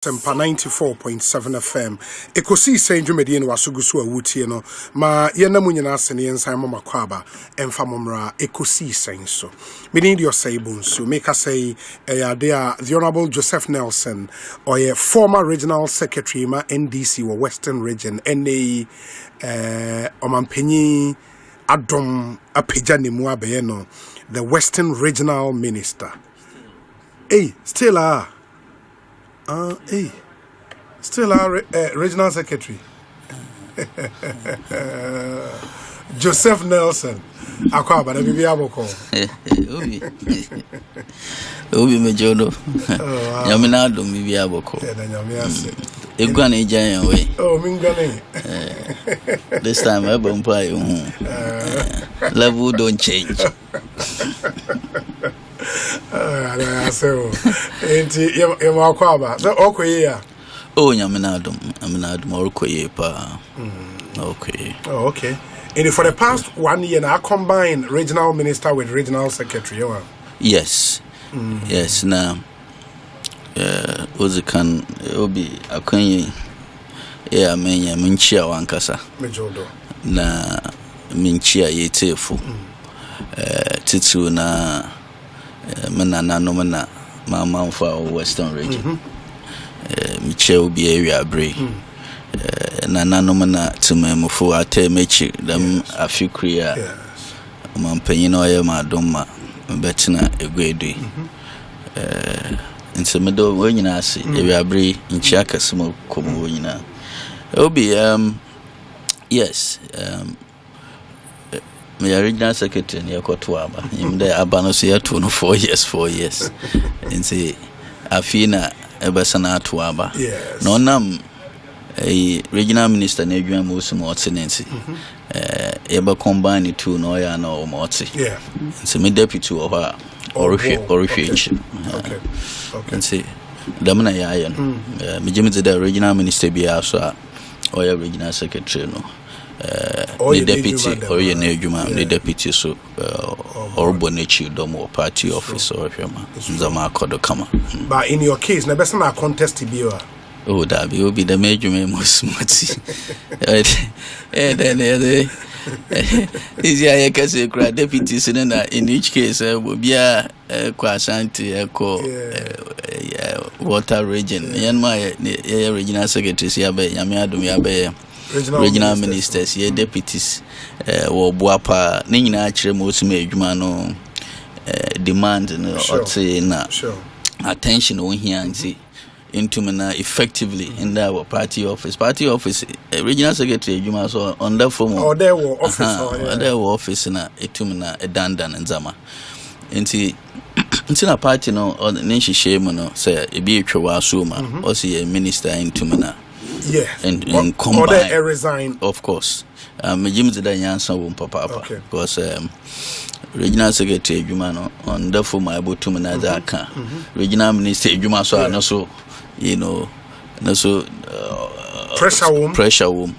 Sempa 94.7 FM. Ekosiisen dwumedie no wasoguso awutie no. Ma yena mu nyina ase ne yensan mama kwaba emfa momra Ekosiisen so. Me need your say bonso. Make us say the Honorable Joseph Nelson or a former regional secretary ma NDC or Western Region NA Omampenyi Adom Apejani Muabe no, the Western Regional Minister. Hey, still hey, still our regional secretary, Joseph Nelson. Akwaba na bibi aboko. Obi mejono. Nyamina do bibi aboko. Na nyame ase. Egwana ejan we. Oh, mingane. This time I bompa you. Level don't change. I say, enti yema akwaba. So okoye ya. Oh, nyamina do okoye pa. Okay. Oh, okay. And for the past 1 year now, combine regional minister with regional secretary. Yes. Yes. Now, Ozikan Obi Akonyi, menya minchia wankasa. Mejodo. Na minchia yetefu. Titu na mana mama mfa Western Region. Michia Obi area bre. Na nanom na tumemufo atemechi dam afikria mampanyin oye madoma betina egwedui nsemedo wonyina ase ewiabre nchia kasemo komo wonyina obi yes my original secretary ne yakoto aba imde abano so yato no 4 years nse afina ebesana ato aba no nam a regional minister na edwan mosum ordinance eba combine the two no ya na o moti so me deputy of her orhwe okay and say dem na ya no me jimite the regional minister bi aso a o ya regional secretary no the deputy or ya na edwuma the deputy so orbo na chi domo party office or hwema zama akodo kama but in your case na best na contest bi o. Oh, that will be the major most smutty. Then is ya kase kra deputy senator in each case will be a Kwasanti water region. Yan my regional secretaries yabe yamiadum yabe regional ministers ye deputies wo boapa ne nyina akire mo sima adwuma no demand no ote na attention on here nti into na effectively in our party office regional secretary Juma so on that form or there were office there were office na etum na edandan nzama nti na party no on nshi shame no say e bi etwa so ma o say minister into na and combine or resign of course me jim zeda nyansa wo papa because regional secretary Juma no on the form abotum na za aka regional minister Juma so na so you know na so pressure wom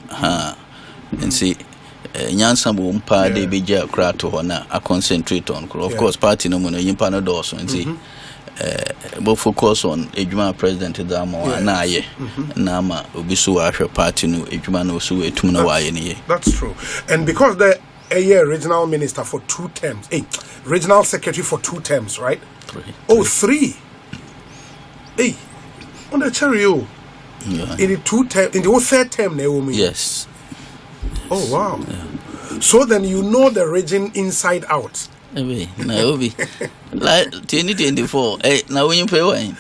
and see nyansa bo mpa de beja kra to ho na a concentrate on of course party no mo no yimpa no do so and see but focus on edwuma president Damo na aye na ma obi so ahwe party no edwuma no so etum na waye ne. That's true. And because the regional minister for 2 terms, regional secretary for 2 terms, right? 3. Hey, on the cherry, in the 2 term, in the 3rd term, Naomi. Yes. Oh wow. Yeah. So then you know the region inside out. Naomi, like 2024. Hey, now when you pay wine,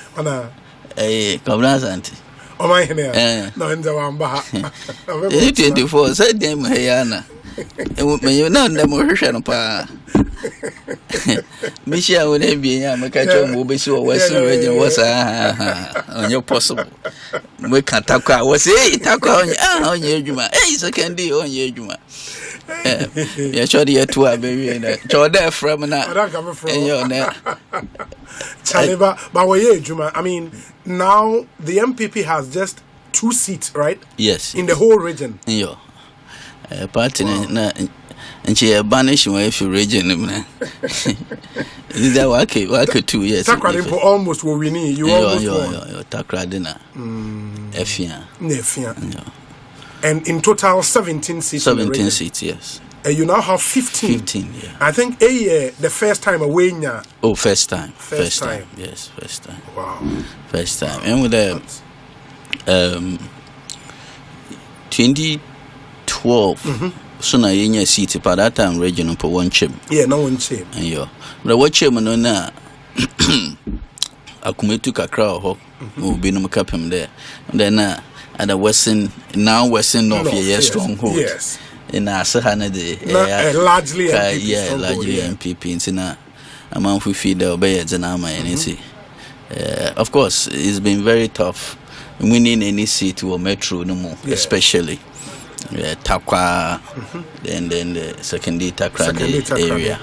hey, Kabran's auntie. Oh my God. No, in the Wamba. 2024. Said them, Hayana. You know them Russian pa. Misha would be a Makacho will be so Western region was on your possible. We can't talk out was talk on your Juma. It's a candy on your Juma. Yeah, sure, the 2 baby and there from your net. But we Juma. I mean, now the MPP has just 2 seats, right? Yes. In the whole region. Yeah. Party na and she banish my if you region. Is that work 2 years? Takra for almost what we need. You almost won. Takra dinner. Efia. And in total 17 seats. 17 seats, yes. And you now have 15. 15, yeah. I think the first time away now. Oh, first time. First time. Yes, first time. Wow. First time. And with the 2012, so na yenya seat by that time regional for one chim. Yeah, no one chim. And yo. But what chim no na akumetu kakra ho. Obi no kapem there. And then at the western north yes, stronghold. Yes. In our Sahana largely MPP. Largely MPP. In a man who feed the obey and of course, it's been very tough winning any seat or metro no more, especially Takwa, then the secondary Takra area.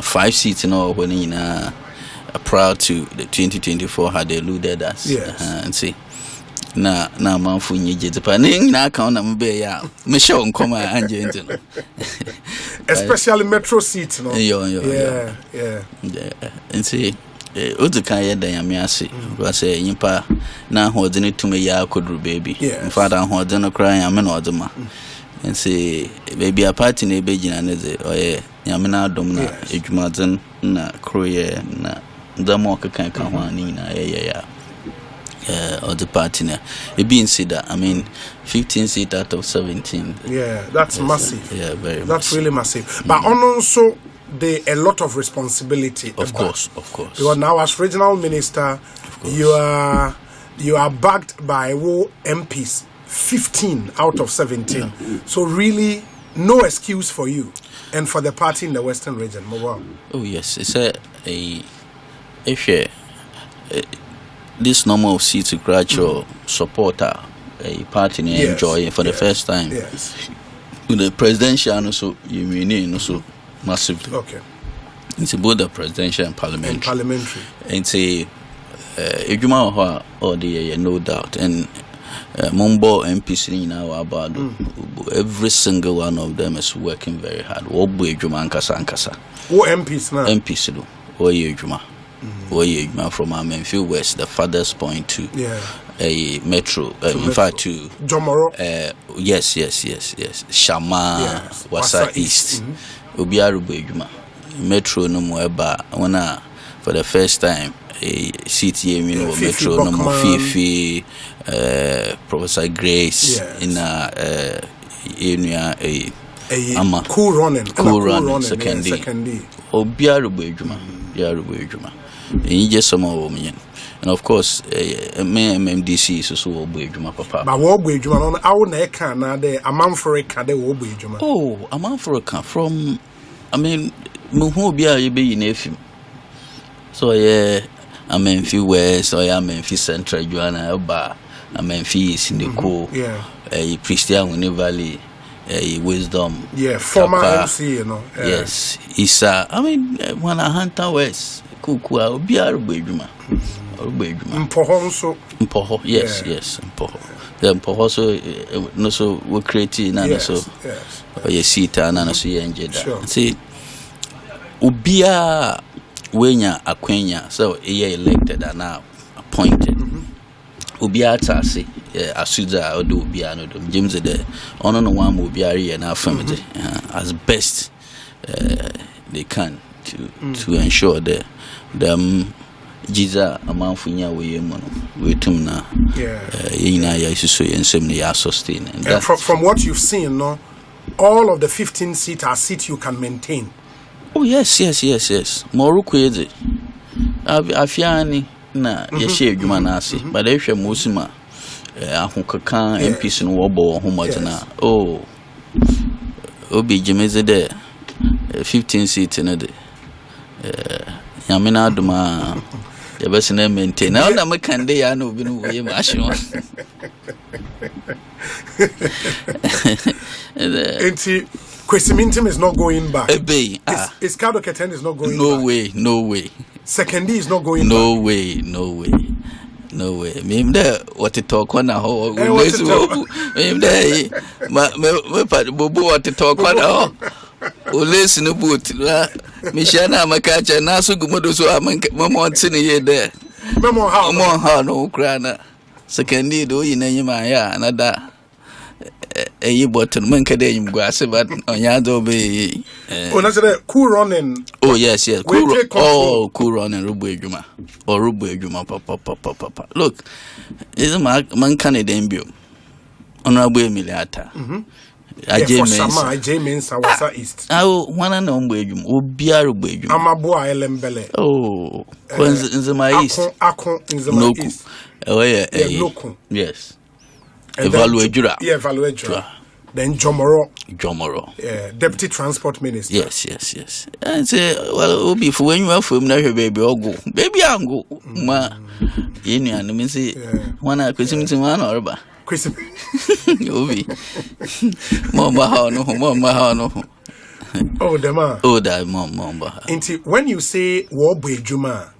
5 seats in all when prior to the 2024 had eluded us. And see. Na man fu nyije Japan na account na mbe ya me show nkoma anje ntino especially metro seats no yeah and see odu kan ye dan yame ase wa say nyimpa na hode ne tume ya kodru baby mfada hode no kra yame na oduma and see baby a party na be gina ne ze oye yame na adom na edwumaden na kroye na ndamo kan ho ani na ya or the partner. It being said that, I mean, 15 seats out of 17. Yeah, that's massive. Yeah, very That's really massive. But also, a lot of responsibility. Of course. Because now, as regional minister, you are backed by MPs, 15 out of 17. Yeah. So really, no excuse for you and for the party in the Western region. Oh yes, it's this number of seats to gradual supporter a party enjoy for the first time. Yes. With the presidential also you mean also massively. Okay. It's both the presidential and parliamentary. And say Ejuma or the no doubt and Mumbo MPs in our about every single one of them is working very hard. Obu Ejuma Nkasa. Who MPs now? MPs do. Ejuma. From Amenfield West, the farthest point to a metro. In fact, to Jomoro. Yes. Shama, Wasa East. Obiarubu metro no more. When for the first time a city metro no more. Fifi, Professor Grace in a cool running secondary. Obiarubu and just some women. And of course, MMDC is also Obejuma Papa. But Obejuma, I won't can a man for a cade Obejuma. Oh, a man for a can from, I mean, Muhobia be in Efim. So, yeah, I mean, few West, or I mean, Central Joanna, Oba, I mean, fees in the co, a Christian Valley. Wisdom, former MC, you know. Yes, Isa. I mean, when I hunter West, Kukua, Obiarubu Mpoho, yes, Mpoho. The Mpoho so no so we create nana so ye sita nana so ye njeda. See, Ubia wenya akwenya so ye elected and now appointed. Ubia tasi asuza odo ubia no dum James de ono no one ubia re na family as best they can to ensure that them jiza amanfunya we mono we tum na yina ya isuso yensem ne ya sustain and from what you've seen no all of the 15 seats are seats you can maintain. Oh yes moruko eze afiani na yeshe adwuma na ase but ehwe musima ahokaka MPs no wobo ho modena obi jemeze de 15 seats no de yamina aduma yebese na maintain na na mekande ya na obi no we ma ahwe Kwesimintim is not going back. Iskado Keten is not going back. No way. Secondary is not going back. No way. Mim there what to talk on now. Mim there. Me bobo what to talk on now. Olesi no boat la Michana Makacha Nasu Gumodo so Mamon ye there. Mamon how no crana. Second do in any maya another a bottle mankade grass but on yado be cool running. Oh yes, cool running Rubu or Rubu papa. Look, is a man Canadian bill. Honorable Miliata. James Awasa East. One and only Ubiaru Bejum. Amabua Elembele. Oh, in my east. Akon in the east. Yes. Evaluate Jura. Evaluate Jura. Then Jomoro. Deputy Transport Minister. Yes. And say, well, be for when you are from there, baby, or go. Baby, I'll go. Ma, Indian, let me see. One I could see one or ba. Obi. Mama, no. Oh, the man. Oh, that mama. When you say Warbe Juma,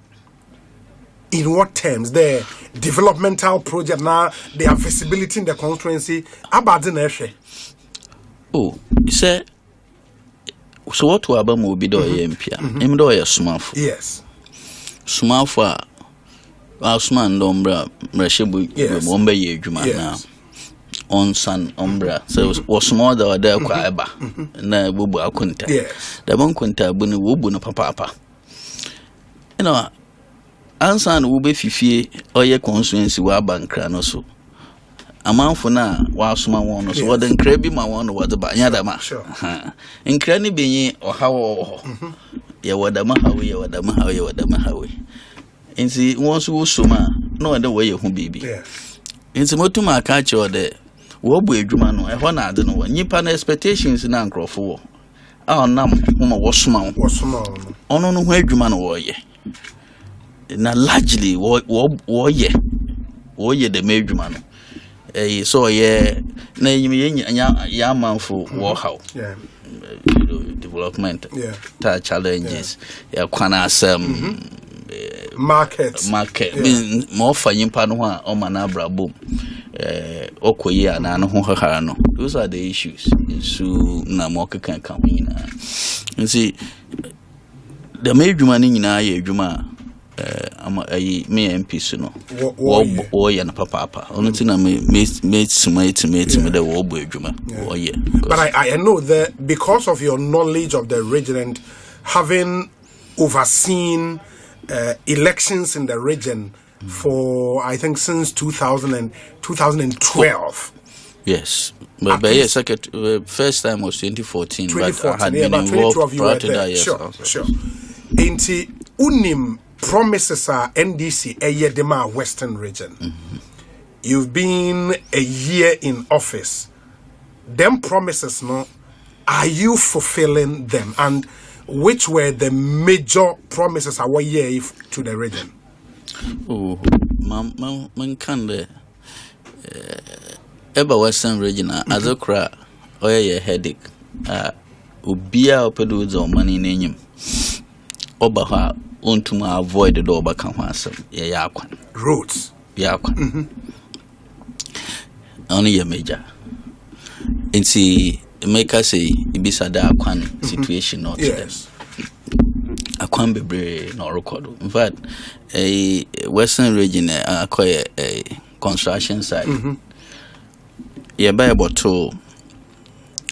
in what terms? The developmental project now, their visibility in the constituency, about the nation. Oh, you say, so what to Abam will be do MP? I'm doing a smart. Yes. Smart for Osman Dombra, Reshibu, Bombe Juma now. On San Umbra, so was small though there quaba, na bubu akunta. Yes. The monkunta bunu wubu no papa. You know, Ansan wube fifi or ye constituency wa bankra no so. A man for now, while small one, so what then crabby my one was about Yadama. In cranny being or how ya wadama hawi. And see, once who suma, no other way of baby. In some motuma catch or there. Wobu Jumano, a one I don't know. Nipan expectations in Uncle for. Our num, whom was small. On where Jumano were ye. Now, largely, war ye the major man. So, name Yaman for Warhow. Development, challenges, Quanasam. Market. More for Yimpanua or Manabra boom. Okoye and Anohano. Those are the issues. So Namoka can come in. You see, the major man in Juma, me MP Suno, War and Papa. Only thing I made some mate with the war Juma. But I know that because of your knowledge of the region, having overseen elections in the region for I think since 2012. Yes, but yes, first time was 2014. But I had been involved prior to that. Yes, sure. Inti unim promises are NDC Eyedema Western region. You've been a year in office. Them promises, no, are you fulfilling them? And which were the major promises our year to the region? Oh, man can the ever Western region as a crack or a headache. Ubia opedu or money in him. Obaha untuma avoid the door back on yakwan. Roads. Yakwan. Only a major. And see. Make us say Ibisa da Akwan situation not yes. Akwan bebre no record. In fact, a Western region acquire a construction site. Yeah, by about to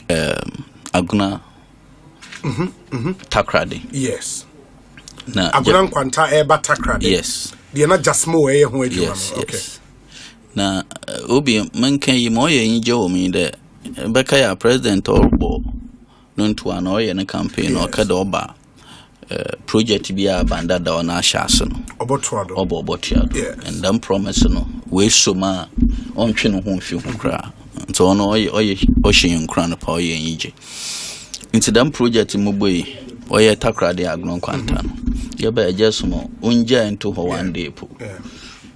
Aguna Takradi. Yes. Na Aguna Kwanta Eba Takradi. Yes. They are not just more yes. Na Obi manke mo ye nje me there. Bekaya president or bo no to an oil in a campaign or kadoba project be a banda da on ashason obotuado and then promise no we soma on twin ho fi ho kra so no oshin kra no pa oye yije into them project muboi oye takra de agnon kwanta no ye ba just mo unja into ho one day po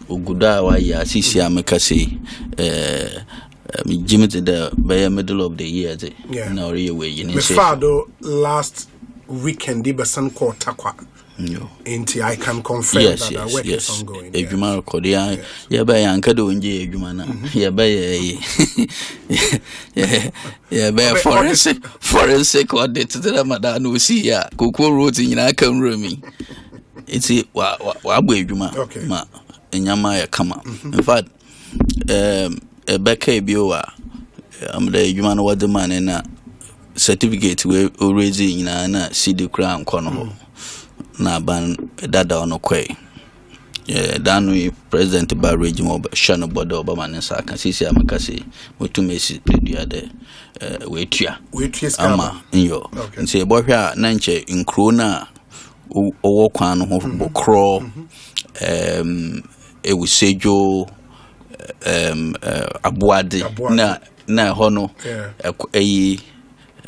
oguda wa ya sisi amekase Jimmy the by middle of the year, last weekend, Ibesan called Takwa Inti I can confirm that the work is ongoing. Ejuma record ya ba ya nkado onje ejuma na ya ba ya ba forensic audit the madam no see ya kokoro road nyina kan romi iti wa agba ejuma ma enyama ya kama in fact beka ebiowa am the ejuma no wade man na certificate we already nyina na CD crown kono na ban dada ono kwe danu president ba regime shano bodo obama nsa kan sisi amakasi mutumesi pedua de wetua ama nyo nse ebohwa na nche nkro na owo kwan no ho bokro ewusejo abuade na hono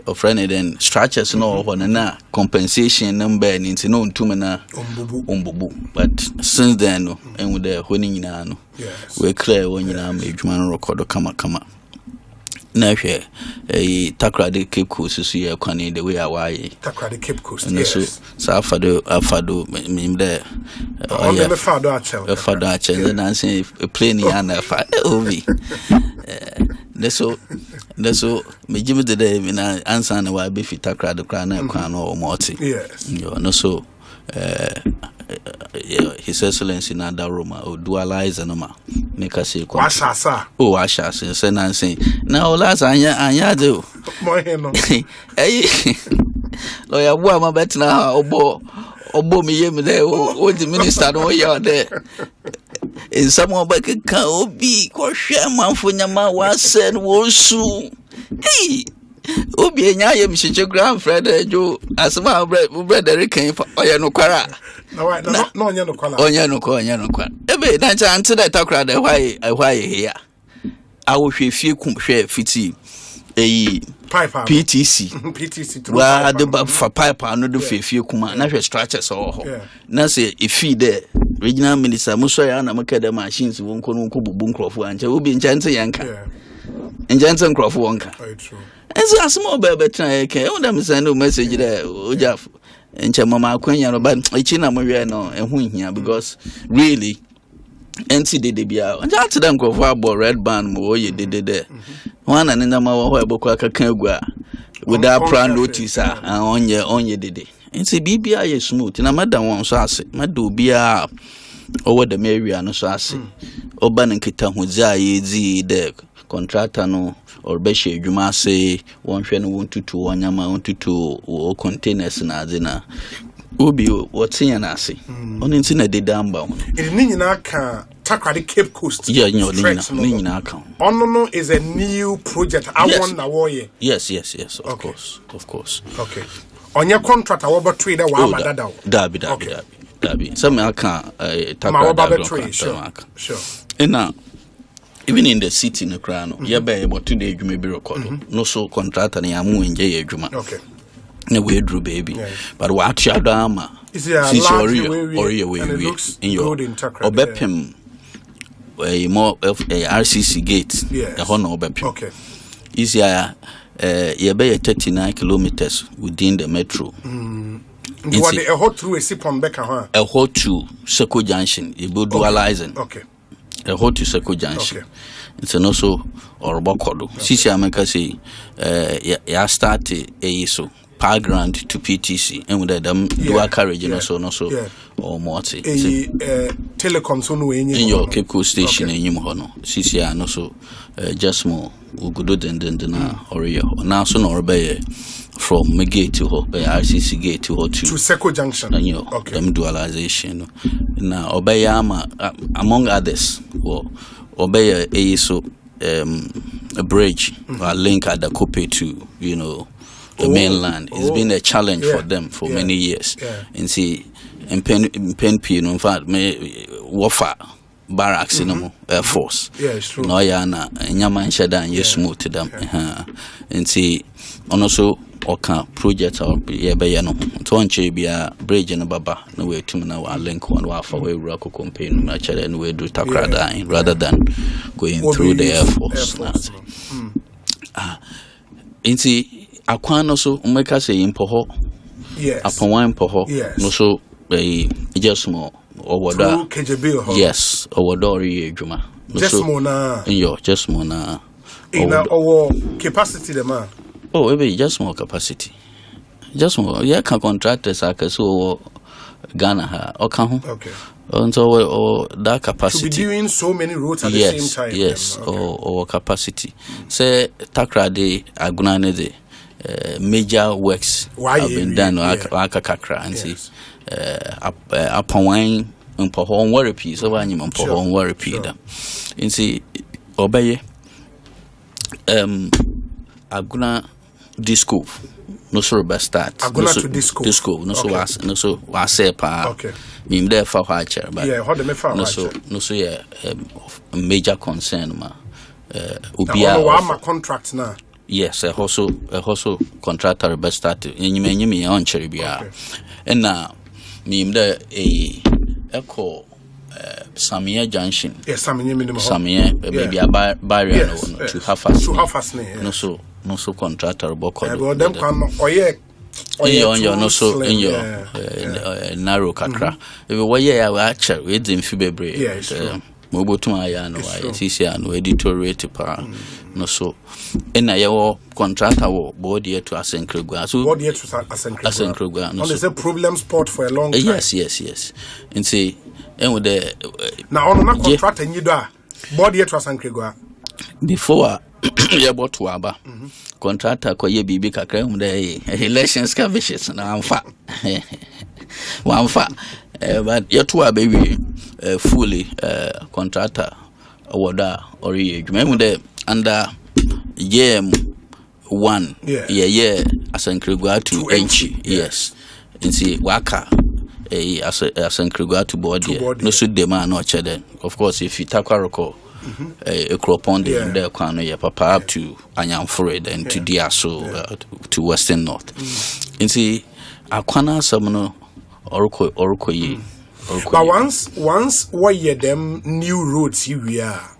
of friend then structures no na compensation number ninti no ntume na ombubu but since then no and with the honi nyina no we clear won nyina ma edwuma no record kama na hwe takrade Cape Coast so ye kwani the way awai takrade Cape Coast yes so afado mimde on the fado achel na say plane ya na fa ovi so me give the day na answer na wa be fit takrade kra na kwa no o moti yes no so His Excellency na da Roma o dualize no ma make us say kwa shasa say na say na o last anya de mo he no lawyer bo ama betina obo me yem de o the minister no ya de in some back kan obi ko hwe manfo nyama wa said wo su obi enya yem shiche grand friend ejo asema brother kan oye no kwara no onye no kwara ebe na ncha ante da takra da why here awo hwe fie kum hwe fiti PTC wa de ba fa pipe anu de fie kuma na hwe structures ho na say ifi de regional minister muso ya na maka da machines won kono ko bubu nkrofo ancha obi ncha ante yanka ncha ante nkrofo wonka enso asmo bebe try ke o da me send no message there ojaf ncha mama akwanya no ba ichi na mo we no ehu hia because really NT dede bia onja atida nkrofo abo red band mo oye dede wana nina ma wo ebokwa akakan agua without plan notice onye dede nti bibia ye smooth na madam won so ase madam bia over the area no so ase oba nkita hoza ye di de contractor no or be she adwuma ase won hwe no won tutu wonyama won tutu o containers na adina obi wotinya na ase oni nti na dede amba ho ni nyina ka takrade Cape Coast yeah ni nyina ka no is a new project awon na wo ye yes of course okay onye contractor wo betwe da wa madada dabi some aka takrade sure ina even in the city no kra no ye be able to dey adwuma bi record no so contractor na amu enje ye adwuma okay na we drew baby but what you adama is we in your obepem more of a RCC gate the honor obepem okay is ya ye be 39 kilometers within the metro what a hot through a sip on back a hot to Seko Junction e be dualizing okay a hot to Seko Junction it's also or bokodo sisi ameka say ya start so grant to PTC and with them dual carriage no so or multi telecom so no in your Cape Coast station in yim hono sisi no so just more ugudo den na ore na so no obey from Megate to RCC gate to Seko Junction them dualization na obey ama among others obey so a bridge or link at the Kope to the mainland. It's been a challenge for them for many years. And see, in Pen Pino, in fact, Wafa barracks in Air Force. Yeah, it's true. No, yana, Yaman Shadan, you smooth to them. And see, also, Oka project or Yabayano, Tonche be a bridge in a baba, no way to now link one wafa way Rocco campaign, naturally, and we do Takrada rather than going through the Air Force. And see, Aquano so umeka say impoho. Yes. Upon one poho. Yes. No so just more over that. Yes, over the Juma. Just more na. Just more na. In our capacity, the man. Oh, maybe just more capacity. Just more. Yeah, can contractors so Ghana ha. Okay. And so that capacity. To be doing so many roads at the same time. Yes, or capacity. Say Takra de Agunane de. Major works have been done kakra and see upon wine and perform war repeat so when you perform war repeat and see obey Aguna disco no so best start Aguna to disco no so was say pa okay me there for watcher but yeah how the me for no so yeah major concern ma ubia contract now. Yes, a also contractor best start in you on cherry bia. And now me there a echo Samia Junction. Yes, Samia maybe a barrier to half us. No so contractor boko. Them can on your no so in your narrow kakra. If we were watcher with him fibebre. Yes. Mobotuma ya no I no editorial pa no so na your contractor wo body to Asenkrogua so body to Asenkrogua no so a problem spot for a long time. Yes and say and with the now on na contractor nyi do a body to Asenkrogua before ya bought waba contractor ko ye bibi kakra the elections cavishes na amfa wamfa but you two are baby fully contractor award or ye remember the under one yeah Asenkrogua to Enchi yes and see waka Asenkrogua to board no suit the man no chere of course if you takwaroko a crop on the kwano ya papa up to Anyamfred and to Diaso to Western North and see akwana samno orko ye. But once what year them new roads here we are,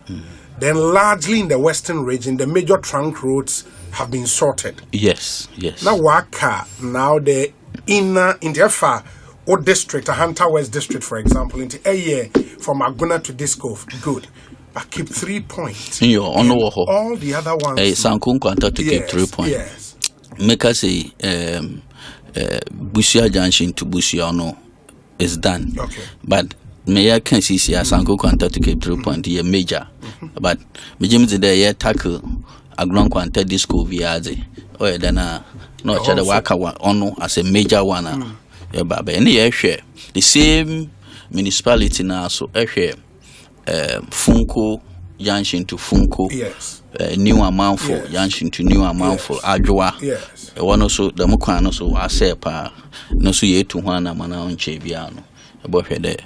then largely in the western region the major trunk roads have been sorted. Yes. Now waka now the inner in the far or district, a Hunter West district for example, into a year from Aguna to Disco good. But keep 3 points. All the other ones. Sankun kwanta to keep 3 points. Yes. Make us say Busia Junction to Busia no is done. Okay. But Mayor can see Sanko Quanta to keep 3 points a major. But Mijim today tackle a grand quanta disco viaze. Or then no other waka ono as a major one. But any share the same municipality now so share Funko Junction to Funko. Yes. New amount for Junction to new amount for Adjoa. Yes. One also the Mukano so I say pa no so ye to one mana on Chebiano. About the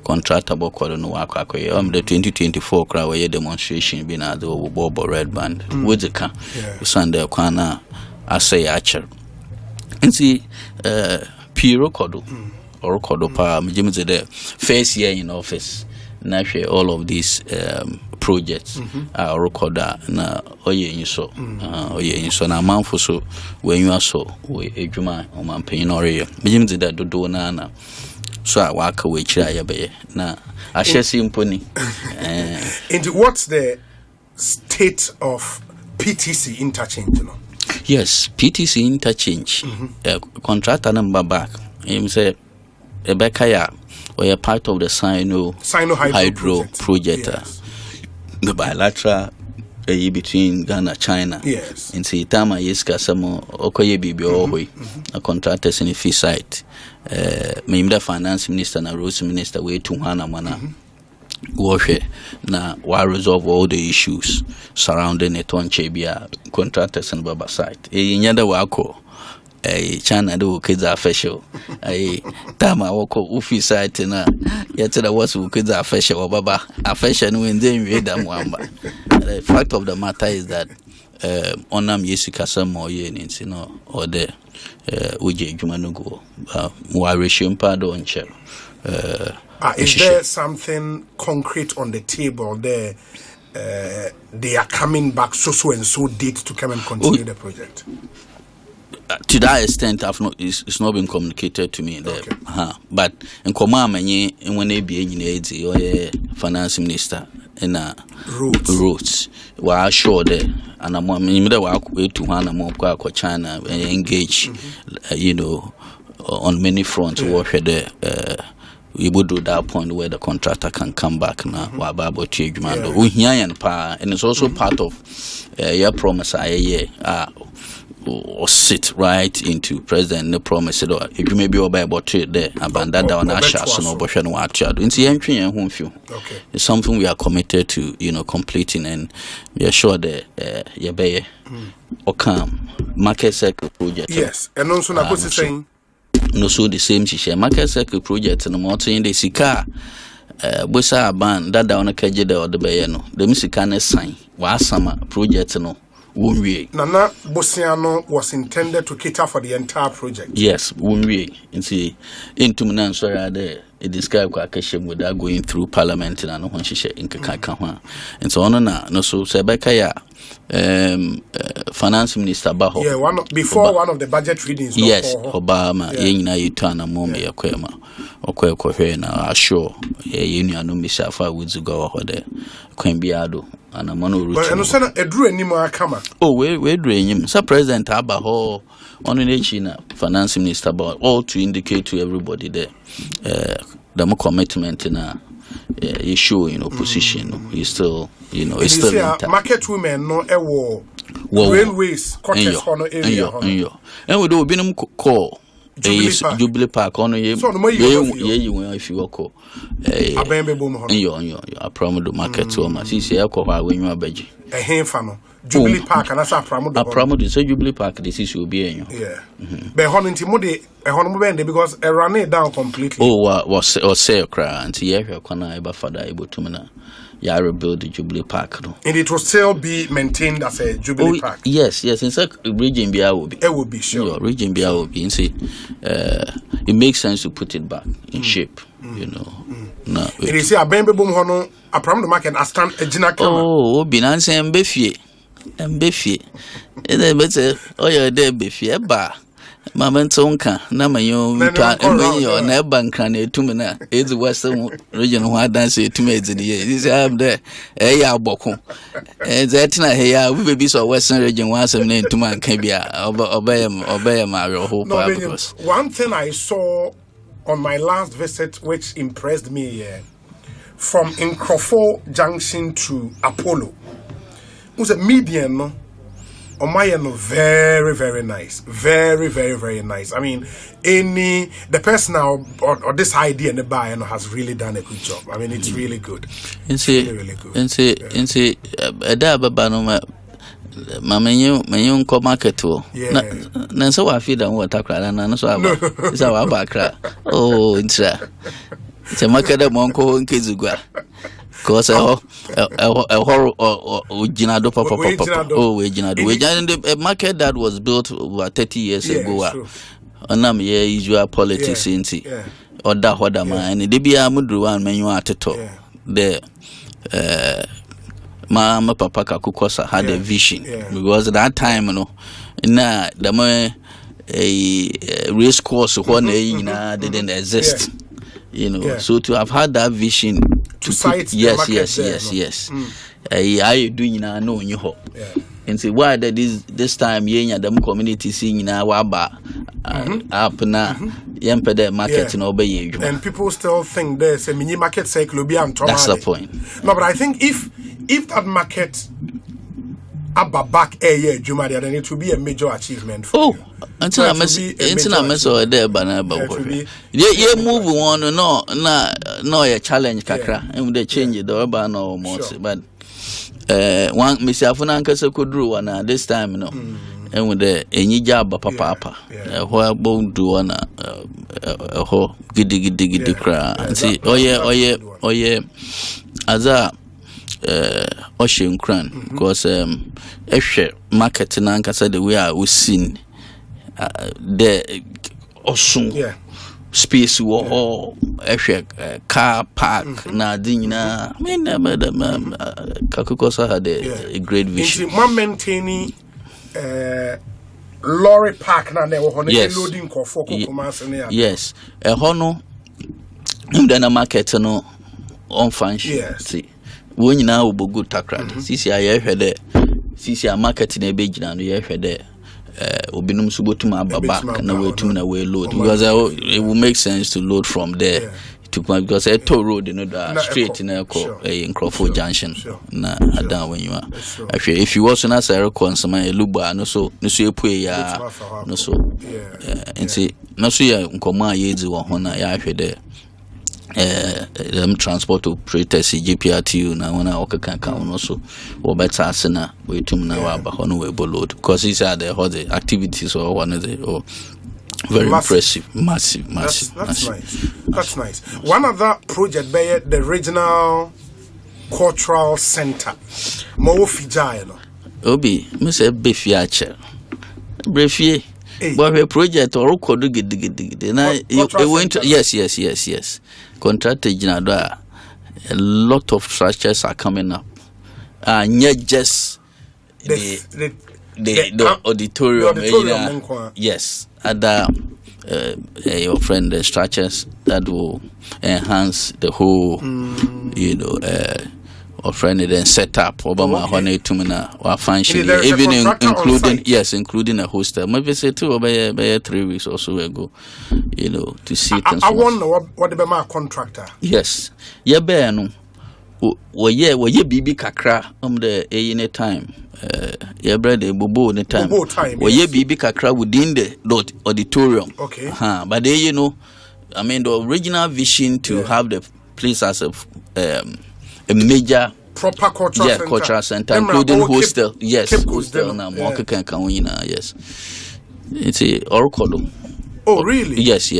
contractor boko no waka the 2024 crowd where demonstration been at the Bobo Red Band with the car Sunday Kwana I say Archer. And see Piro Kodo or Kodo pa Jim's the first year in office. Naturally, all of these projects are recorded na oye so na manfo so when you are so we ejuma o man pay no re me jim that do na so a waka we kira ya be na ahye imponi and what's the state of PTC interchange, you know? Yes, PTC interchange contractor number back him say Ebekaya or a part of the Sino Hydro project. Yes. The bilateral between Ghana China. Yes. And see Tama Yeska Samo Okoye Bibi a contractors in the fee site. The finance minister and roads minister way to Hana Mana. Washe na wa resolve all the issues surrounding it on Chebia contractors and Baba site. Nyada wako China do kids official. Tama wako ufi site na yetera wasu kids official baba official no ende read am wamba. The fact of the matter is that onam yesika samo ye nti no or the uje djuma no go wa reshimpa do onche. Is there something concrete on the table there? They are coming back so and so date to come and continue the project. to that extent, it's not been communicated to me. Okay. But in Komamanye, when they be in finance minister in roads, were sure there, and I'm way to Hana China engage, on many fronts. We would do that point where the contractor can come back now. And it's also part of your promise. Or sit right into president no promise or if you may be about to there abandon down our shots no boshano actually in the entry and home few. Okay, it's something we are committed to completing, and we are sure that yabe or come market circle project. Yes, and also saying no, so the same share market circle project and the motor in the sika bosa ban that down a kajede or the bayano the musicane sign was summer project no. Nana Bosiano was intended to cater for the entire project. Yes, into Minan, sorry, it described Akosua without going through Parliament and when she said in Kakahwa. And so on, no, so Sebekaya, Finance Minister Baho. Yeah, one of the budget readings. Yes, Obama, Yena Utana Momi, Aquema, or now, sure, Union Misafa would go over there, Quembiado. And I'm on a drew any more come. Oh, we're doing him. So, President Abaho on an China finance minister about all to indicate to everybody that the more commitment in a issue, position. He's still, it's still market women, no a war, railways, cottage corner area. And we do Binum call. Jubilee Park on you if you walk. I promise the market to my CC alcohol when you are beji. A handful. Jubilee Park and I promise say Jubilee Park this is will be in you. Yeah. But Honintimode a Honmobende because a run it down completely. Oh, was or say a cry and here can I ever father able to me. Yeah, rebuild the Jubilee Park. And it will still be maintained as a Jubilee Park. Yes. In fact, region Bia will be. It will be sure. Region Bia will be. It makes sense to put it back in shape. No. It is a Bembe Boom Hono. I promise the market. I stand a Gina. Oh, Binance and Beffie. And Beffie. And then better. Oh, you're there, Beffie. Bar. Mamantonka, Namayo, or Nebankan, Tumina, is the Western region who dance to me in the year. This I am there, a boko. And that's not here, we will be so Western region once a name to man can be obey Mario. One thing I saw on my last visit, which impressed me from Nkrofo Junction to Apollo, was a median. No? Omayano very, very nice. Very, very, very nice. I mean, the person now or this idea in the buyer has really done a good job. I mean, it's really good. It's really good. Mama, come market to. Na so I feel that water cry and so it's our background. Oh, it's a market of Monko and Kizugua. Because a market that was built over 30 years ago. And usual politics in or that what am I and the Dibia Mudruan menu at the top. There, Mama Papa Kakukosa had a vision because at that time, the more a race course one didn't exist. So to have had that vision to put, yes. I doing now no you hope. And say why that this time the community seeing now up na yempede market in obey. And people still think there's a mini market cycle be on top. That's the point. No, but I think if that market back a year Jumadi, then it will be a major achievement for you. Until I mess or there banana. Yeah, move on no a challenge kakra and they change the urban or more. But one Miss Afunanka could do one this time, and with the any job papa, where bone do one a whole giddy cry and say, oh yeah, as a ocean cran, because marketing and said we are we seen the awesome space war car park na dina I mean Kakukosa had a great vision. One maintaining lorry park na na ho yes. loading for Kumasi ne ya. Yes. Hono ndana market no on function. Yes. When you now go good takrad. Sisi aye hwede. Sisi a market na be gina no ye hwede. Obinum subotum ababa na wetum na we load because it will make sense to load from there. Yeah. Because a toll road straight in a Crawford Junction na adan when you are if you also na say reconcile a luba no so you pay ya no so and say no so ya nkoma yezi wo ho na ya hwede transport operators GPRTU na wana okaka kan no so wo better asena we tum na wa ba ho no we load because these are the activities or one of the very massive. Impressive, massive. That's nice. That's nice. One other project by the regional cultural center. Mo Fijay no. Obi, me say befiache. Brefie. But the project or kodu gidi. Na you went to, yes. Contracted a lot of structures are coming up. Not just the auditorium. Yes. Other your friend the structures that will enhance the whole or friend then set up Obama honey to or function even including including a hostel maybe say 2 or by 3 weeks or so ago to see things. I wonder what the my contractor. Yes be no we bibi kakra the any time your brother bobo the time we bibi kakra within the auditorium. Okay. But they I mean the original vision to have the place as a major proper cultural center including hostel. Hostel na mwaka kan wina. Yes. It's a Orokodo. Oh really? Yes.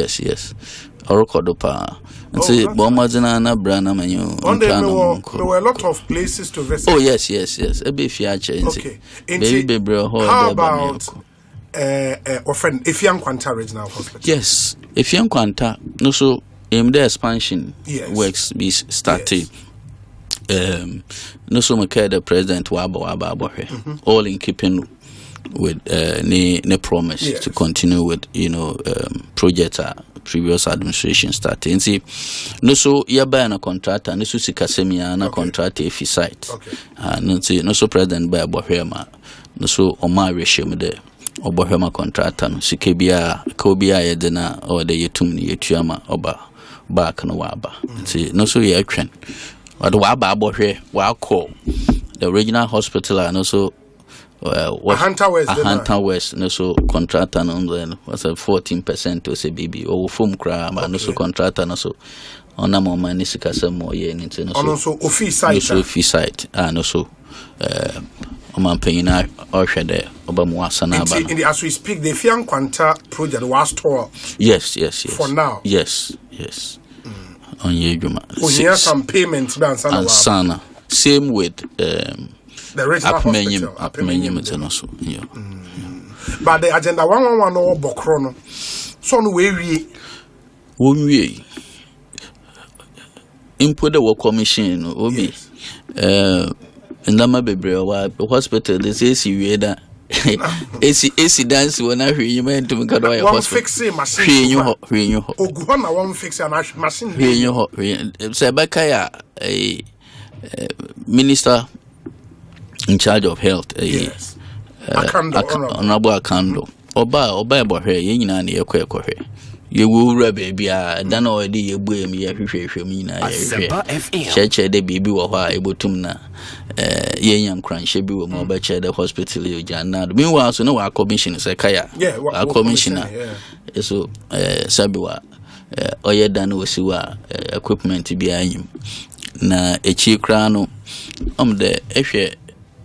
Orokodo pa. See, Bomazina na brana manyo. There were a lot of places to visit. Oh yes. A bit fiache. Okay. Baby how about friend Efian Kwanta Regional Hospital? Yes, Efian Kwanta. No so the expansion works be started. No so make the president waba all in keeping with ne promise to continue with project previous administration started. And see no so yaba na contractor no so sikasemia na contract efi site. No see no so president by abohema no so oma rehye de obohema contractor no sikebia kobia yede na or the yetum ni yetuama oba back no waba. See no so ye atwen or the waba abohwe wa call the regional hospital and also Hunter West, no so contractor on then was a 14% to say baby or foam cram, and also contractor, no so on a more manisika some more yen into also office site, and also man paying or share there, Obama Sanaba. As we speak, the Fian Quanta project was store. Yes. For now, yes. On Yeguma. Here some payments, and Sana. Same with the regional hospital. Also, But the agenda 111 no bokrono. So no we input the work commission obi ndama bebre wa hospital they say si we da AC dance when I hear you meant to make a hospital fix machine ogu na one fix machine say bakaya a minister in charge of health Honorable Akando oba ebohwe ye nyina na yekohwe ye wura baby a dan already ye buem ye hwehwehwe mi na ye cheche de bibi wo ho a ebotum na ye nyam kranhye bi wo mo ba che the hospital ye janna meanwhile so no wa commission say kaya a commissioner so sabiwa oye dan wo siwa equipment bi anyim na echi kra no de ehwe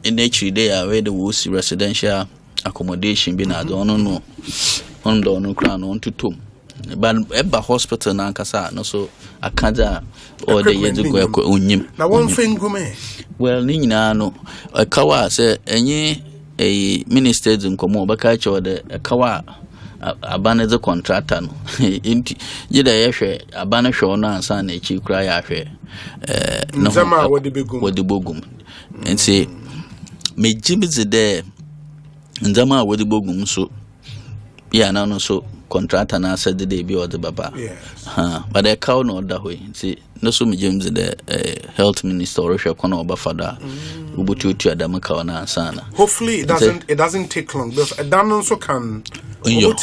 in nature they are where the woods residential accommodation be na no crown on to tom but eba hospital na nkasa no so akaja or the years ago onyim na one thing gume well ni nyina no akawa say enye a minister nkomo baka cha the akawa abane the contractor no inti yeda yehwe abane hwe no ansa na echi kura ya hwe no wodi begum and say me jimizi there ndama wodi bogum so yeah, no, so contractor now said the day be or the baba. Yes. But the cow not that way. See, no so me James the health minister or Kono over father Ubutu to Adamaka na sana. Hopefully it doesn't take long because a dan also can now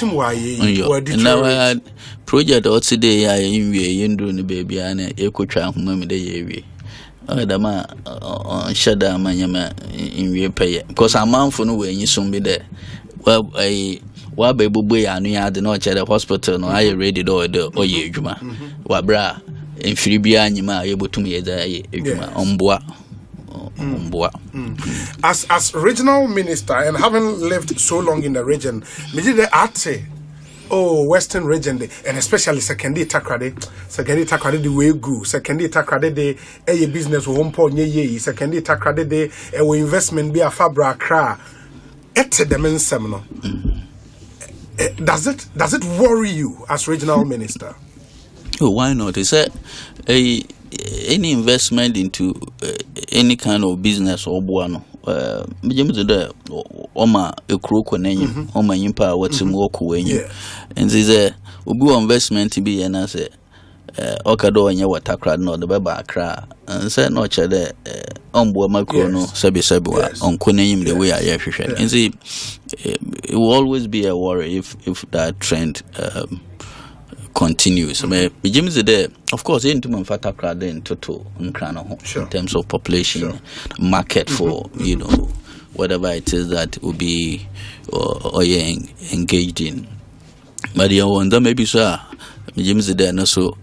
project or today I in the baby and Ekotwa home the year. Dama on Shada Manyama in repay because a month for no way you soon be there. Well, wa baby boy anu ya de no che the hospital no aye ready do oye adwuma wa bra enfiri bia anyima aye botum ye da aye adwuma omboa as regional minister and having lived so long in the region me did the arte western region and especially secondary takrade the way go secondary takrade the business wo mpo nye ye secondary takrade the investment be afabra kra ete dem nsem no. Does it worry you as regional minister? Oh, why not? Is that any investment into any kind of business or buano? James the Oma Ekroko name, Oma Impa, what's in Woku, and there's a investment to be and I say, Okado and Yawa Takra, no, the Baba Kra, and said no chade Ombo Macrono, Sabi on Kunim the way I appreciate. And see, it will always be a worry if that trend continues. I mean, James there, of course, into Manfatakra then total in terms of population, market for whatever it is that will be or engaged in. But you wonder maybe sir, James there no so.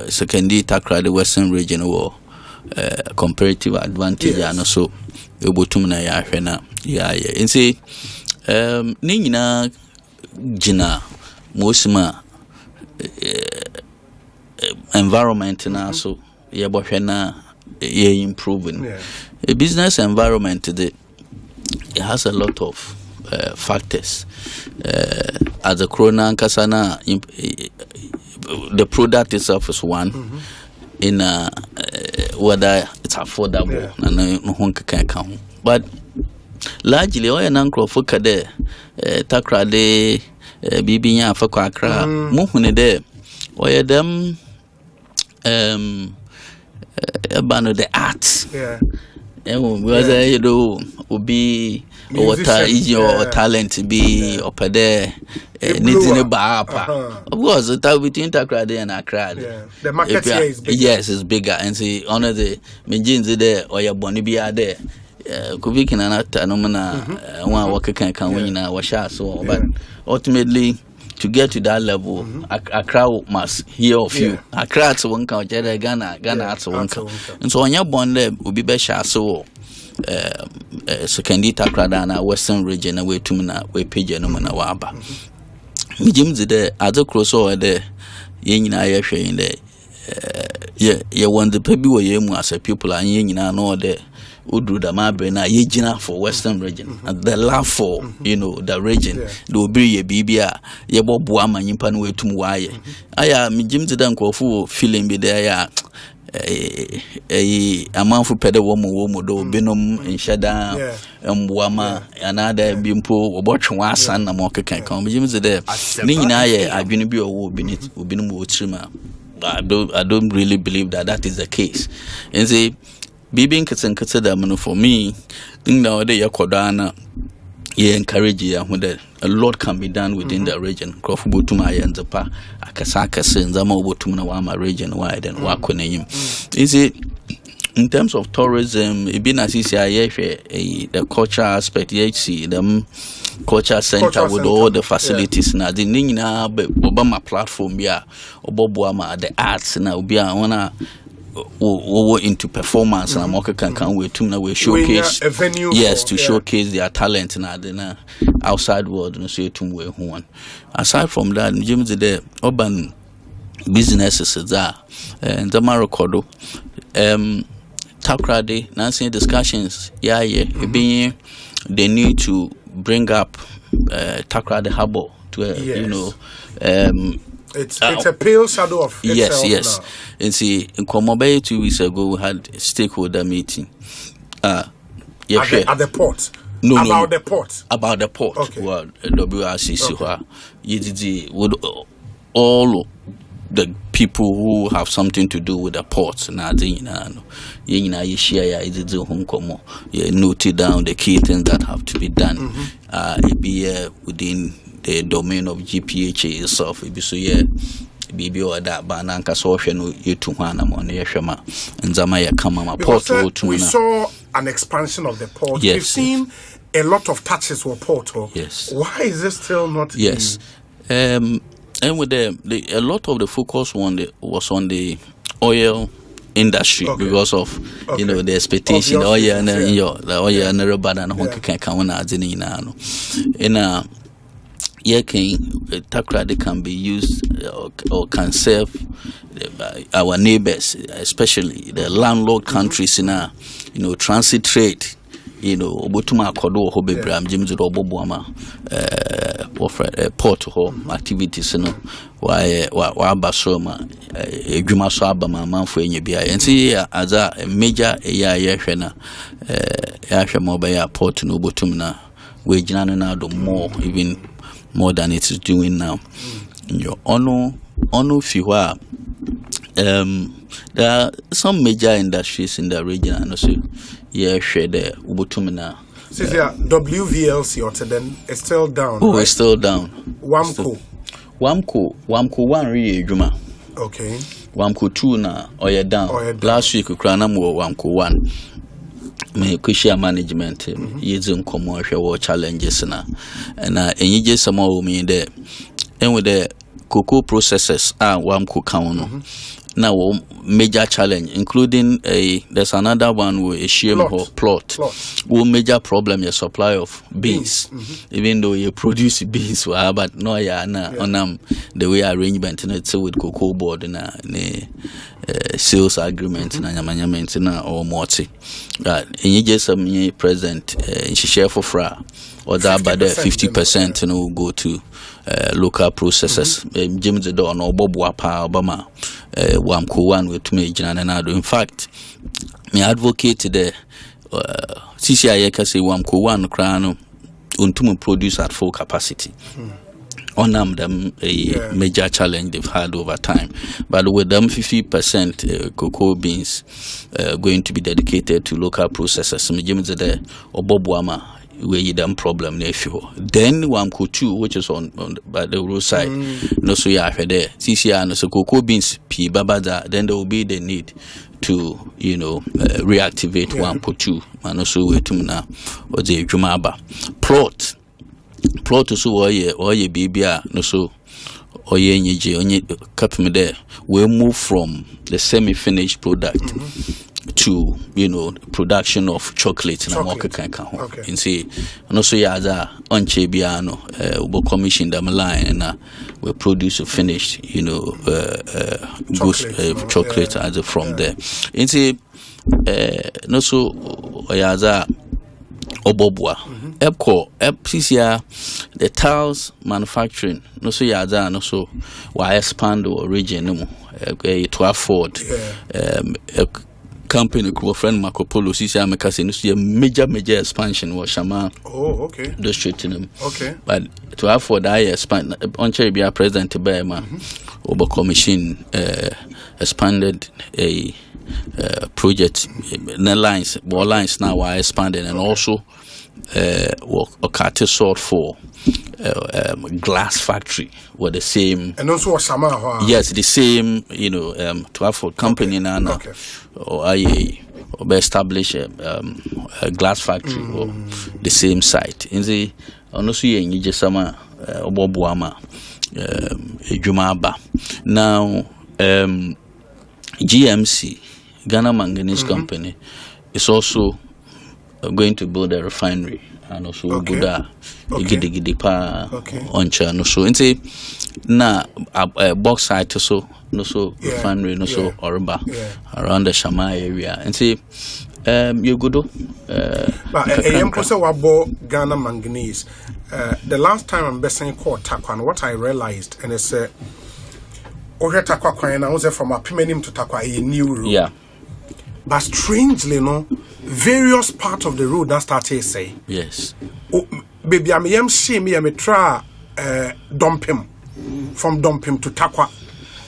Secondary Takra the Western region or comparative advantage and also Ubutumna Yafena. Yeah. And say Nina Jina Mosima environment and also Yabofena improving. A business environment it has a lot of factors. As a Krona Kasana the product itself is one in whether it's affordable and one can count. But largely all an uncle for Kade Takra de Bibinya for Quakra Muhune there or them about the arts. Whether will be water easy or talent be up there needing a bar. Of course, the time between Takra and Accra. The market here is bigger. Yes, it's bigger. And see, honor the Mijins there or your Bonibia there. Kubikin and Anomana, one worker can come in our shot. So, but ultimately, to get to that level, Accra must hear of you. Accra to one country, Ghana to one country. And so, on your bond there will be better. So, secondary Takra Western region away to Mina, we page no Manawaba. Mijim's there, other crossover there, Yin I in there. Yeah, one the baby were yemu as a pupil and yin know there. Udru da Mabrena, Yejina for Western region, and the love for the region, there will be a Bibia, Yabo Buama, Yimpan way to Muaye. I am Jim Danko for feeling be there. A man for Pedawomo, do Binum in Shada, Wama, another Bimpo, or Botchwa son, a mocker can come. Jim's there. Ning I've been be a wood beneath Ubinum trimmer. I don't really believe that is the case. And say, Bibin can consider for me, think nowadays Yakodana, ye encourage you when a lot can be done within the region. Crofubutuma and Zapa, Akasaka sends a mobile to Nawama region wide and Wakoneim. Is it in terms of tourism, it been as the culture aspect, see them culture center with all the facilities now. The Nina Obama platform, Obobuama, the arts now be into performance and Moka can come with to showcase a venue to showcase their talent now the outside world and say to one. Aside from that, James the urban businesses there and the Marokodo Takrade Nancy discussions being they need to bring up Takrade Harbor to it's a pale shadow of itself. Yes. Now. And see, in Komobe 2 weeks ago, we had a stakeholder meeting. At the port. about the port. About the port. Okay. Well, WRCC, with all the people who have something to do with the ports, you noted down the key things that have to be done. It be within the domain of GPHA itself. It be so Bibi or that bananka social you to one among the Yashama and Zamaya Kamama port. We saw an expansion of the port. Yes. We've seen a lot of touches for port. Yes. Why is this still not? Yes. And with a lot of the focus was on the oil industry because of the expectation the oil and the oil and the rubber and the can come out in takrade can be used or can serve our neighbors, especially the landlord countries in our transit trade. Obotuma kodo ho bebram James Robobuama port ho activities why basoma edwuma so abama manfo enyebia enti as a major hwena mobile port no obotum na we gina no na do more than it is doing now. Ono fiwa there are some major industries in the region and also share the ubutumina. WVLC or then it's still down. Oh, right? It's still down. Wamco one really juma. Okay. Wamco 2 na oya down. Last week Ukraine mo Wamco 1. Me kushia management using commercial challenges na enyi je some of me there and with the cocoa processors Wamco count now major challenge including there's another one with a shame plot. Major problem your supply of beans. Even though you produce beans but no the way arrangement it's with cocoa board na sales agreement na nyamanyament na or multi right and just some present in share for fra or that by the 50% will go to local processors. James the door no bob wapa obama Wamco 1 with me and in fact me advocate the CCI say Wamco 1 crown untum produce at full capacity. On them a major challenge they've had over time, but with them 50% cocoa beans going to be dedicated to local processors. The Obobwama where you them problem then Wamco 2 which is on by the roadside no so there CCR no so cocoa beans p babada then there will be the need to reactivate Wamco 2 and also wetumna or the Jumaba plot so oye bibia no so oye nyije onye kapme there we move from the semi-finished product to production of chocolate na mo kan and say no so ya za onche bia no we commission them line na we produce a finished chocolate as from there and say no so ya za Obobwa PCR the tiles manufacturing no so yada no so why expand or region no to afford company co friend Marco Polo CCR Mekase no so major expansion was Shama the street in them but to afford I expand on Cherry president Bema Obo commission expanded a project lines now are expanding and also Okate sought for glass factory with the same and also yes the same to have for company nana or or establish a glass factory or the same site in the also you just sama obobuama ejumaba now GMC Ghana Manganese Company is also going to build a refinery and also Buddha Gidigidipa oncha no so into na bauxite so no so refinery no so Orba around the Shama area and say you go do Ghana Manganese the last time I'm besting called Takwan what I realized and it's Takwa and I was from a Pimenim to Takwa a new room. But strangely, no, various parts of the road that started say. Yes. Oh, baby, I'm shame me try dump him from dump him to Takwa.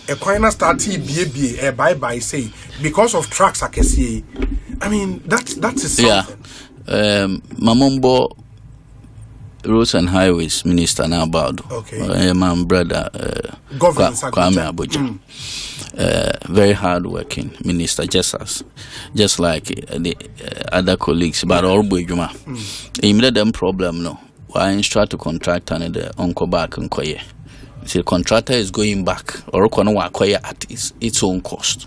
A coiner started bye say because of tracks I can see. I mean that is something. Yeah. Mamombo Roads and Highways Minister now about my brother Kwame Abuja. Very hard working minister, just like the other colleagues, but all Bujuma. Immediate problem no. Why instruct to contract and the uncle back and koye. The contractor is going back or koye at its own cost.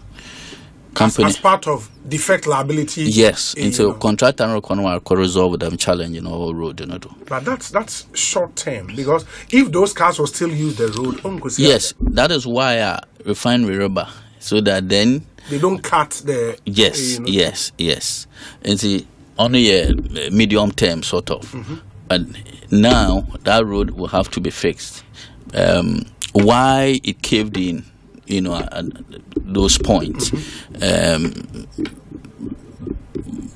Company as part of defect liability. Yes, into contractor and resolve them challenge in all road, you know. But that's short term because if those cars will still use the road, yes, that is why I refinery rubber so that then they don't cut the yes. And see only a medium term sort of. And now that road will have to be fixed. Why it caved in, you know, at those points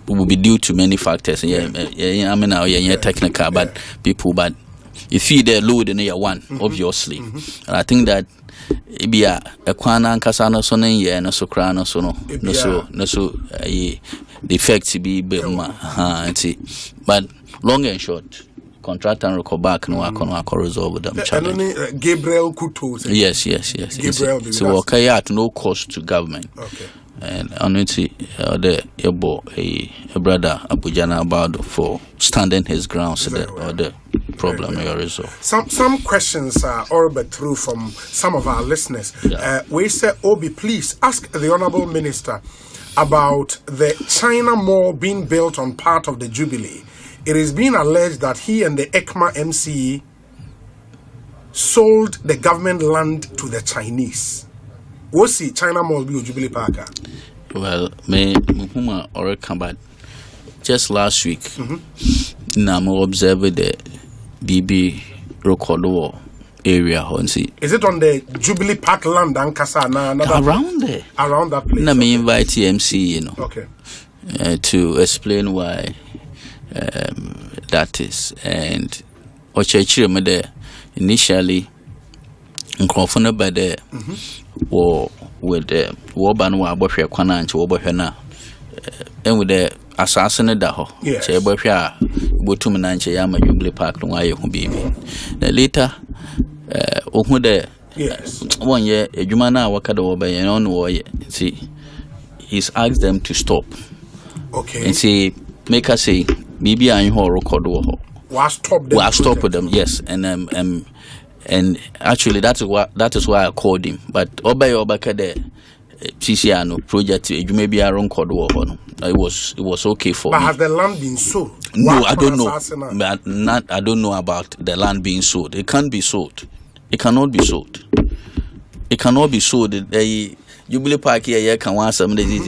will be due to many factors. I mean, technical, but people, but if you the load in year one, obviously, and I think that be a kwana nkasa so na so kra no so no so the effects be but long and short. Contract and record back no resolve them challenge. Gabriel Kuto. Yes. Gabriel, so okay at no cost to government. Okay. And honestly, the a brother Abujana about for standing his ground so that the problem will resolve. Some questions are orbit through from some of our listeners. We say, Obi, please ask the Honourable Minister about the China Mall being built on part of the Jubilee. It is being alleged that he and the ECMA MCE sold the government land to the Chinese. What's the China Mall be Jubilee Parker? Well, me Muhuma or combat just last week. Now observed the BB Rokodo area. Is it on the Jubilee Park land and Kasana? Around there. Around that place. Now me invite MC, you know. Okay. To explain why. That is, and Ochechire there initially Nkrofona by the war with the war ban wa bohwe kwana anche wo bohwe na and with the assassin da ho che bohwe a botum na anche ya ma Jubilee Park no aye hu bibi na later ohu de one year adwuma na wakada wo baye no wo ye see he's asked them to stop and see make us say maybe I record was stop with them, yes, and actually that is why I called him. But Obey Obakade CCR project you may be a wrong code it was okay for me. But has the land been sold? No, I don't know. But I don't know about the land being sold. It can't be sold. It cannot be sold. It cannot be sold. Jubilee Park here can want some days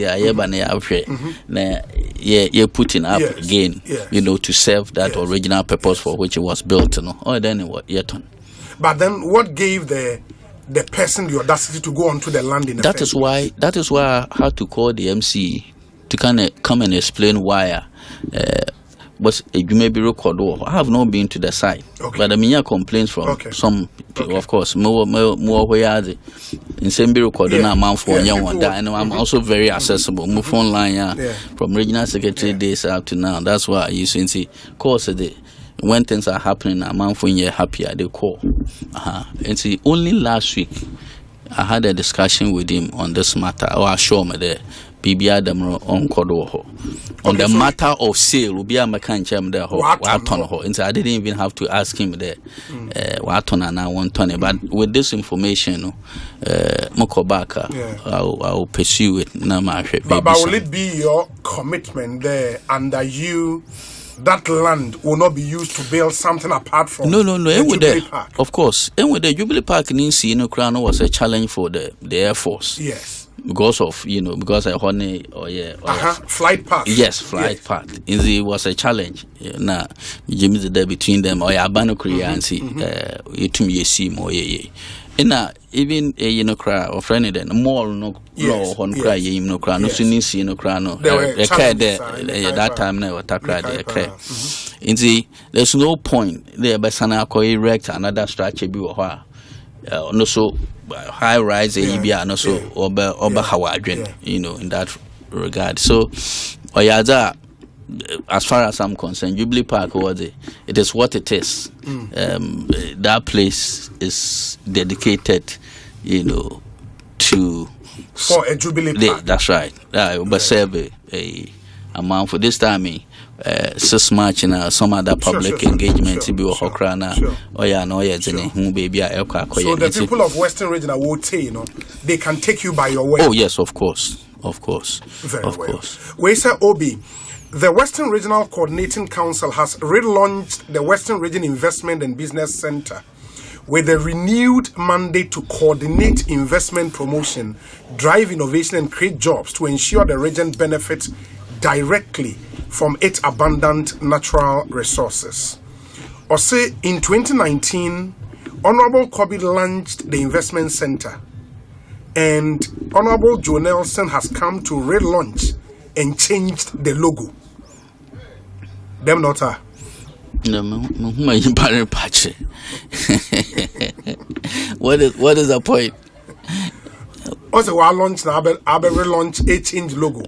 you're putting up again, you know, to serve that original purpose for which it was built, you know. Or then what But then what gave the person the audacity to go onto the land in the that is why I had to call the MC to kind of come and explain why but you may be recorded. I have not been to the site, but I mean, complaints from some people, of course, more where in same be recorded now, man for and I'm also very accessible. Move online from regional secretary days up to now. That's why you see, course when things are happening, a man for you're happier they call. And see, only last week I had a discussion with him on this matter. I show me there. BBR them on Kodo on the matter of sale, will be a mechanic there. And so I didn't even have to ask him there. What ton and I want ton. But with this information, Mokobaka, I'll pursue it. But will it be your commitment there under you? That land will not be used to build something apart from no. Jubilee Park. Of course, and with the Jubilee Park in Crown was a challenge for the Air Force. Yes. Because of because I honey flight path. Yes, flight path. It was a challenge. Now, Jimmy there between them or Abano Korea and see it to me see more even a cry or friend then mall no law on cry no cry no sunisi no cry no that time never takra the there's no point there by sana ko erect another structure bi wo ha no so high rise bia no so oba hawadwen in that regard. So oyaza, as far as I'm concerned, Jubilee Park it is what it is. That place is dedicated, to for a Jubilee Park. That's right. But serve a amount for this time. 6 March and some other public engagement to be Hokrana. So the people of Western Region would say, they can take you by your word. Oh yes, of course. Very well. We say Obi. The Western Regional Coordinating Council has relaunched the Western Region Investment and Business Center with a renewed mandate to coordinate investment promotion, drive innovation, and create jobs to ensure the region benefits directly from its abundant natural resources. Also, in 2019, Honorable Kobe launched the investment center, and Honorable Joe Nelson has come to relaunch and changed the logo. Them not her. What is the point? Also, I launched now. I will relaunch a change logo.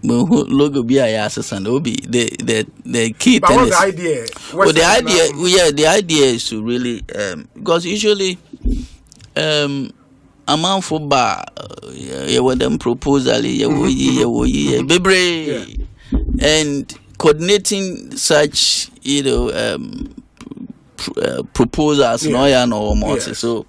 Logo be a assistant. Obi the key thing is the idea. Well, the idea is to really because usually amount for bar with them proposal and coordinating such proposals no more. So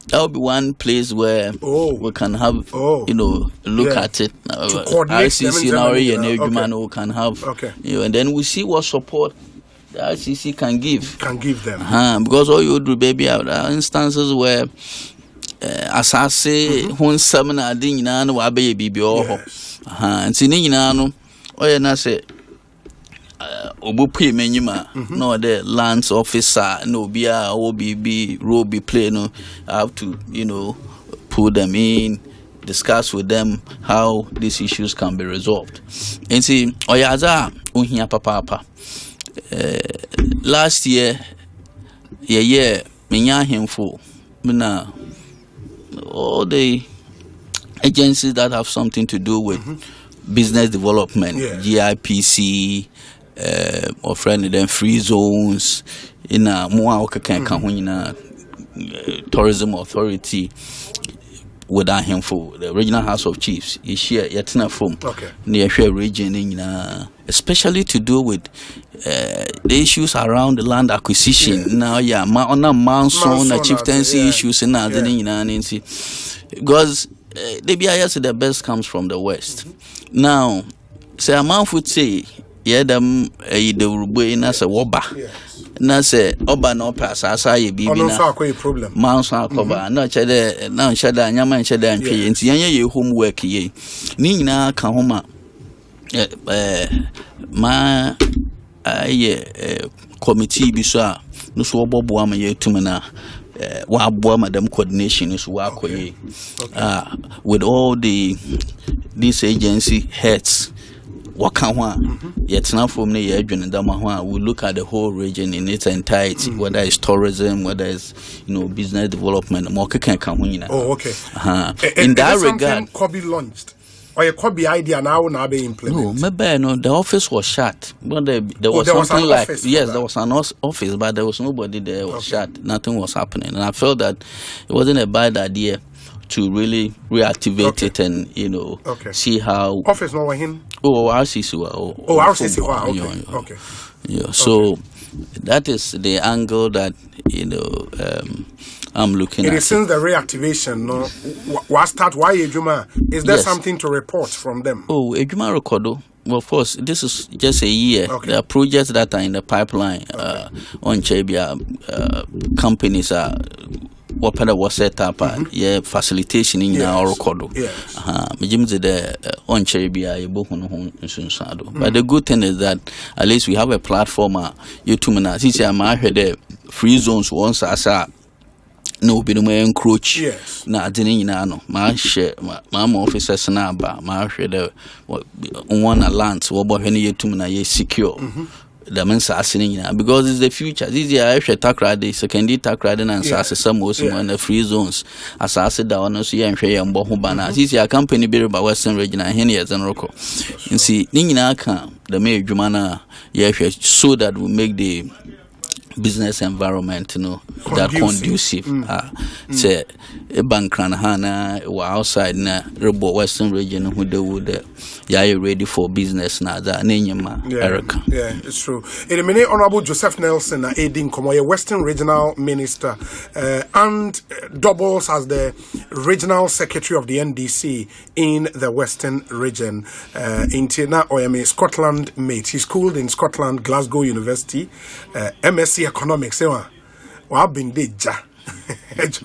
that would be one place where we can have look at it. RCC now we can have and then we see what support the RCC can give them. Because all you do, baby, there are instances where as I say, when seminar ding na no abe bibi and see no na say obupu menyima no the lands officer no bia obb robi play no I have to pull them in, discuss with them how these issues can be resolved. And see oyaza unhia papa last year menya hemfo na all the agencies that have something to do with business development, GIPC, or friend then free zones, in a more tourism authority with our handful, the regional House of Chiefs, is here yet in a form near region especially to do with the issues around the land acquisition. Now, on a monsoon, chieftaincy issues in because the BIS the best comes from the west. Now, say a man would say, them the Uruguay na se woba. Na se oba no pass asa ye bibi na problem. Monsoon akoba na chede na ncheda nyama ncheda ntwe nti ye homework ye. Ni nyina ka homa ma committee bi so a no so obobo ama ye tumana wa abo madam coordination is wa koye with all these agency heads waka ho yetna from ne ye adwene dama ho we look at the whole region in its entirety, whether it's tourism, whether it's business development, more can ho nyina. In that regard Kobe launched or a Kobe idea now be implemented. No, maybe the office was shut. But there was something like there was an office, but there was nobody there. It was shut. Nothing was happening, and I felt that it wasn't a bad idea to really reactivate it and see how office no him. RCC. So that is the angle that I'm looking at. It is since the reactivation, why Ejuma? Is there something to report from them? Ejuma Recordo. Well, of course, this is just a year. There are projects that are in the pipeline. On Chebia, companies are was set up. Facilitation in our record. But the good thing is that at least we have a platform. Since I'm heard free zones once as no be no encroach. Yes. Na adini nyina no ma hye ma officers na aba ma hwe the one land wo bo hwe ne yetum na ye secure. The men's asking because it's the future. This year, I should talk right. Secondary talk right and assess some most on the free zones. As I said, down so and share and bohubana. This year, company built by Western Region and Henny as an roko. And see, Nina can the mayor Jumana, so that we make the business environment, that conducive. Say a bank hana outside na rebo Western Region who they would you ready for business now that Erica. Yeah, it's true. In a minute, Honorable Joseph Nelson, aiding Komoye Western Regional Minister, and doubles as the Regional Secretary of the NDC in the Western Region. Intina Oyame, Scotland mate. He schooled in Scotland, Glasgow University, MSc Economics. I've been deja. Where's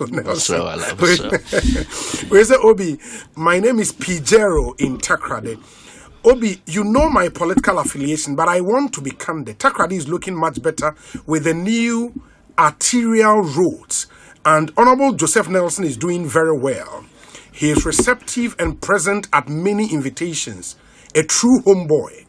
the Obi? My name is Pijero in Takrade. Obi, you know my political affiliation, but I want to be candid. Takrade is looking much better with the new arterial roads, and Honorable Joseph Nelson is doing very well. He is receptive and present at many invitations, a true homeboy.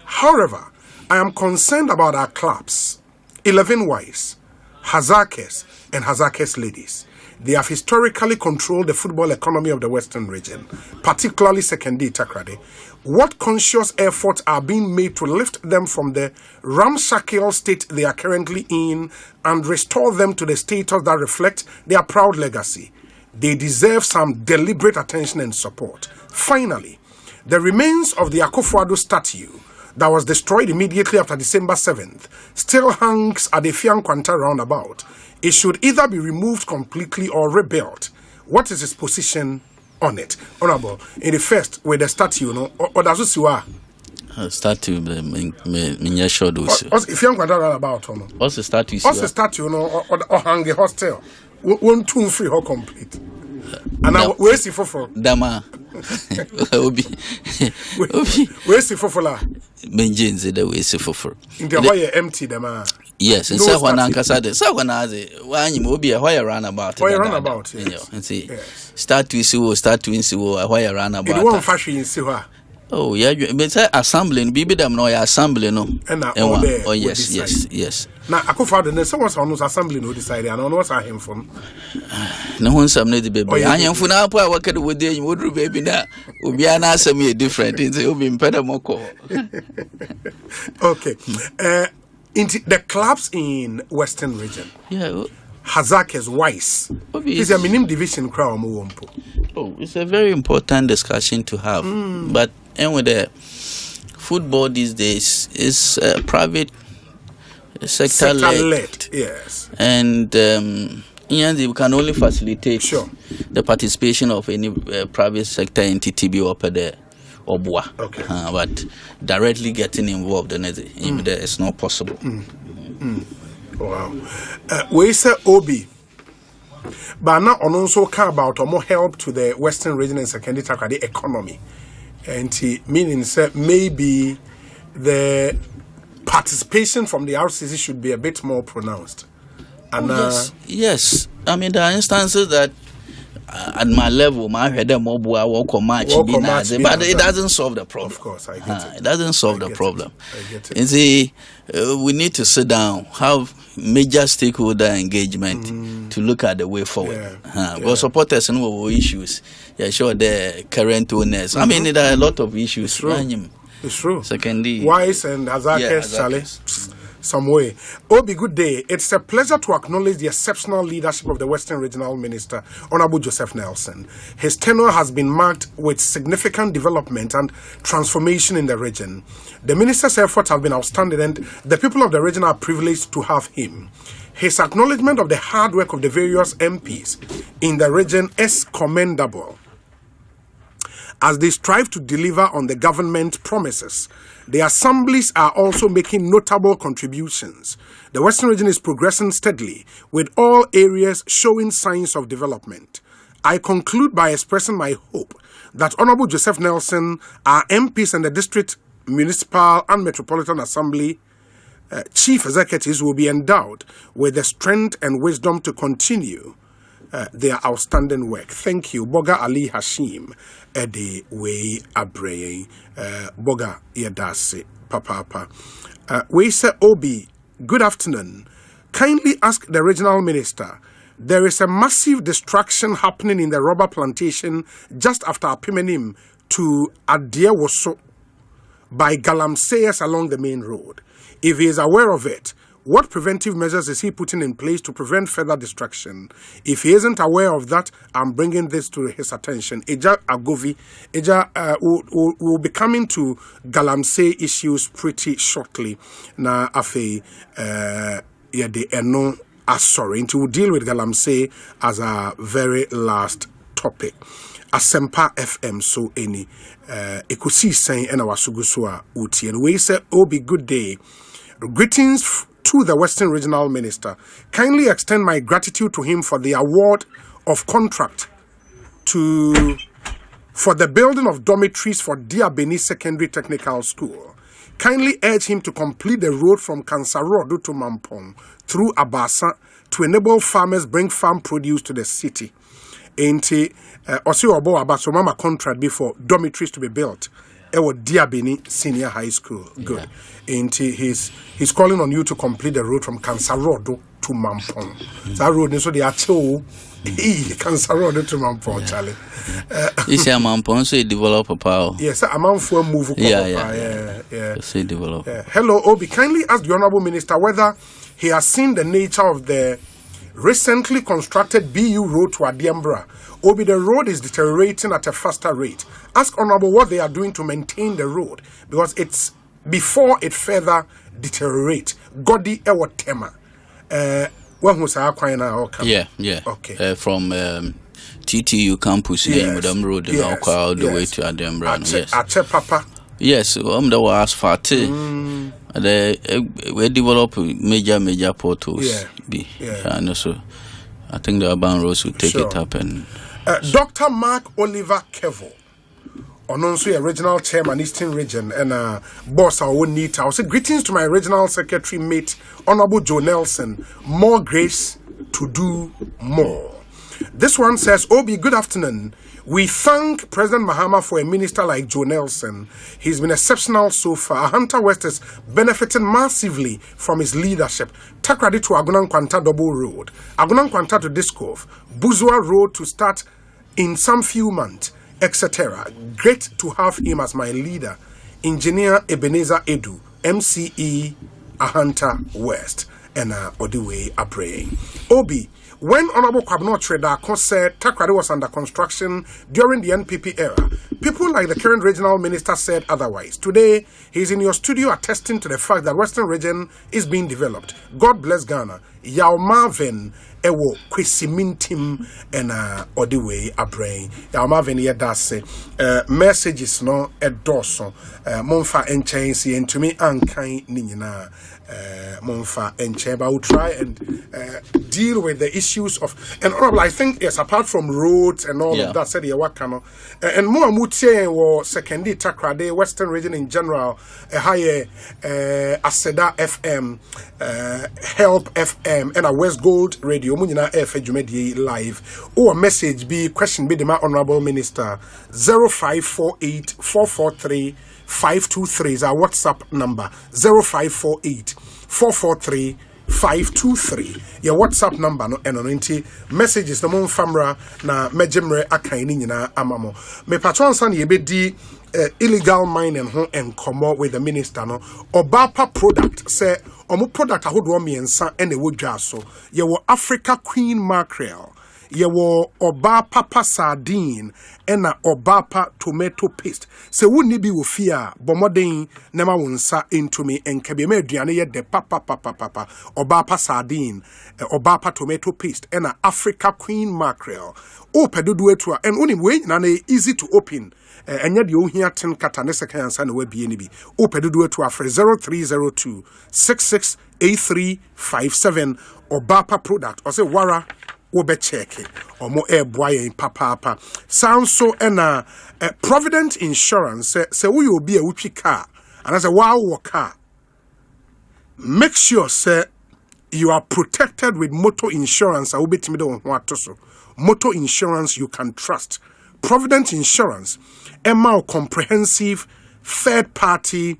However, I am concerned about our clubs, 11 wives, Hazakes, and Hazakes ladies. They have historically controlled the football economy of the Western region, particularly secondary Takrade. What conscious efforts are being made to lift them from the ramshackle state they are currently in and restore them to the status that reflects their proud legacy? They deserve some deliberate attention and support. Finally, the remains of the Akosua statue that was destroyed immediately after December 7th still hangs at the Fiankwanta roundabout. It should either be removed completely or rebuilt. What is his position on it? Honorable, in the first, with the statue, or does it see what? Statue, me sure those. If you want to run about, what's the statue? What's the statue, or hang the hostel? One, two, three, or complete. And now, where's the for? Dama. Obi. Where's the for? Benjins, the way for. In the way empty, Dama. Yes, and so one ankasade. So one has it. Why you be a wire runabout? Wire runabout, and see. Statue, statue in Siwo, a wire runabout. It won't fashion in Siwa. Oh, yeah, but assembling, Bibi them no assembling, no. And oh, yes. Now, I could find someone's on assembling who decided, and on what's I him from. No one's some lady baby. I am for now, what can we do? You would baby now. Will be an answer me different. It's will be in Pedamoko. Okay. Into the clubs in Western region. Yeah. Hazakes Wise. It's a minimum division crowd. Oh, it's a very important discussion to have. But anyway, the football these days is private sector led. Yes. And we can only facilitate the participation of any private sector entity be up there. Okay. But directly getting involved in it, it's not possible. Wow. We say Obi, but now on also care about more help to the Western region and secondary Takrade economy, and meaning maybe the participation from the RCC should be a bit more pronounced. And yes. I mean, there are instances that at my level, my head walk match, but it doesn't solve the problem. Of course, I get it. It doesn't solve the problem. I get it. You see, we need to sit down, have major stakeholder engagement to look at the way forward. Because supporters know issues. Yeah, sure, the current owners. I mean, there are a lot of issues. It's true. Secondly, Wise and Hazakes, Charlie. Some way. Obi, good day. It's a pleasure to acknowledge the exceptional leadership of the Western Regional Minister, Honorable Joseph Nelson. His tenure has been marked with significant development and transformation in the region. The minister's efforts have been outstanding, and the people of the region are privileged to have him. His acknowledgement of the hard work of the various MPs in the region is commendable. As they strive to deliver on the government promises, the assemblies are also making notable contributions. The Western region is progressing steadily, with all areas showing signs of development. I conclude by expressing my hope that Honorable Joseph Nelson, our MPs and the District, Municipal and Metropolitan Assembly Chief Executives will be endowed with the strength and wisdom to continue their outstanding work. Thank you. Boga Ali Hashim, Eddie Way Abrey, Boga Yadase, Papa. We say, Obi, good afternoon. Kindly ask the regional minister. There is a massive destruction happening in the rubber plantation just after Apimenim to Adewoso by galamseyers along the main road. If he is aware of it, what preventive measures is he putting in place to prevent further destruction? If he isn't aware of that, I'm bringing this to his attention. Eja Agovi, will be coming to galamsey issues pretty shortly. Na afe, yede eno asori. We'll deal with galamsey as a very last topic. Asempa FM so any Ekosiisen and our Sugusua Uti. And we say, Obi, good day. Greetings to the Western Regional Minister. Kindly extend my gratitude to him for the award of contract for the building of dormitories for Diabeni Secondary Technical School. Kindly urge him to complete the road from Kansarodo to Mampong through Abasa to enable farmers bring farm produce to the city. Enti Osi Obo Abaso Mama contract before dormitories to be built. Ewo Diabeni Senior High School. Good. Enti he's calling on you to complete the road from Kansarodo to Mampong. That road is so the acho Kansarodo to Mampong, Charlie. You say Mampong so develop a power. Yes, a man for move. Yeah. Say develop. Hello, Obi. Kindly ask the Honorable Minister whether he has seen the nature of the recently constructed BU road to Adiambra. Obi, the road is deteriorating at a faster rate. Ask Honorable what they are doing to maintain the road, because it's before it further deteriorates. Godi ewo tema. When was our Yeah. Okay. From TTU campus here, Madam Road, and all the way to Adiambra. Yes. Ache Papa. Yes, the was asphalt. We develop major portals. And also, I think the urban roads will take it up. And Dr. Mark Oliver Kevo, also a regional chairman, Eastern Region, and boss our own need. I say greetings to my regional secretary mate, Honorable Joe Nelson. More grace to do more. This one says, Obi, good afternoon. We thank President Mahama for a minister like Joe Nelson. He's been exceptional so far. Hunter West is benefiting massively from his leadership. Takradi to Agunan Kwanta Double Road, Agunan Kwanta to Discov, Buzua Road to start in some few months, etc. Great to have him as my leader. Engineer Ebenezer Edu, MCE Ahanta West, and Odiwe Abrey. Obi, when Honorable Kwabno Trader said Takrady was under construction during the NPP era, people like the current regional minister said otherwise. Today, he's in your studio attesting to the fact that Western Region is being developed. God bless Ghana. Yao Marvin Ewo Kwesimintim and Odiwe Abrey. Yao Marvin Yedase messages no edoso Monfa Enchensi and to me Ankai Nina. Monfa and Cheba will try and deal with the issues of and Honorable, I think yes, apart from roads and all of that, said Wakano and more Mutie or secondary Takrady, Western Region in general, a higher Aseda FM, Help FM, and a West Gold Radio, Munina FJMD Live, or a message be question be the Honorable Minister 0548 443 523 is our WhatsApp number 0548 443 523. Your WhatsApp number no and on messages no mon famra na mejemre akaini nyina amamo. Me patron san ye bedi illegal mining ho enkomo with the minister no Obapa product say omo product ahodo miensa ene wodwa so ye wo Africa Queen mackerel, ye wo Obapa sardine ena Obapa tomato paste. Se woni bi wo fia bomoden nema wonsa into me enkabe me aduane ye de papa Obapa sardine, Obapa tomato paste ena Africa Queen mackerel. O pedodo etua and oni we na easy to open. Enya de ohia 10 kata ne second answer na wabie ni bi. O pedodo etua afre 0302 668357 Obapa product or say wara obe check or more air boy papa sound so ena Provident Insurance say we will be a uchi car and I say wow car make sure say you are protected with motor insurance. I will be timid on what so. Motor insurance you can trust. Provident Insurance, comprehensive third-party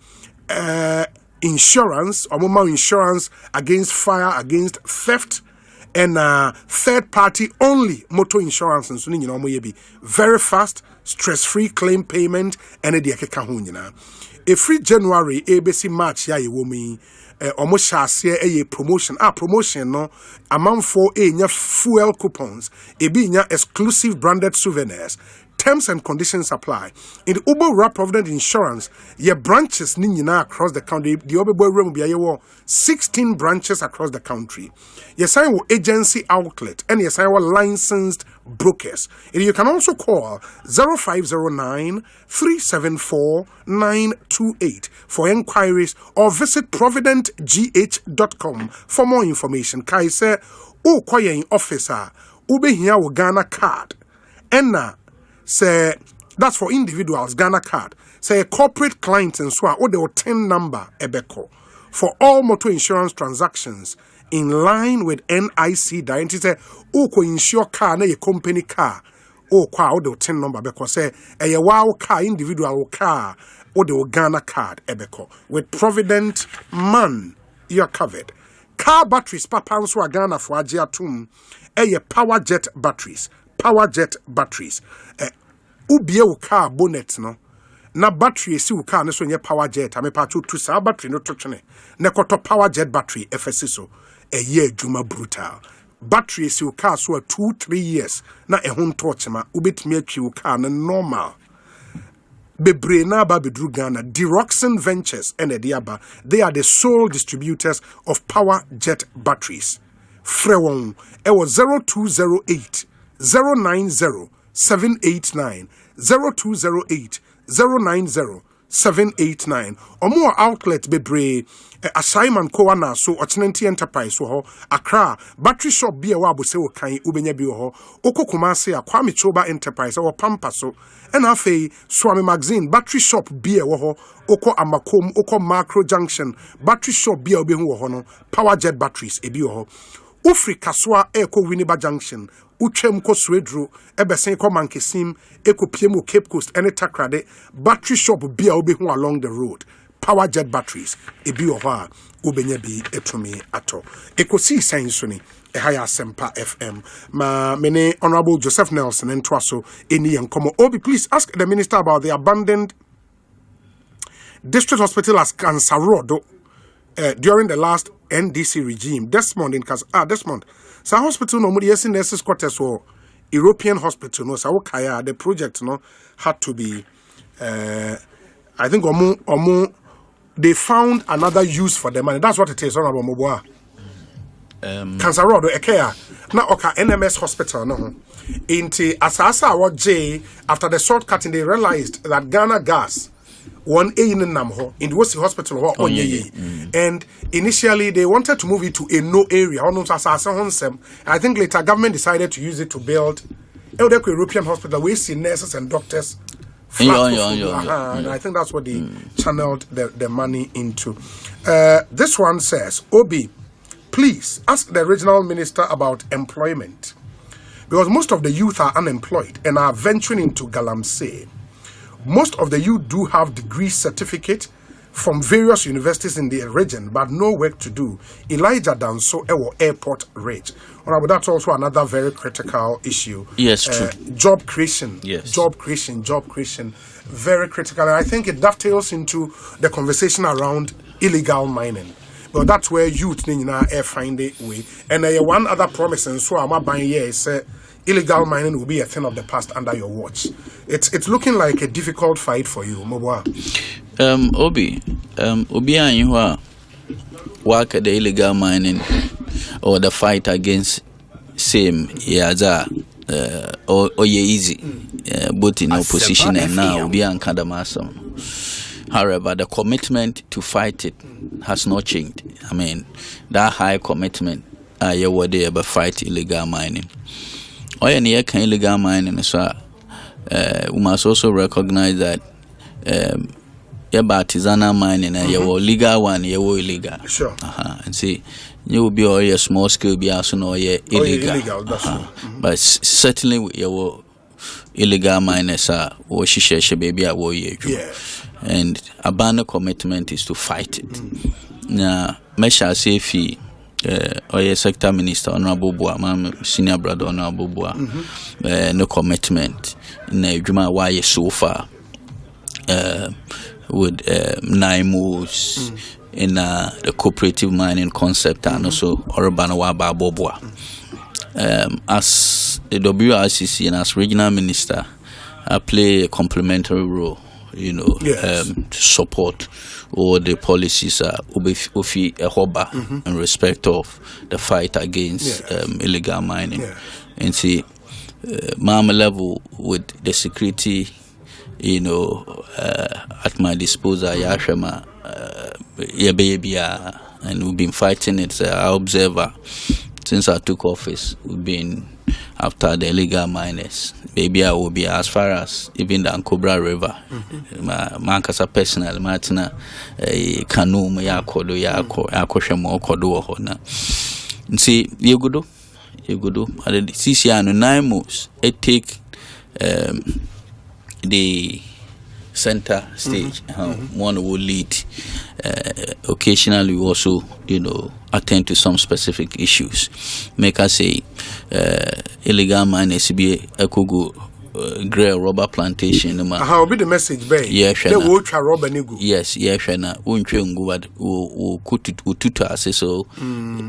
insurance, or more insurance against fire, against theft, and third-party only motor insurance. And so, you know, be very fast, stress-free claim payment, and a free January, ABC March, ya woman. Almost shall say a promotion. Promotion no amount for a fuel coupons, a being exclusive branded souvenirs. Terms and conditions apply. In the Uber Provident Insurance, your branches nina across the country. The Oberboy room be 16 branches across the country. Yes, I will agency outlet and yes, I will licensed brokers. And you can also call 0509 374 928 for inquiries or visit providentgh.com for more information. Kai say, oh, quiet officer, ube here with Ghana card. And say that's for individuals, Ghana card. Say corporate clients and so on, or the 10 number ebeko for all motor insurance transactions in line with NIC directive. Say oh ko insure car na your company car. Oh kwa or the 10 number because say a wow car individual car or the Ghana card ebeko. With Provident Man, you're covered. Car batteries papa so Ghana for agiatum power jet batteries. Power jet batteries. Ubie wo car bonnet no. Na battery si wo car no so nye power jet. Ame pa to sa battery no to twene. Ne koto power jet battery FSC so. Ye adwuma brutal. Battery si wo car so 2-3 years. Na ho torch ma ubetimi atwi wo car no normal. Bebre na ba bedru Ghana. Deroxin Ventures and Ediaba. They are the sole distributors of power jet batteries. Frewon. Ewo 0208 090 789 0208 090 789 or more outlet bebre assignment ko na so Ochinenti Enterprise ho Accra battery shop bi e wa bo se wo kan ubenya bi ho okokuma se Kwame Choba Enterprise or Pampa so and afei Swami Magazine battery shop bi e wo ho oko Amakom oko Macro Junction battery shop bi e obi hu ho no power jet batteries e bi ho Ufri Kaswa eko Winneba Junction Uchem ko Swedru ebesen ko Mankesim eko Piemo Cape Coast ene takrade battery shop bia obi hu along the road power jet batteries ebi oha ubenya bi etumi ato Ekosiisen so ni ehaya Sempa FM ma mene Honorable Joseph Nelson entwaso eni enkomo Obi please ask the minister about the abandoned district hospital as Kansarodo during the last NDC regime. Desmond in Desmond. So hospital no mudi yesin nurses quarters or European hospital no so kaya the project no had to be I think they found another use for the money. That's what it is on about Moboa. Cancer road ekea na oka NMS hospital no. Inti asasa wa J after the shortcutting they realized that Ghana Gas one in Namho in the Wosi Hospital and initially they wanted to move it to a no area. I think later government decided to use it to build a European hospital. We see nurses and doctors. And I think that's what they channeled the money into. This one says, Obi, please ask the regional minister about employment because most of the youth are unemployed and are venturing into Galamsey. Most of the youth do have degree certificate from various universities in the region, but no work to do. Elijah Danso Ewo Airport Rate. Well, that's also another very critical issue. Yes, true. Job creation. Yes. Job creation. Very critical. And I think it dovetails into the conversation around illegal mining. But that's where youth find a way. And one other promise, and so I'm buying here is illegal mining will be a thing of the past under your watch. It's looking like a difficult fight for you, Mobwa. Obi and you are work at the illegal mining or the fight against same or easy both in opposition and now Obi and Kadamasam. However, the commitment to fight it has not changed. I mean, that high commitment you were there but fight illegal mining. Or any illegal mining, so we must also recognize that artisanal mining and your legal one, your illegal. Sure. And see, you will be all your small scale, be also no illegal. But certainly your illegal miners are or she baby are warrior. And a banner commitment is to fight it. Now, Mesha Sefi, or your sector minister, Honorable Boa, my senior brother, Honorable Boa, no commitment in a Juma why so far with 9 moves in the cooperative mining concept and also Urban Waba Boboa. As the WRCC and as regional minister, I play a complementary role, to support all the policies ufi ehoba in respect of the fight against illegal mining. And see, mama level with the security, at my disposal, Yashema, and we've been fighting it. Our observer. Since I took office, we've been after the illegal miners. Maybe I will be as far as even the Ankobra River. Mankasa personal, Martina, canoe, Yakodo, Yakoshamo, Kodo. See, you go do. At the CCR 9 moves, it take the center stage. One will lead. Occasionally, we also, attend to some specific issues. Make us say, illegal miners be a kugu grey rubber plantation. How be the message, babe? Yes, they will try rubber nigu. Yes, shana. Unchungu ututa say so.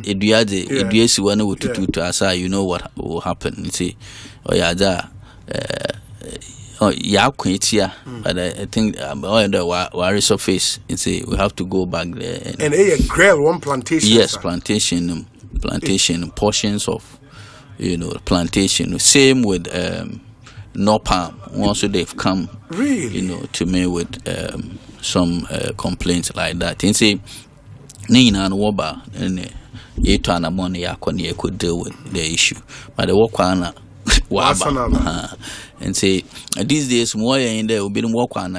Eduasi one ututa asa. You know what will happen? You see, that. Yeah, but I think the surface. We have to go back there. And a grail one plantation. Yes, plantation, portions of, plantation. Same with no palm. Also, they've come, really, to me with some complaints like that. And say, Nina and Woba and Yetana money yakoni could deal with the issue, but the Wakwana. And say these days more in there will be work on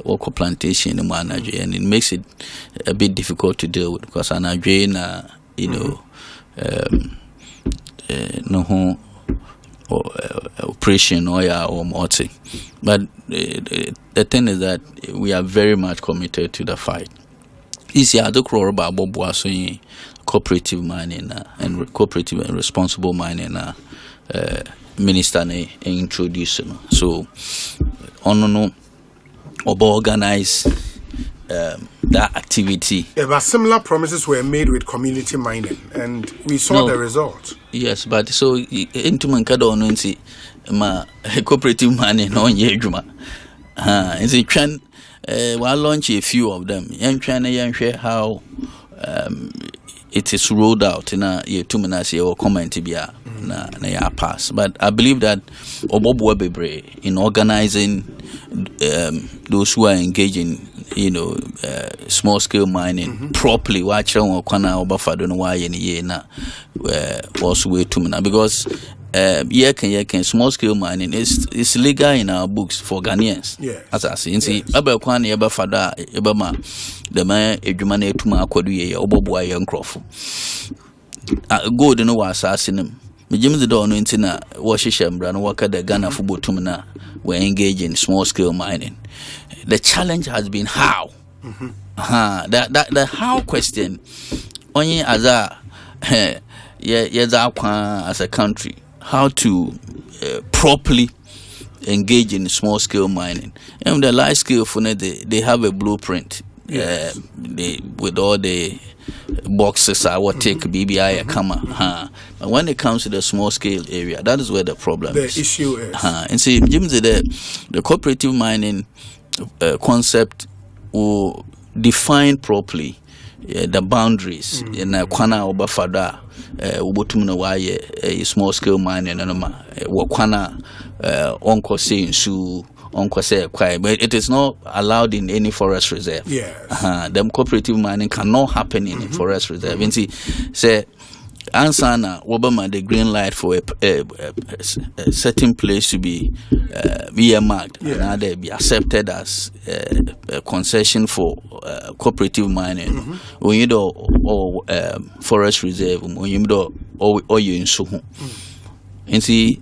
work plantation in manager, and it makes it a bit difficult to deal with because an no operation or multi. But the thing is that we are very much committed to the fight. Easy I do crore about Bobo cooperative mining and cooperative and responsible mining minister introducing. So on organize that activity. But similar promises were made with community mining, and we saw the result. Yes, but so into Mankado on ma cooperative mining on Yejuma. Is it trend? We'll launch a few of them. Young China, share how it is rolled out in a year 2 minutes or comment to be na pass. But I believe that Obob Webebre in organizing those who are engaging, small scale mining properly. Watch on Kwana Obafado no why any year na was way 2 minutes because. Small scale mining is legal in our books for Ghanaians. Yes. As I see, Ablakwa eba fada eba ma the man ejumane etuma akwadu ye obobwa ye nkrofo. Gold no was assassin. Me James the don nti na wo hyehyembra no waka the Ghana football team na we engage in small scale mining. The challenge has been how. The how question only as a as a country. How to properly engage in small scale mining. And the large scale for they have a blueprint. Yes. They with all the boxes I would take BBI But when it comes to the small scale area, that is where the problem is. The issue is. And see, Jim said the cooperative mining concept will define properly the boundaries in Kwana Obafada. Ubotumuna waye small scale mining and wakwana onko say su onko say kwai, but it is not allowed in any forest reserve. Yes. Them cooperative mining cannot happen in a forest reserve. And see, say ansana Obama the green light for a certain place to be earmarked and now they be accepted as a concession for cooperative mining. When you do or forest reserve, when you do or you in so. And see,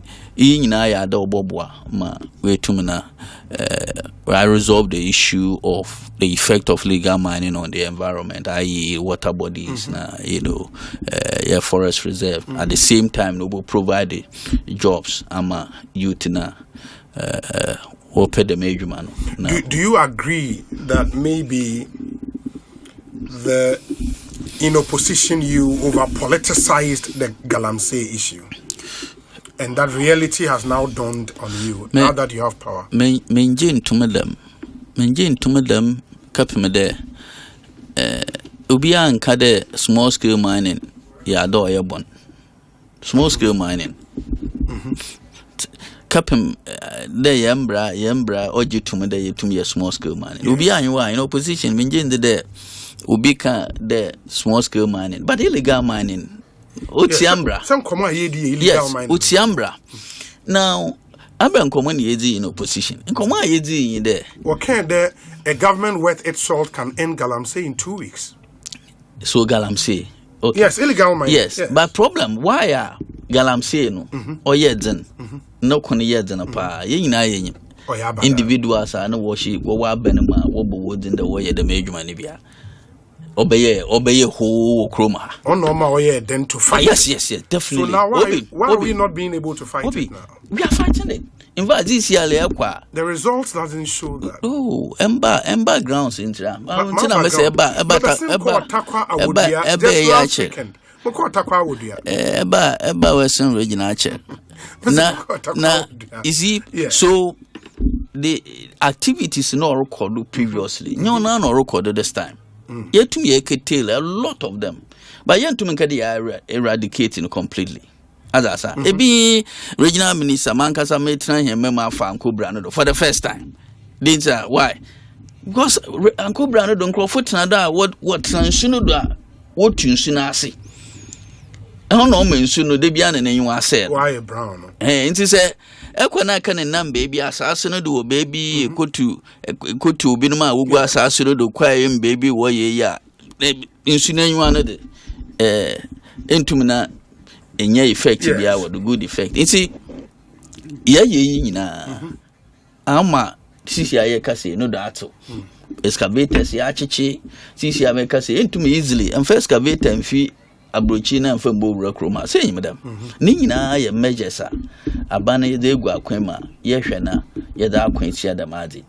I resolve the issue of the effect of legal mining on the environment, i.e., water bodies, forest reserve. At the same time, we will provide the jobs. Youth open the major man. Do you agree that maybe the in opposition you over politicized the Galamsey issue? And that reality has now dawned on you now that you have power. Menjin to them, cap me there. Ubia and Kade small scale mining, do airborne. Small scale mining. Cap him there, Yambra, or you to me there to me a small scale mining. Ubia, you are in opposition, Menjin the there. Ubika there, small scale mining, but illegal mining. Utiambra. Some come here illegal mining. Utiambra. Now, I'm common yedi in opposition. And come yedi in there. What can there a government worth its salt can end Galamsey in 2 weeks? So Galamsey. Okay. Yes, illegal mining. Yes. But problem, why are Galamsey no? Or yedzen? No koni yedzen apa. Ye na ye. Individuals are no worship. Wa benema. Wo bo in the way the major manibia. Obey who chroma. Oh no, then to fight. Yes, definitely. So now why are we not being able to fight it now? We are fighting it. In fact, this year the results doesn't show that. Oh, Ember grounds in Tram. I say about Western regional check. Now, is he so the activities not recorded previously? No, recorded this time. Yet to me, I could tell a lot of them, but yet to me, they are eradicating completely. As I said, be regional minister Mankasa Metran and Mema for Uncle Brando for the first time. Didn't say why? Because Uncle Brando don't call foot another what Sansuno what you soon see. I don't know, Mensuno, Debian, and you are said, why brown? And he said, Equana can and none baby assassin do baby go to Binuma Ugu assassin do quiet baby war ya insinuating one of the intumina in your effect yeah the good effect. You see, Ama Sisi Ayakasi no dato. Excavators yachichi, Sisi Amekasi into me easily and first excavator and fee. Abrochina and Fembo Rockroma, say, madam. Nina, ye measures, a banner de Guaquema, Yeshana, Yada Quincia da Madi.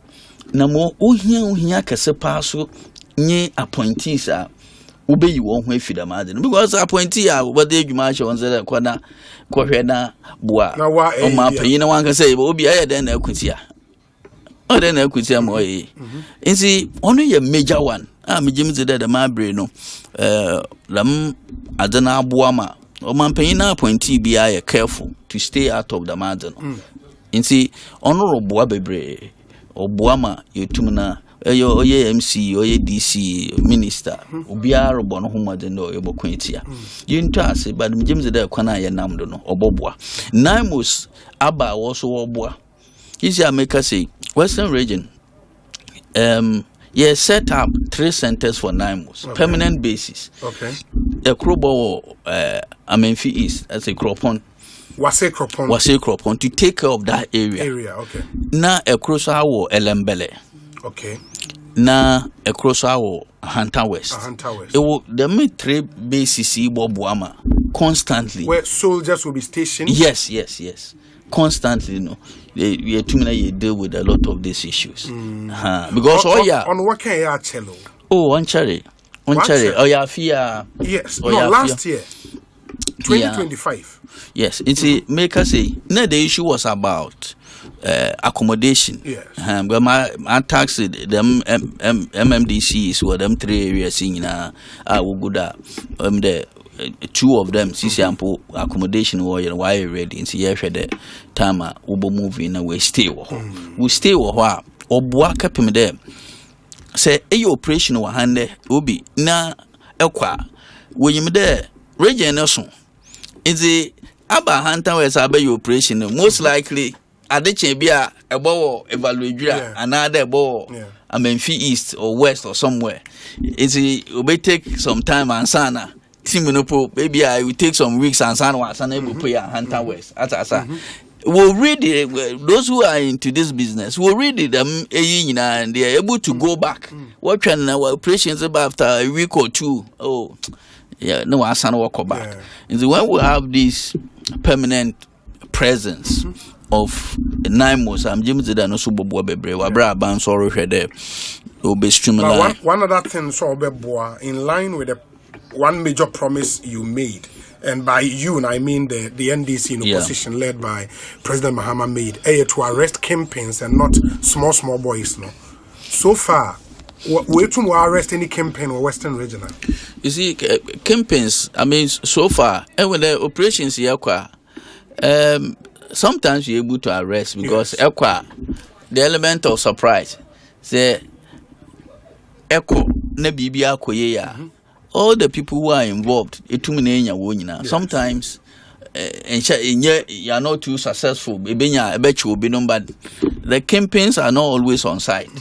Namo, Uhiaka Sepaso, ye appointees are obey you won't wait for the Madden because appointee are what they march on the corner, Quahena, Bois. Now, why, oh, my paying one can say, will be higher than Equitia. Oh, then Equitia Moy. And see, only a major one. Me James did the Mabry no. Lam Adana Buama. O man paying appointee be I careful to stay out of the margin. And see, honorable Boabebre or Buama, you tumina, your MC or DC minister, Ubiar Bonohuma de no Eboquintia. You intas, but James de Quana Namdono or Bobwa. Namus Abba also Obwa. Easier make us say Western region. Yeah, set up 3 centers for 9 months, okay. Permanent basis. Okay. A Krobo, Amenfi East, as a Cropon. Wase Cropon to take care of that area. Okay. Na a Crosawo Elembele. Okay. Na a Crosawo Hunter West. It will the mid 3 bases Bobuama constantly. Where soldiers will be stationed? Yes. Constantly, we deal with a lot of these issues. Because on what can you tell? On cherry. Oh yeah, fear. Yes. Last year, 2025. Yes, it's make us say. No, the issue was about accommodation. Yes. But my tax them MMDCs were them 3 areas in Wuguda the 2 of them, Sisiampo accommodation warrior, why ready in Sierra de Tama, Ubo movie in a way stay. We stay or Buaka Pim there. Say, a operation or hande, Ubi, na Equa, when you there, Reggie Nelson, Is the Abba Hunter was Abbey operation most likely at the Chebia a bow evaluate another bow I mean east or west or somewhere. Is it will take some time and sana. Maybe I will take some weeks and sana was unable to pay a Hunter West. We'll read it. Those who are into this business will read it and they are able to go back. What can our operations about after a week or two? Oh, yeah, no, I can walk back. And so when we have this permanent presence of 9 months, I'm Jim Zidane, no super boy, Bra bounce or there will be streamlined. One other thing, so in line with the one major promise you made. And by you, and I mean the NDC in opposition led by President Mahama made to arrest kingpins and not small boys. No, so far, we to arrest any kingpin or Western Regional. You see, kingpins. I mean, so far, and with the operations here, sometimes you're able to arrest because the element of surprise. Say, all the people who are involved, sometimes you are not too successful. But the campaigns are not always on site.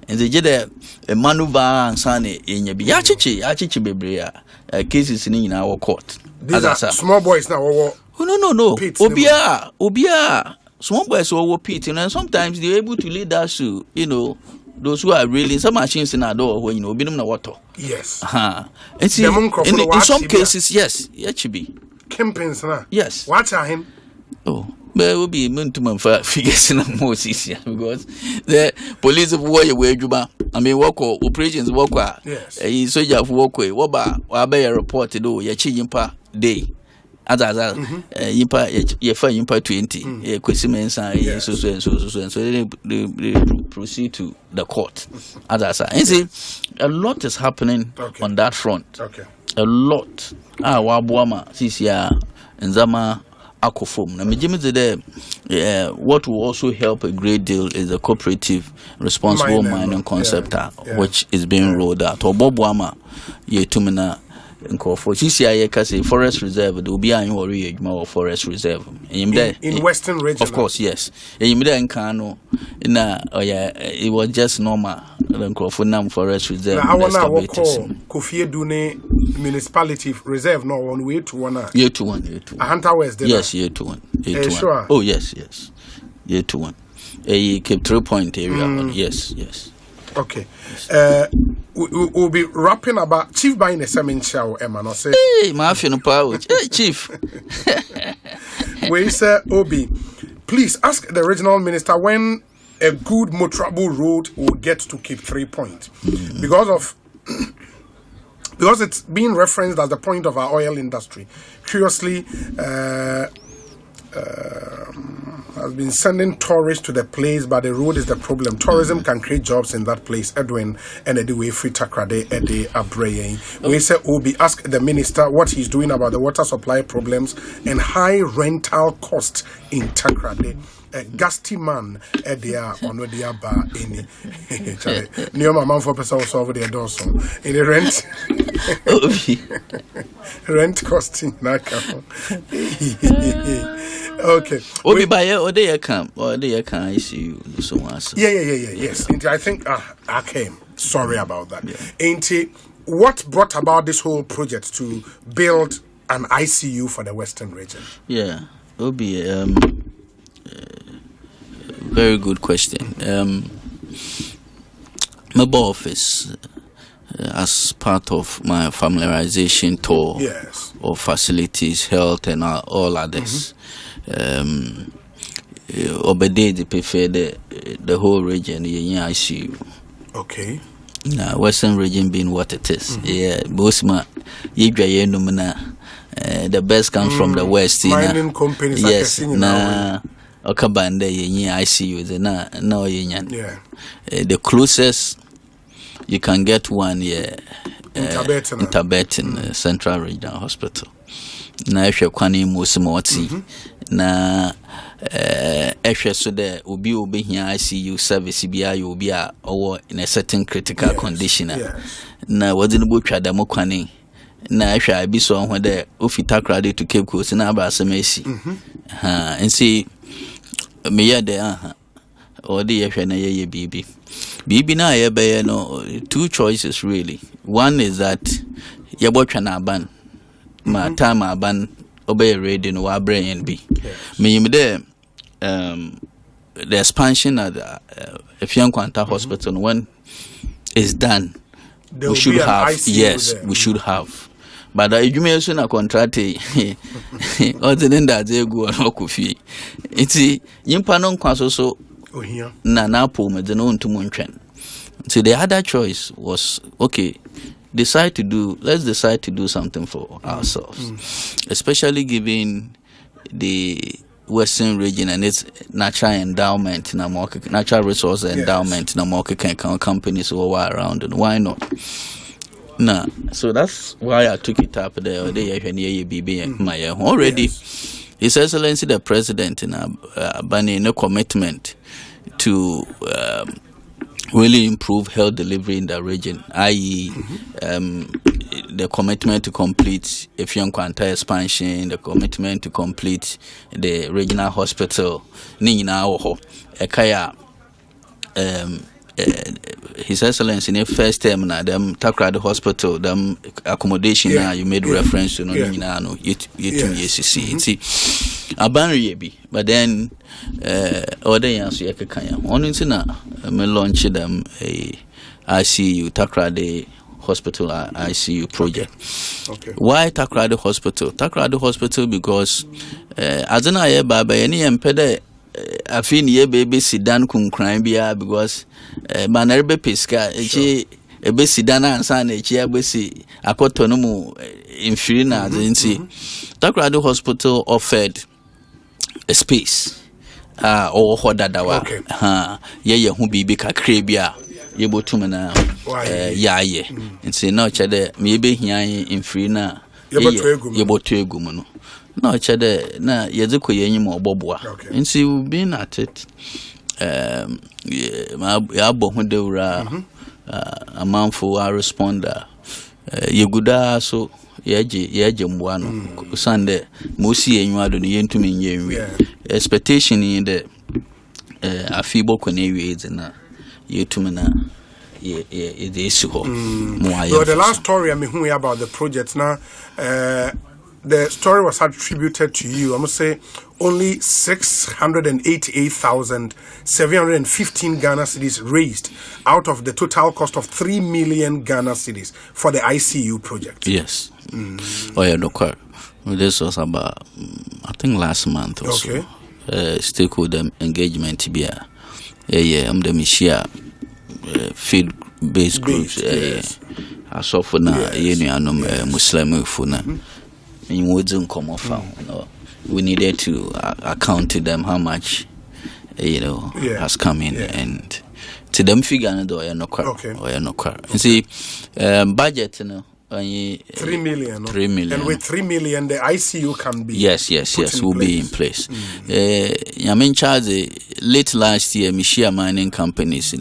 And they get a maneuver and sane in your yachichi bebrea cases in our court. These are small boys now. No. Obia. Small boys over pit, and sometimes they're able to lead us to, those who are really some machines in our door when be them water. Yes. And see, in some cases, yes, be. Kempins, yes. Watch him. Oh, but will be meant to for figures in most easier because the police of war away Juba. I mean, walk operations walk. Yes. A soldier of walkway, Waba, Wabe report to do your chimpa day. As Yimpa 20, Ekosiisen, so they proceed to the court. As and see, a lot is happening on that front. A lot. Wabuama, Sisia, and Zama Akofum. What will also help a great deal is the cooperative responsible mining concept, which is being rolled out. Or Bobuama, Yetumina. For CCI forest reserve, there will be a more forest reserve in Western Region. Of course, yes. In Kano, it was just normal. Forest reserve. I want to walk Kofi Dune municipality reserve. No one way to one. Year to one. A Hunter West. Yes, year to one. Sure. Oh yes. Year to one. A Cape 3 Point area. Yes. Okay. We'll be rapping about Chief buying a semen show, Emma. No say. Hey, Mafia power. Hey, Chief. We say, Obi, please ask the regional minister when a good motorable road will get to Cape 3 Point, because it's being referenced as the point of our oil industry. Curiously, has been sending tourists to the place, but the road is the problem. Tourism can create jobs in that place. Edwin and Ediwe Free Takrade Ede Abreye. We say Obi ask the minister what he's doing about the water supply problems and high rental costs in Takrade. Gusty man Edia on the bar in near my mom for person over there also in the rent costing okay. Obi buy or they come I see you so much. Yes. I think I came. Sorry about that. Ain't it what brought about this whole project to build an ICU for the Western region? Yeah. Obi very good question. My office, as part of my familiarization tour of facilities, health, and all others, Obede they prefer the whole region in ICU. Okay. Now, Western region being what it is. Bosma, the best comes from the West. Mining companies. Yes. Okabande ICU the closest you can get one in Tabetin Central Regional Hospital. Na ehwe kwani musimoti na ehwe so de obi hia ICU service bia you obi a owo in a certain critical condition na wadi no botwa da mo kwani na hwa bi so ho de ofita krade to Cape Coast na aba asemesi nsi me ye de or the hwa na ye bibi na ye be no two choices really. One is that ye botwa na aban ma time aban obey ready no wa brain bi me yim de the expansion at Efiankwanta Hospital when it's done we should have we should have. But you may soon a contract or the end that they go on coffee. It's Yimpanon Quaso na po me the known to Munchen. So the other choice was let's decide to do something for ourselves, especially given the Western region and its natural endowment, natural resource endowment, companies all around, and why not? Nah, so that's why I took it up there. Already, His Excellency the President in a commitment to really improve health delivery in the region, i.e., the commitment to complete Efiankwanta expansion, the commitment to complete the regional hospital, His Excellency in the first term na them Takrade Hospital, them accommodation you made reference to but then other years you can me launch them a ICU Takrade Hospital ICU project. Okay. Why Takrade Hospital? Takrade Hospital because as an aye baba any empede afin ye baby sidan kun crime bia because manerbe pesca ebe sidan ansa na echi agbesi akoto no mu infiri na azinti. Takrade Hospital offered a space or hodadawa ye hu bibi kakre bia ye botum na yaye nti na ochede me be hian infiri na ye botu egu mu no na ochede na yezeko yenyim oboboa nti we been at it ya bohu deura amanfo a responder yeguda so yeje mboa no sande mosi enwado no yentumi nyenwe expectation in the afibo konewe na yetumi na the last story I mean about the project now the story was attributed to you. I must say only 688,715 Ghana cedis raised out of the total cost of 3 million Ghana cedis for the ICU project. Yes. Oh yeah, no. This was about I think last month or so. Stakeholder engagement here. I'm the Mishia field based groups. I saw for now Muslim funa. In wooden come off, we needed to account to them how much has come in and to them figure no or no car. And see budget 3 million. 3 million. And with 3 million the ICU can be yes will be in place. I'm in charge late last year Mishia mining companies in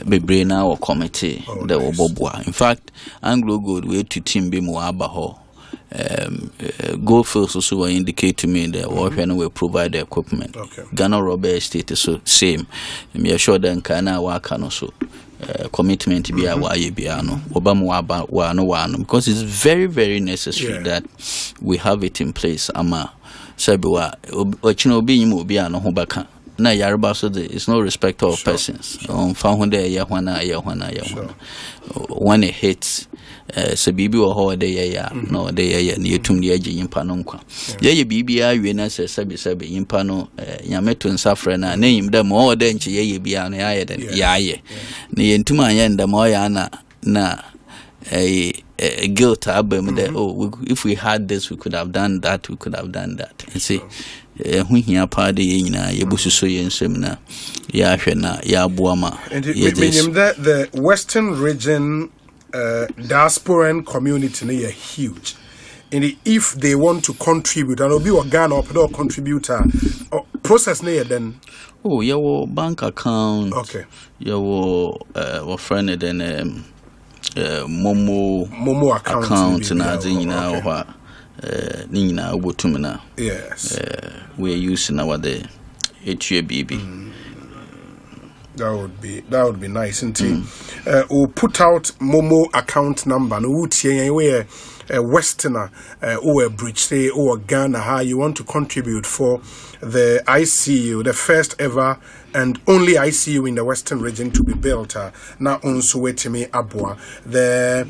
Bebre or committee that were Bobwa. In fact, Anglo Gold way to team be more abaho. Go first also indicate to me that when we provide the equipment. Ghana Robert Estate is so same. Me assure them kana work also. Commitment be a YBano, Obama wano because it's very, very necessary that we have it in place. Ama Sabiwa Ochino being Mobiano Hobaka. Na Yarba so it's no respect of persons. Found there Yahwana. When it hits Sabibi or holiday no they near to the edge in Panonqua. Ye BBI Wena says Sabi in Pano Yametu and Safrana name them more than ye be an yaye. Ni entuma yenda moyana na a guilt album that if we had this we could have done that and see when here party yebusu so yensem na ya hwe na ya boama the Western region diasporan community are huge. And if they want to contribute, and be Ghana or contributor, process near then. Oh, your bank account. Your friend then Momo account na adze nyina ho ni nyina obotum na yes we use na wade etue bibi. That would be nice, isn't it? We'll put out Momo account number. No, we Westerner or Bridge say or Ghana. How you want to contribute for the ICU, the first ever and only ICU in the Western region to be built. Now on Suwetimi Abwa, the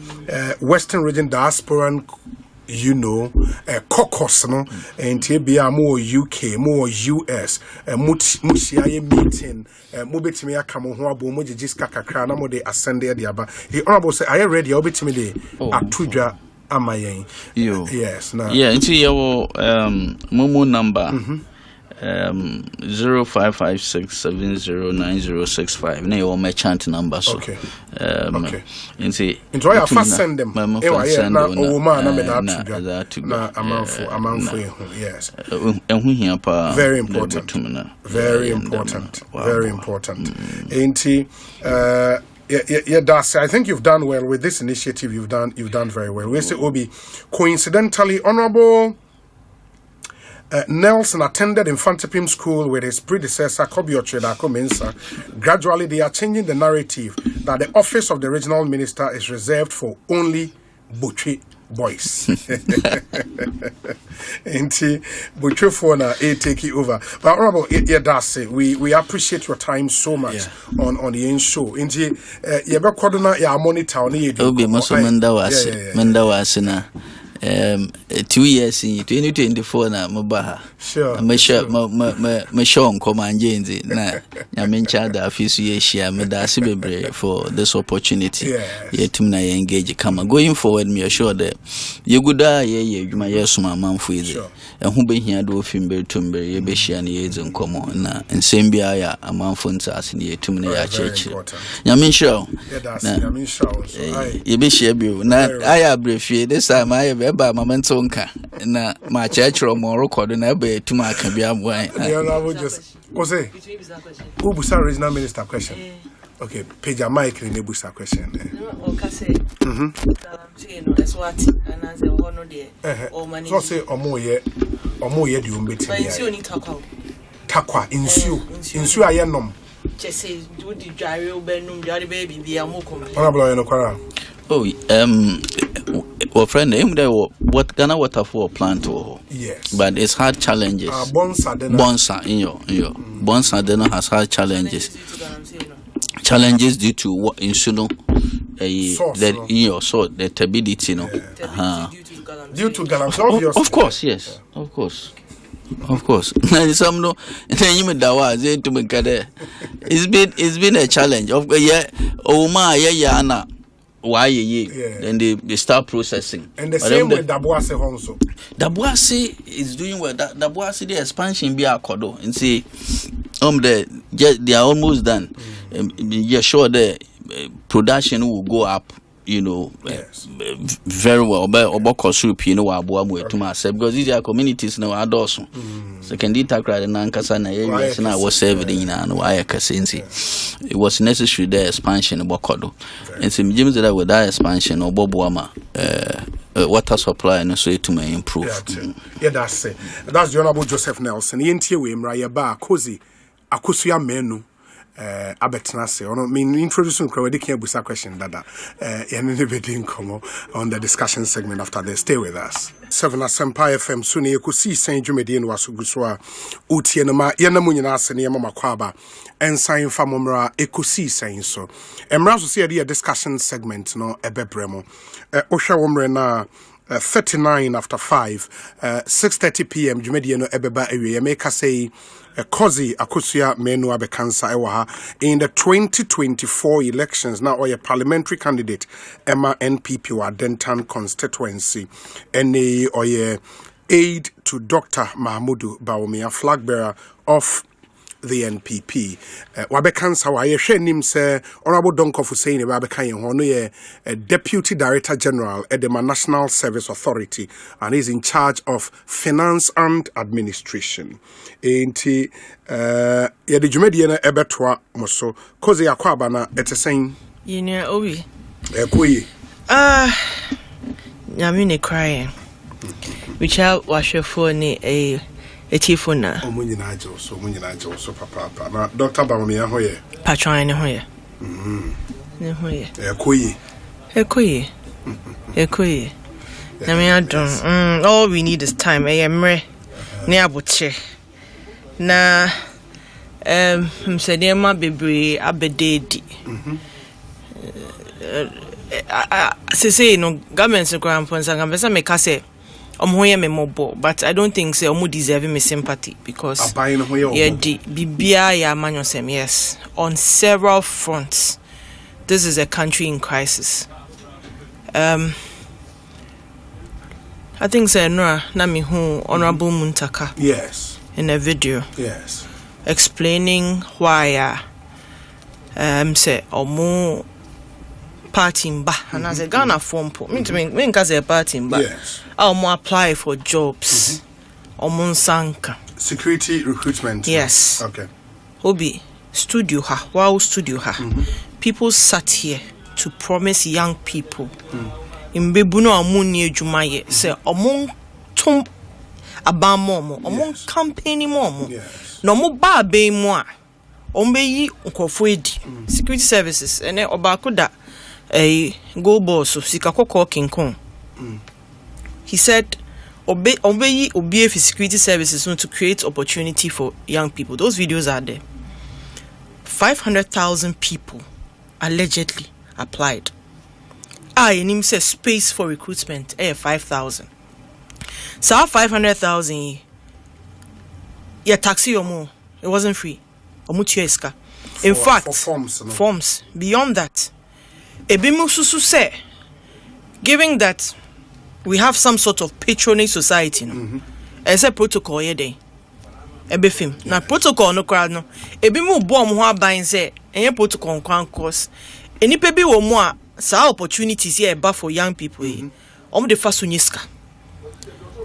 Western region diaspora. Caucus, no, and TBA more UK, more US, Mushia meeting, Mobitimia Kamohua, Mojiska Kakana, more they ascended the Abba. The Honorable say, I ready, Obitimide, Atuja Amaye. Yes, no. Yeah, into your Momo number. 0556709065. Na your merchant number so. Okay. Okay. Into I first send them. Na amanfo. Yes. Very important. Very important. Very important. Into that's. I think you've done well with this initiative. You've done very well. We say Obi, coincidentally, Honorable Nelson attended Infantipim School with his predecessor, Kobioche Dako Mensah. Gradually, they are changing the narrative that the office of the regional minister is reserved for only Butchie boys. Inti Butchie Fona take it over. But Honorable, we appreciate your time so much on the end show. Inti Yeba Kodona ya monitor on the Obi Moso Menda Wasina. 2 years in 2024 na mabaha sure me sure nkomanjenzi na nyamencha da afisu ye share me da bebre for this opportunity yetum na engage kama going forward me sure that ye guda ye adwuma ye soma manfo ize ehu behia do ofimbe tumbe ye be share na ye nkomo na nsem bia ya amanfo ntase na yetum na ya cheche nyamencha ye be share bi na aya brefie this time aya eba mamento nka na ma chechro mo record na eba tuma aka bia boy the honorable just say who busa regional minister question okay page a mic in busa question o ka say say no that's what and as a hono there o mani so say omoye di umbeti ya insu ni takwa insu ayenom chese do di dware obenum dware baby bia mo komple honorable no kwara well, friend, what Ghana waterfall plant yes, but it's hard challenges. Bonsa has hard challenges. Challenges due to what insulin, the turbidity, due to Ghana, of course, yes, of course. Some no. It's been a challenge. Why then they start processing. And the same with Dabuase also. Dabuase is doing well. Dabuase the expansion be akodo and say they are almost done. You're sure the production will go up, very well. Oboko soup, abuamu to myself because these are communities now are also. So can they talk right now? Because I was serving and why it was necessary the expansion of Bokodo. And some gyms that with that expansion or Bobuama water supply and so to may improve. That's it. That's the Honorable Joseph Nelson. Yentiwe Mrayaba Kozi Akosua Manu. Abetnase ono mean introducing crowd can busa question dada on the discussion segment after this. Stay with us. 7 Asempa FM suni Ekosiisen dwumedie no asoguswa utie no ma yenamu nyina asene ye mama kwaba ensan famomra Ekosiisen so emra so se the discussion segment no ebebremo ohwa womre na 39 after 5 6:30 p.m. dwumedie no ebeba awie make say Akosua Manu abekansa ewa in the 2024 elections now or a parliamentary candidate Emma NPP or Denton constituency any or aid to Dr. Mahmudu Bawumia flag bearer of the NPP. Wabekansa wa yehwe nim se Honorable Donkofu saying wabekan ye ho no ye Deputy Director General at the National Service Authority and is in charge of finance and administration. Enti ye de dwumedie na ebetoa moso koze yakwaba na etesen yenia obi ekoyi Nyamine crying. Which I wash your phone a tifuna. So papa. Now, Dr. Bamia Hoye. Patron Hoye. Ekoye. All we need is time. I am near butcher. Na said Emma Bibri Abededi. Say no government's grandparents and Gambesa make us say me mobile, but I don't think say omu deserving me sympathy because Bibia ya manyosem, yes, on several fronts. This is a country in crisis. I think say Nora Nami who Honorable Muntaka. Yes. In a video. Yes. Explaining why say omu party mba and as a Ghana form po me cause a party mba. Yes. Omu apply for jobs. Omu sanka. Security recruitment. Yes. Okay. Obi studio ha. Wow studio ha. People sat here to promise young people. Imbebuno amuni ejumaye say omu tum abamomo omu campaign momo. Yes. No mo ba be mo a ombeyi nkofo edi security services ene obakoda go boss of sikakoko kinkon. He said obeyi obi for security services to create opportunity for young people. Those videos are there. 500,000 people allegedly applied. Him says space for recruitment 5,000. So 500,000 taxi or more. It wasn't free. In fact, for forms, no? Forms. Beyond that, Ebimu Susu say, given that we have some sort of patronage society, no, as a protocol day. Ebefim. Na protocol no crowd no. Ebimu bomb ho aban say, any protocol kwan course. Any pebi wo mo a sa opportunities here eba for young people. The first uniska.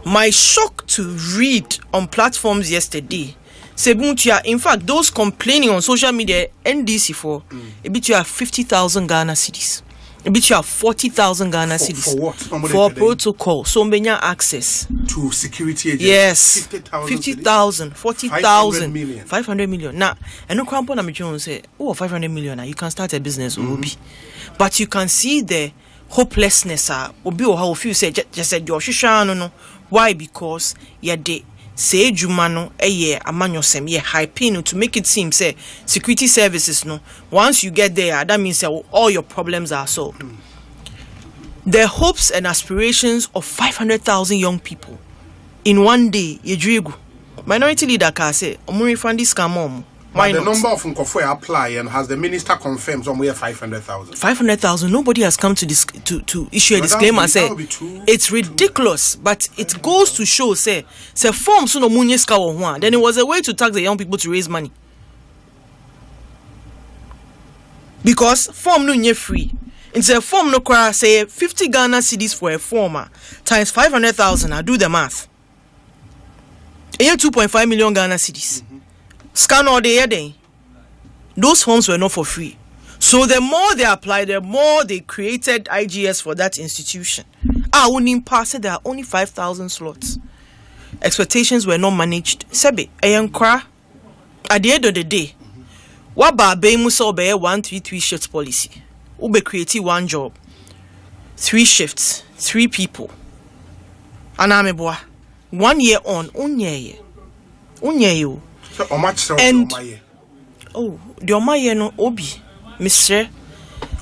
My shock to read on platforms yesterday. Sebuntia, in fact, those complaining on social media, NDC for a bit you have 50,000 Ghana cedis. A bit you have 40,000 Ghana cedis. For what? For protocol. So many access to security agents. Yes. 50,000, 40,000. 500 million. Now, and no cramp on a John say, 500 million. You can start a business, but you can see the hopelessness. Obi or how few say just said your shishano no. Why? Because de say jumano amanyosem high pin to make it seem say security services no. Once you get there, that means all your problems are solved. The hopes and aspirations of 500,000 young people in one day, minority leader can say, "Omuri fund scam." Why the not? number of Nkofwe apply and has the minister confirmed somewhere 500,000? 500,000. Nobody has come to this to issue a disclaimer. Say it's ridiculous, but it goes to show. Say form so no munye ska wo. Then it was a way to tax the young people to raise money because form no nye free. It's a form no cry. Say 50 Ghana cedis for a former times 500,000. I do the math. 2.5 million Ghana cedis. Scan all the day. Those forms were not for free. So the more they applied, the more they created IGS for that institution. There are only 5,000 slots. Expectations were not managed. Sebe, at the end of the day, what ba be musa obey 133 shifts policy. Ube create one job, 3 shifts, 3 people. Anameboa, 1 year on, unye. And the Omaye no obi, Mr.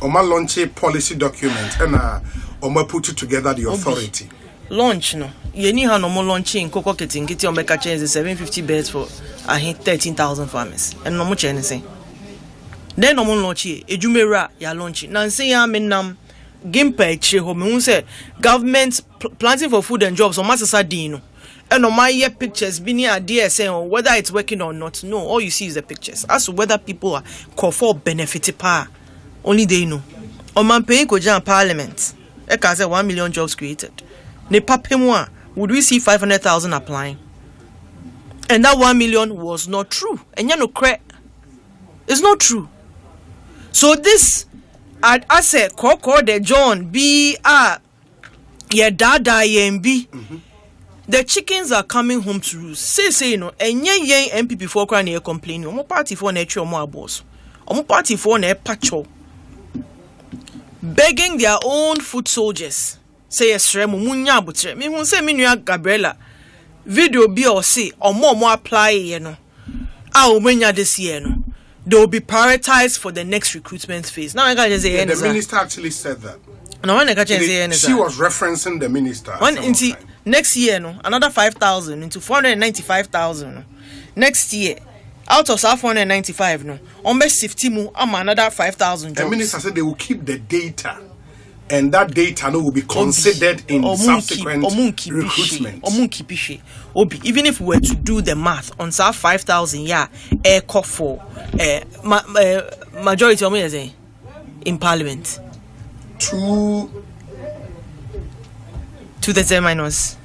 Oma launch a policy document and Oma put it together the authority. Launch no. Yeni ha no mo launching Koko Ketingiti Omeka change 750 beds for 13,000 farmers. And no mo anything. Then no mo launch ejumera ya launch. Nansi ya menam gimpa eche ho me say government planting for food and jobs o masasa din no. And on my year pictures, being idea saying whether it's working or not. No, all you see is the pictures. As to whether people are call for benefit power, only they know. On my paying Kojan Parliament, I say 1 million jobs created. Ne papemwa would we see 500,000 applying? And that 1 million was not true. And you know, it's not true. So this I said Koko de John B dada B. The chickens are coming home to roost. Say no, and yen MPP for crying a complaining. Omo party for nature more boss. Omo party for ne pacho. Begging their own foot soldiers. Say yes, Remo Munya butre. Me who say Minua Gabriela. Video be or say or more apply, you know. Menya this year, no. They will be prioritized for the next recruitment phase. Now I got to say the minister actually said that. No, when I got to say she was referencing the minister. Next year, no, another 5,000 into 495,000. No. Next year, out of 495, no, almost 50 more, another 5,000 jobs. The minister said they will keep the data, and that data will be considered in subsequent recruitment. Even if we were to do the math on 5,000, air call for majority of me in parliament. To the 10 minus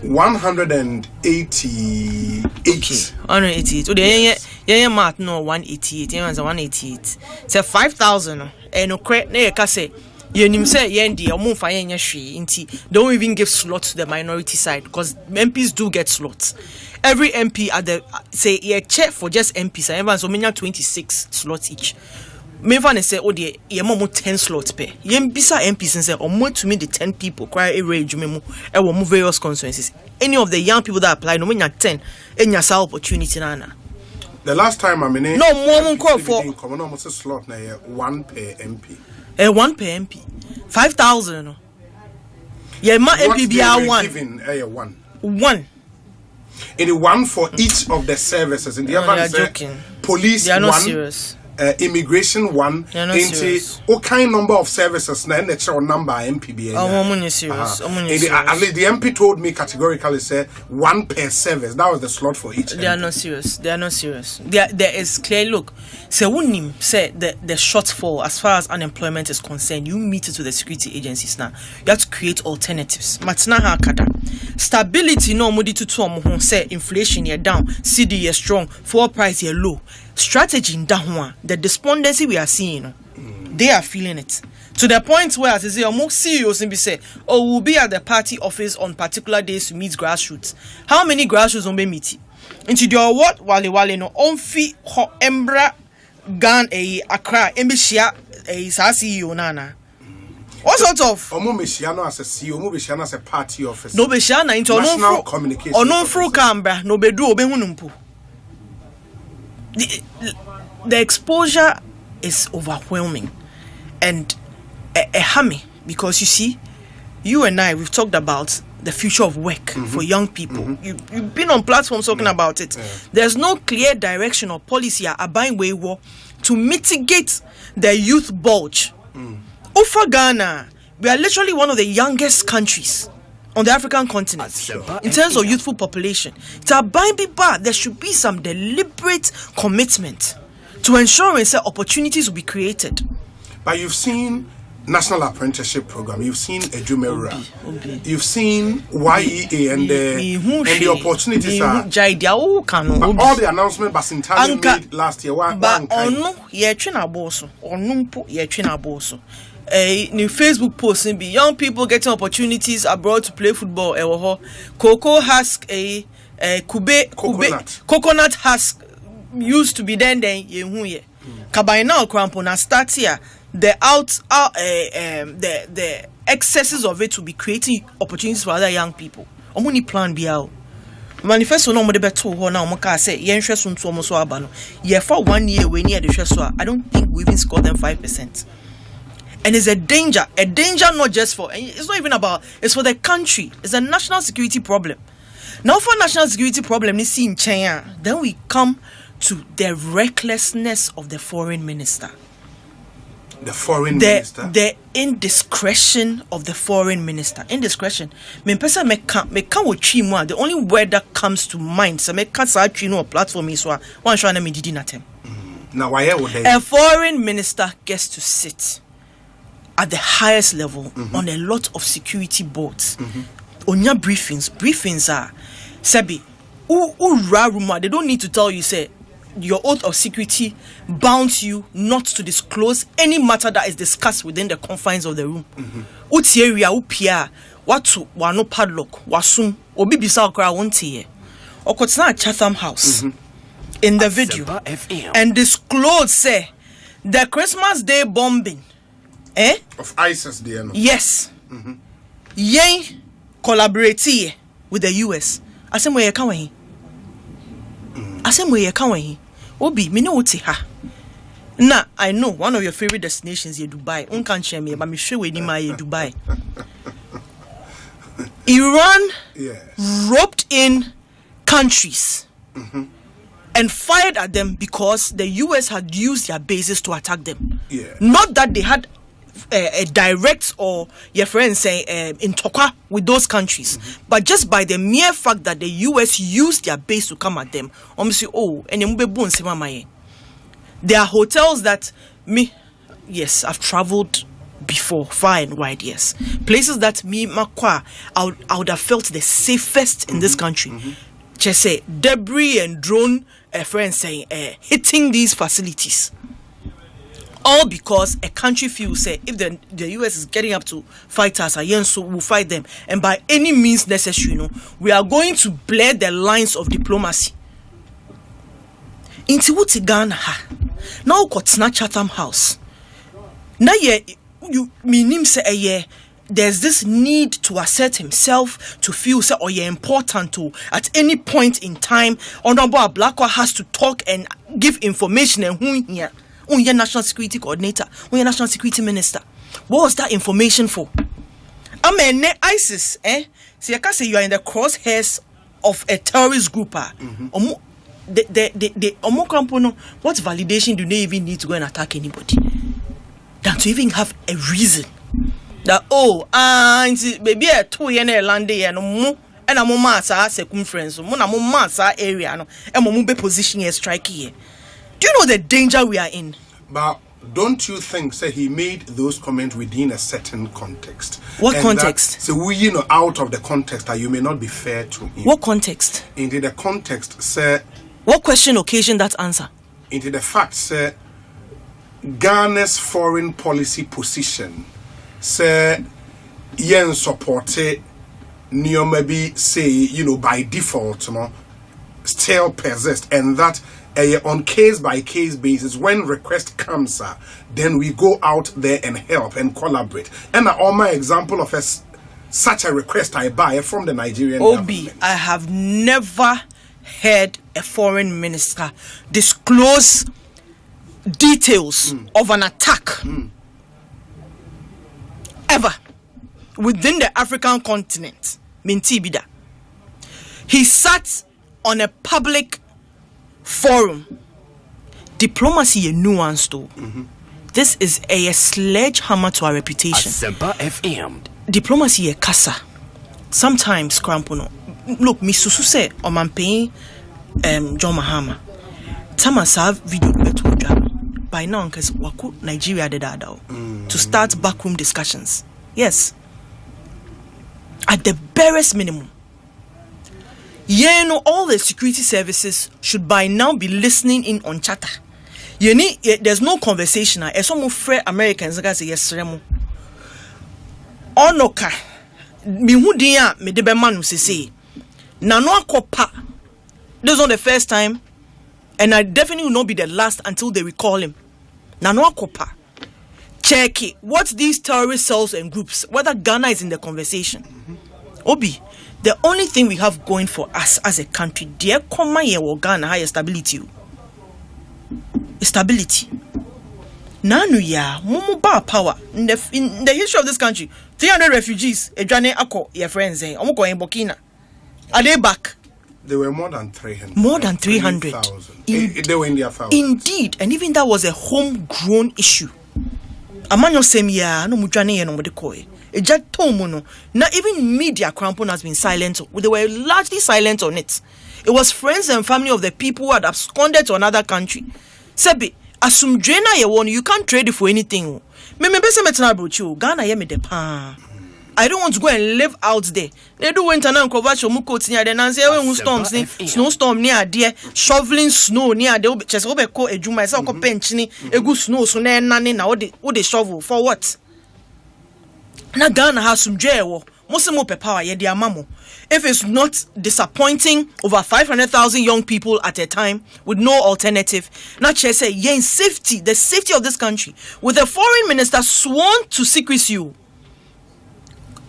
188. Okay, 188. Oh, the math no 188. Yeah, 188. So 5,000. And no credit. Ne kase. You say yendi. Omo fire nyashwi. Inti. Don't even give slots to the minority side because MPs do get slots. Every MP at the say check for just MPs. Everyone so many 26 slots each. Me fan say oh the ye mo 10 slots per ye bisa MPs and say omo to me the 10 people cry a range me mo e wo various constituencies. Any of the young people that apply no me 10 enya sa opportunity na. The last time I mean no more call for common almost a slot na 1 per MP. 1 per MP 5,000 no. Ye ma MP be 1 1 one for each of the services in the other police they are not 1 serious. Immigration 1 into what kind number of services na natural number MPB. The MP told me categorically say 1 per service. That was the slot for each. They are not serious. There is clear look. So when say the shortfall as far as unemployment is concerned, you meet it with the security agencies now. You have to create alternatives. Matina hakada. Stability no modi to say inflation here down, CD is strong, fuel price here low. Strategy in that the despondency we are seeing, they are feeling it to the point where, as I say, most CEOs be say, "Oh, we'll be at the party office on particular days to meet grassroots." How many grassroots on be meeting? Into the what wale no on fi ho embra gan Accra embishia CEO nana. What sort of? Omo Mesiano as a CEO, Omo Mesiano as a party office. No Mesiana into national communication. Or no fru Canberra, no bedu obehunumpu. The exposure is overwhelming and a hammy because you see, you and I, we've talked about the future of work for young people. You've been on platforms talking about it. There's no clear direction or policy abiding way to mitigate the youth bulge. Ufa Ghana, we are literally one of the youngest countries on the African continent in terms of youthful population. There should be some deliberate commitment to ensure that opportunities will be created. But you've seen National Apprenticeship Program, you've seen Ejumera, you've seen YEA and the opportunities are. But all the announcements Basintali made last year were a new Facebook post be young people getting opportunities abroad to play football. Cocoa husk coconut husk used to be then Kabai now crampon start here the excesses of it to be creating opportunities for other young people. Omuni plan be out. Manifesto no more beto ho na omoka say yen hwe so nto omo so aba no ye for 1 year we near the hwe so I don't think we even score them 5%. And it's a danger not just for, it's not even about, it's for the country. It's a national security problem. Now for national security problem, you see in China, then we come to the recklessness of the foreign minister. The indiscretion of the foreign minister. Indiscretion. The only word that comes to mind, so make a platform is one showing me did nothing. Now why would they? A foreign minister gets to sit at the highest level on a lot of security boards. On your briefings are Sebi, they don't need to tell you say your oath of secrecy bounds you not to disclose any matter that is discussed within the confines of the room. Uti area upia watu wano padlock wasum obi bisa okra wonte ye. Okotsina at Chatham House in the video and disclose say the Christmas Day bombing of ISIS there. No? Yes. Yen collaborate with the US. Asemo ye kan we. Asemo ye kan we. Obi me no wote ha. Na I know one of your favorite destinations is Dubai. Unkan share me but me sure we ni ma ye Dubai. Iran roped in countries and fired at them because the US had used their bases to attack them. Not that they had a direct or your friends say in Tokwa with those countries, but just by the mere fact that the US used their base to come at them. There are hotels that yes, I've traveled before, far and wide, yes. Places that I would have felt the safest in this country. Just say debris and drone friends saying hitting these facilities. All because a country feels say if the US is getting up to fight us, so we'll fight them. And by any means necessary, we are going to blur the lines of diplomacy. Into what Ghana now got Chatham House. Now you mean say there's this need to assert himself, to feel say important to at any point in time. Honorable Ablakwa has to talk and give information and who here. Your national security coordinator, your national security minister. What was that information for? I mean, ISIS, So you can say you are in the crosshairs of a terrorist group. What validation do they even need to go and attack anybody? Than to even have a reason that maybe a 2 year land there no and I'm massa circumference, massa area no and be position here strike here. Do you know the danger we are in? But don't you think, say, he made those comments within a certain context? What and context? So we, out of the context that you may not be fair to him. What context? Into the context, say. What question occasioned that answer? Into the fact, say, Ghana's foreign policy position, say, yen supported, maybe say, by default, still persist, and that. On case-by-case basis, when request comes, then we go out there and help and collaborate. And on my example of such a request I buy from the Nigerian government. I have never heard a foreign minister disclose details of an attack ever within the African continent. Mintibida. He sat on a public forum. Diplomacy a nuance though. This is a sledgehammer to our reputation. Diplomacy a kasa. Sometimes crampono. Look, Misusu say Omanpain John Mahama. Tamasa video beto by now because Waku Nigeria did that to start backroom discussions. Yes. At the barest minimum. All the security services should by now be listening in on chatter. There's no conversation. As some free Americans say yes, Remo. Onoka, mihudia me debe manu say. Nano akopa. This is not the first time, and I definitely will not be the last until they recall him. Nano akopa. Check it. What these terrorist cells and groups, whether Ghana is in the conversation. Obi. The only thing we have going for us as a country, dear, come here, Ghana, higher stability. Stability. Nanu ya, mumu ba power in the history of this country. 300 refugees, Ejane Ako, your friends, Omuko in Burkina. Are they back? There were more than 300. More than 300. They were in their thousands. Indeed, and even that was a homegrown issue. Amanyo semia no mujane no modekoi. Now even media crampon has been silent. They were largely silent on it. It was friends and family of the people who had absconded to another country. Sebi, asumdrena ye won, you can't trade it for anything. Me bese metna brochu, Ghana ye me de pa. I don't want to go and live out there. They do winter now conversion muko near the Nancy storms, snowstorm near there, shoveling snow near the just over call a juma myself penchini, a good snow so near nanny now what they shovel for what? Na Ghana has some jail. Most more power yet their mamo. If it's not disappointing over 500,000 young people at a time with no alternative, not just say in safety, the safety of this country, with a foreign minister sworn to secrecy,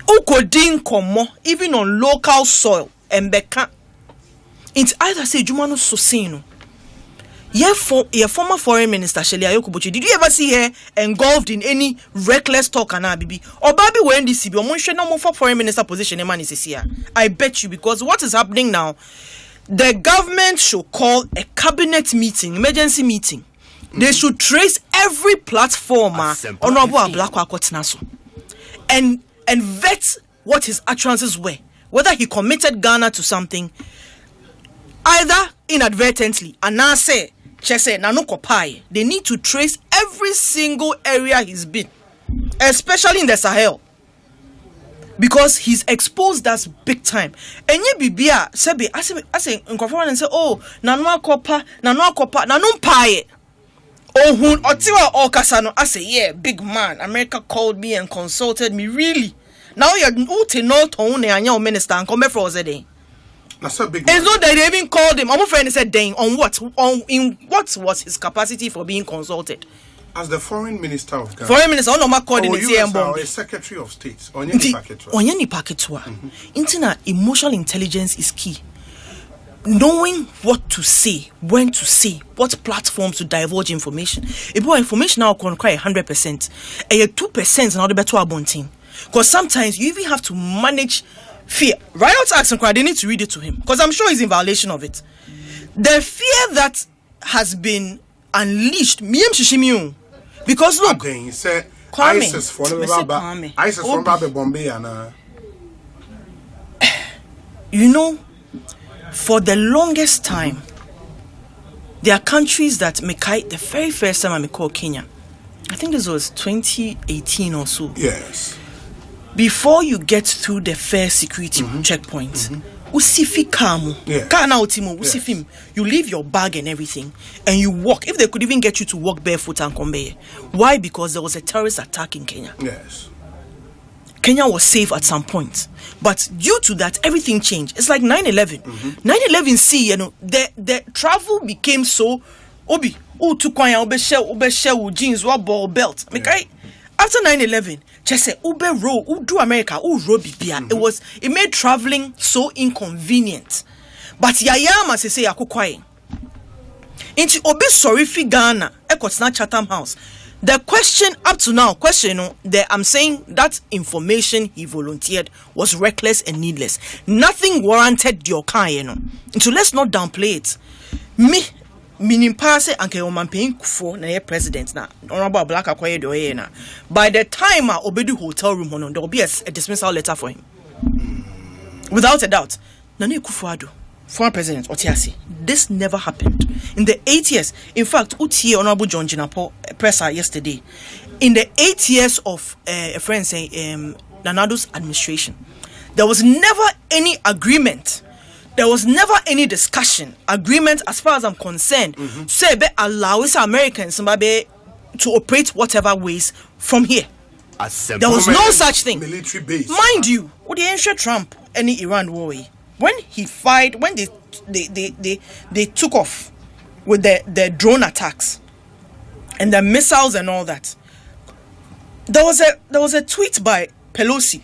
ukodin komo even on local soil and beka. It's either say Jumano Sosino. Your former foreign minister Shelia Yokubuchi, did you ever see her engulfed in any reckless talk and Bibi? Or Babi when this CB or no more for foreign minister position man is here. I bet you, because what is happening now, the government should call a cabinet meeting, emergency meeting. They should trace every platform Honorable Ablakwa Kotinaso and vet what his utterances were, whether he committed Ghana to something either inadvertently and now say they need to trace every single area he's been, especially in the Sahel, because he's exposed us big time. And ye bibia sebe I say and say, oh nanwa kopa nanum paye oh hun otiwa okasano. I say, yeah, big man, America called me and consulted me, really. Now you're uti no tone and your minister and come for Zede. That's a big. It's not that they even called him. I'm afraid they said, "Dang, on what? In what was his capacity for being consulted?" As the foreign minister of Ghana. Foreign minister, I don't know called him. A secretary of state. Onyeni paketwa. Internet emotional intelligence is key. Knowing what to say, when to say, what platforms to divulge information. If your information now can require 100%, and 2% now the better abonting. Because sometimes you even have to manage fear. Riot Acts and they need to read it to him, because I'm sure he's in violation of it. The fear that has been unleashed, because look, ISIS from Bombay and you know, for the longest time, there are countries that Mekai, the very first time I called Kenya, I think this was 2018 or so. Yes. Before you get through the fair security checkpoints, you leave your bag and everything and you walk. If they could even get you to walk barefoot and come here. Why? Because there was a terrorist attack in Kenya. Yes. Kenya was safe at some point, but due to that, everything changed. It's like 9/11. 9/11 see, you know, the travel became so obi jeans belt. After 9/11, just say Ube row, do America, Robibia. It made traveling so inconvenient. But Yayama say Akokwae. Into Obe sorry fi Ghana, Ekosiisen Chatham House. The question up to now, I'm saying that information he volunteered was reckless and needless. Nothing warranted the Okai, So let's not downplay it. Minim passe anke omampin kufo na ye president na Honorable Ablakwa do na. By the time Obedu hotel room there will be a dismissal letter for him. Without a doubt. Nani Kufuado, former president Otiasi. This never happened. In the 8 years, in fact, Utie Honorable John Jinapo presser yesterday. In the 8 years of a friend saying Nanado's administration, there was never any agreement. There was never any discussion, agreement as far as I'm concerned. Say, allow Americans to operate whatever ways from here. There was no such thing. Military base. Mind you, would the ancient Trump any Iran war? When he fired, when they took off with the drone attacks and the missiles and all that, there was a tweet by Pelosi.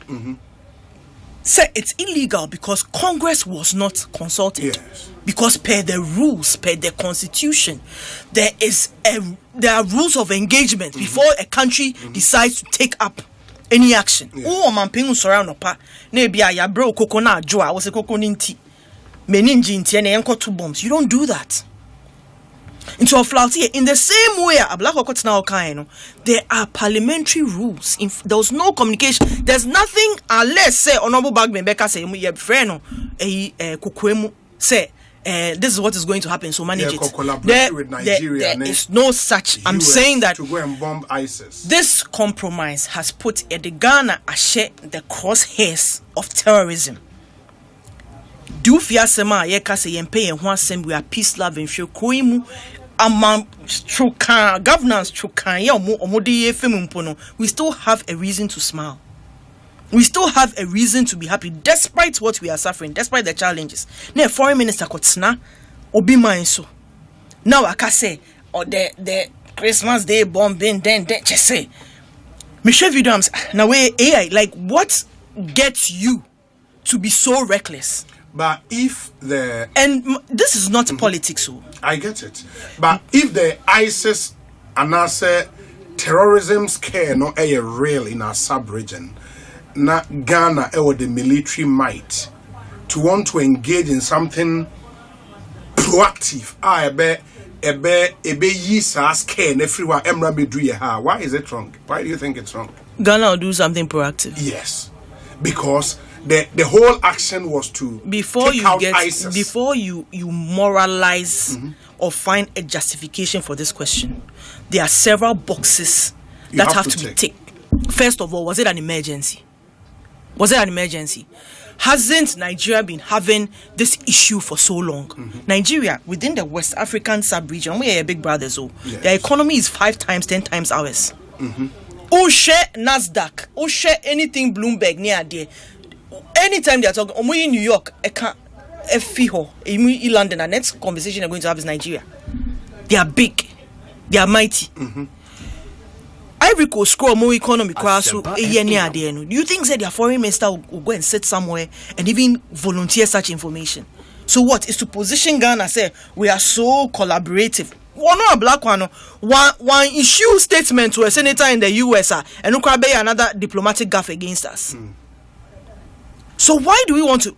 Say it's illegal because Congress was not consulted. Yes. Because per the rules, per the Constitution, there are rules of engagement before a country decides to take up any action. Oh, mampingu surround opa. Nebia ya bro kokona joa was a kokoninti. Meninji intiene enko 2 bombs. You don't do that. Into a flouty in the same way Ablakwa now kind, there are parliamentary rules. There was no communication. There's nothing unless say Honorable Bagman Becca say friend kukwemu say this is what is going to happen, so manage it. With Nigeria, there is no such. I'm saying that to go and bomb ISIS. This compromise has put the Ghana share the crosshairs of terrorism. Do fear sema yeka se yempe yen ho asem we are peace loving hwe koimu amam strukan governance strukan ye omode ye fem mpo no, we still have a reason to smile. We still have a reason to be happy despite what we are suffering, despite the challenges. Na foreign minister kotsna obi man so. Now I can say or the Christmas Day bombing then just say me share video now way AI like what gets you to be so reckless? But if the... And this is not politics. So. I get it. But if the ISIS and say terrorism scare no a real in our sub-region, na Ghana or the military might to want to engage in something proactive. Ebe yisa scare everywhere emra be do ha. Why is it wrong? Why do you think it's wrong? Ghana will do something proactive. Yes. Because the whole action was to take out ISIS. Before you moralize or find a justification for this question, there are several boxes that have to be ticked. First of all, was it an emergency? Was it an emergency? Hasn't Nigeria been having this issue for so long? Nigeria, within the West African sub-region, we are big brothers. Their economy is 5 times, 10 times ours. Who share NASDAQ? Who share anything Bloomberg near there? Anytime they are talking, in New York, in London, the next conversation they're going to have is Nigeria. They are big, they are mighty. Ivory Coast scroll more economy class. Do you think that their foreign minister will go and sit somewhere and even volunteer such information? So what is to position Ghana? Say we are so collaborative. One Ablakwa one issue statement to a senator in the US and be another diplomatic gaffe against us. So why do we want to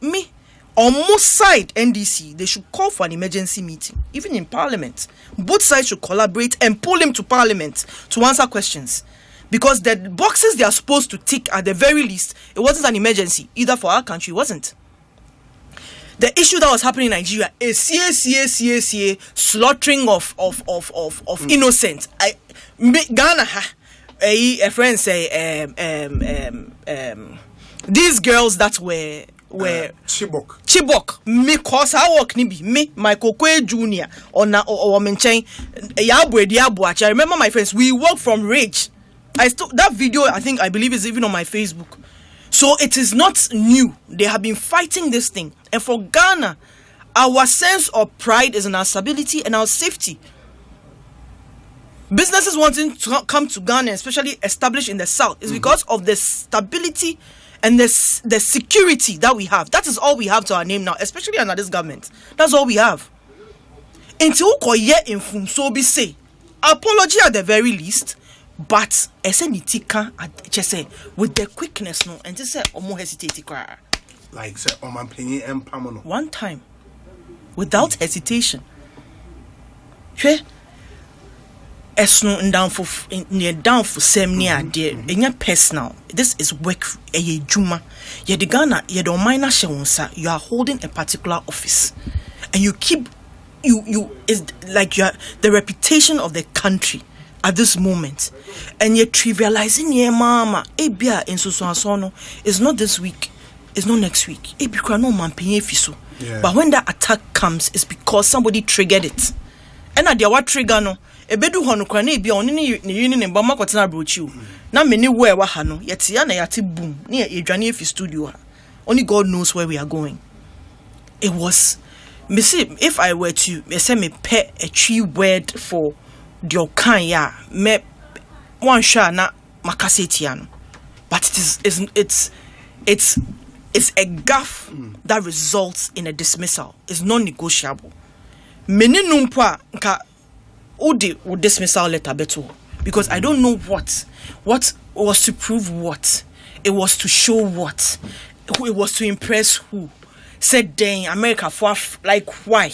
on most side NDC they should call for an emergency meeting, even in parliament. Both sides should collaborate and pull him to parliament to answer questions. Because the boxes they are supposed to tick at the very least, it wasn't an emergency, either for our country, it wasn't. The issue that was happening in Nigeria is slaughtering of innocent. Ghana a friend say these girls that were Chibok me cause I work nibi me my Kokwe Junior or menchen I remember my friends, we work from Rage. That video I believe is even on my Facebook. So it is not new. They have been fighting this thing. And for Ghana, our sense of pride is in our stability and our safety. Businesses wanting to come to Ghana, especially established in the south, is because of the stability and the security that we have. That is all we have to our name now, especially under this government. That's all we have. Until so be say apology at the very least, but SNITika just say with the quickness no and just say more hesitate like say one time without hesitation. Esno down for same near dear in personal. This is work a juma. Ye de Ghana, ye don't mind you are holding a particular office and you keep you is like you are the reputation of the country at this moment, and you're trivializing your mama. Ebia in Susuasono is not this week, it's not next week. Ebia no man pay fiso. But when that attack comes, it's because somebody triggered it. And at the what trigger no, ebedu hono kwa na ebia oni ni ne mbama kwatena brochi na many where wa ha no yete ya na yate boom na edwane efi studio ha. Only God knows where we are going. It was me see if I were to say me pay a tree word for the kind ya me one shot na makasetiano, but it's a gaffe that results in a dismissal. It's non-negotiable. Many numpa nka udi would dismissal letter beto because I don't know what was to prove what, it was to show what, who it was to impress who. Said dang America for like why?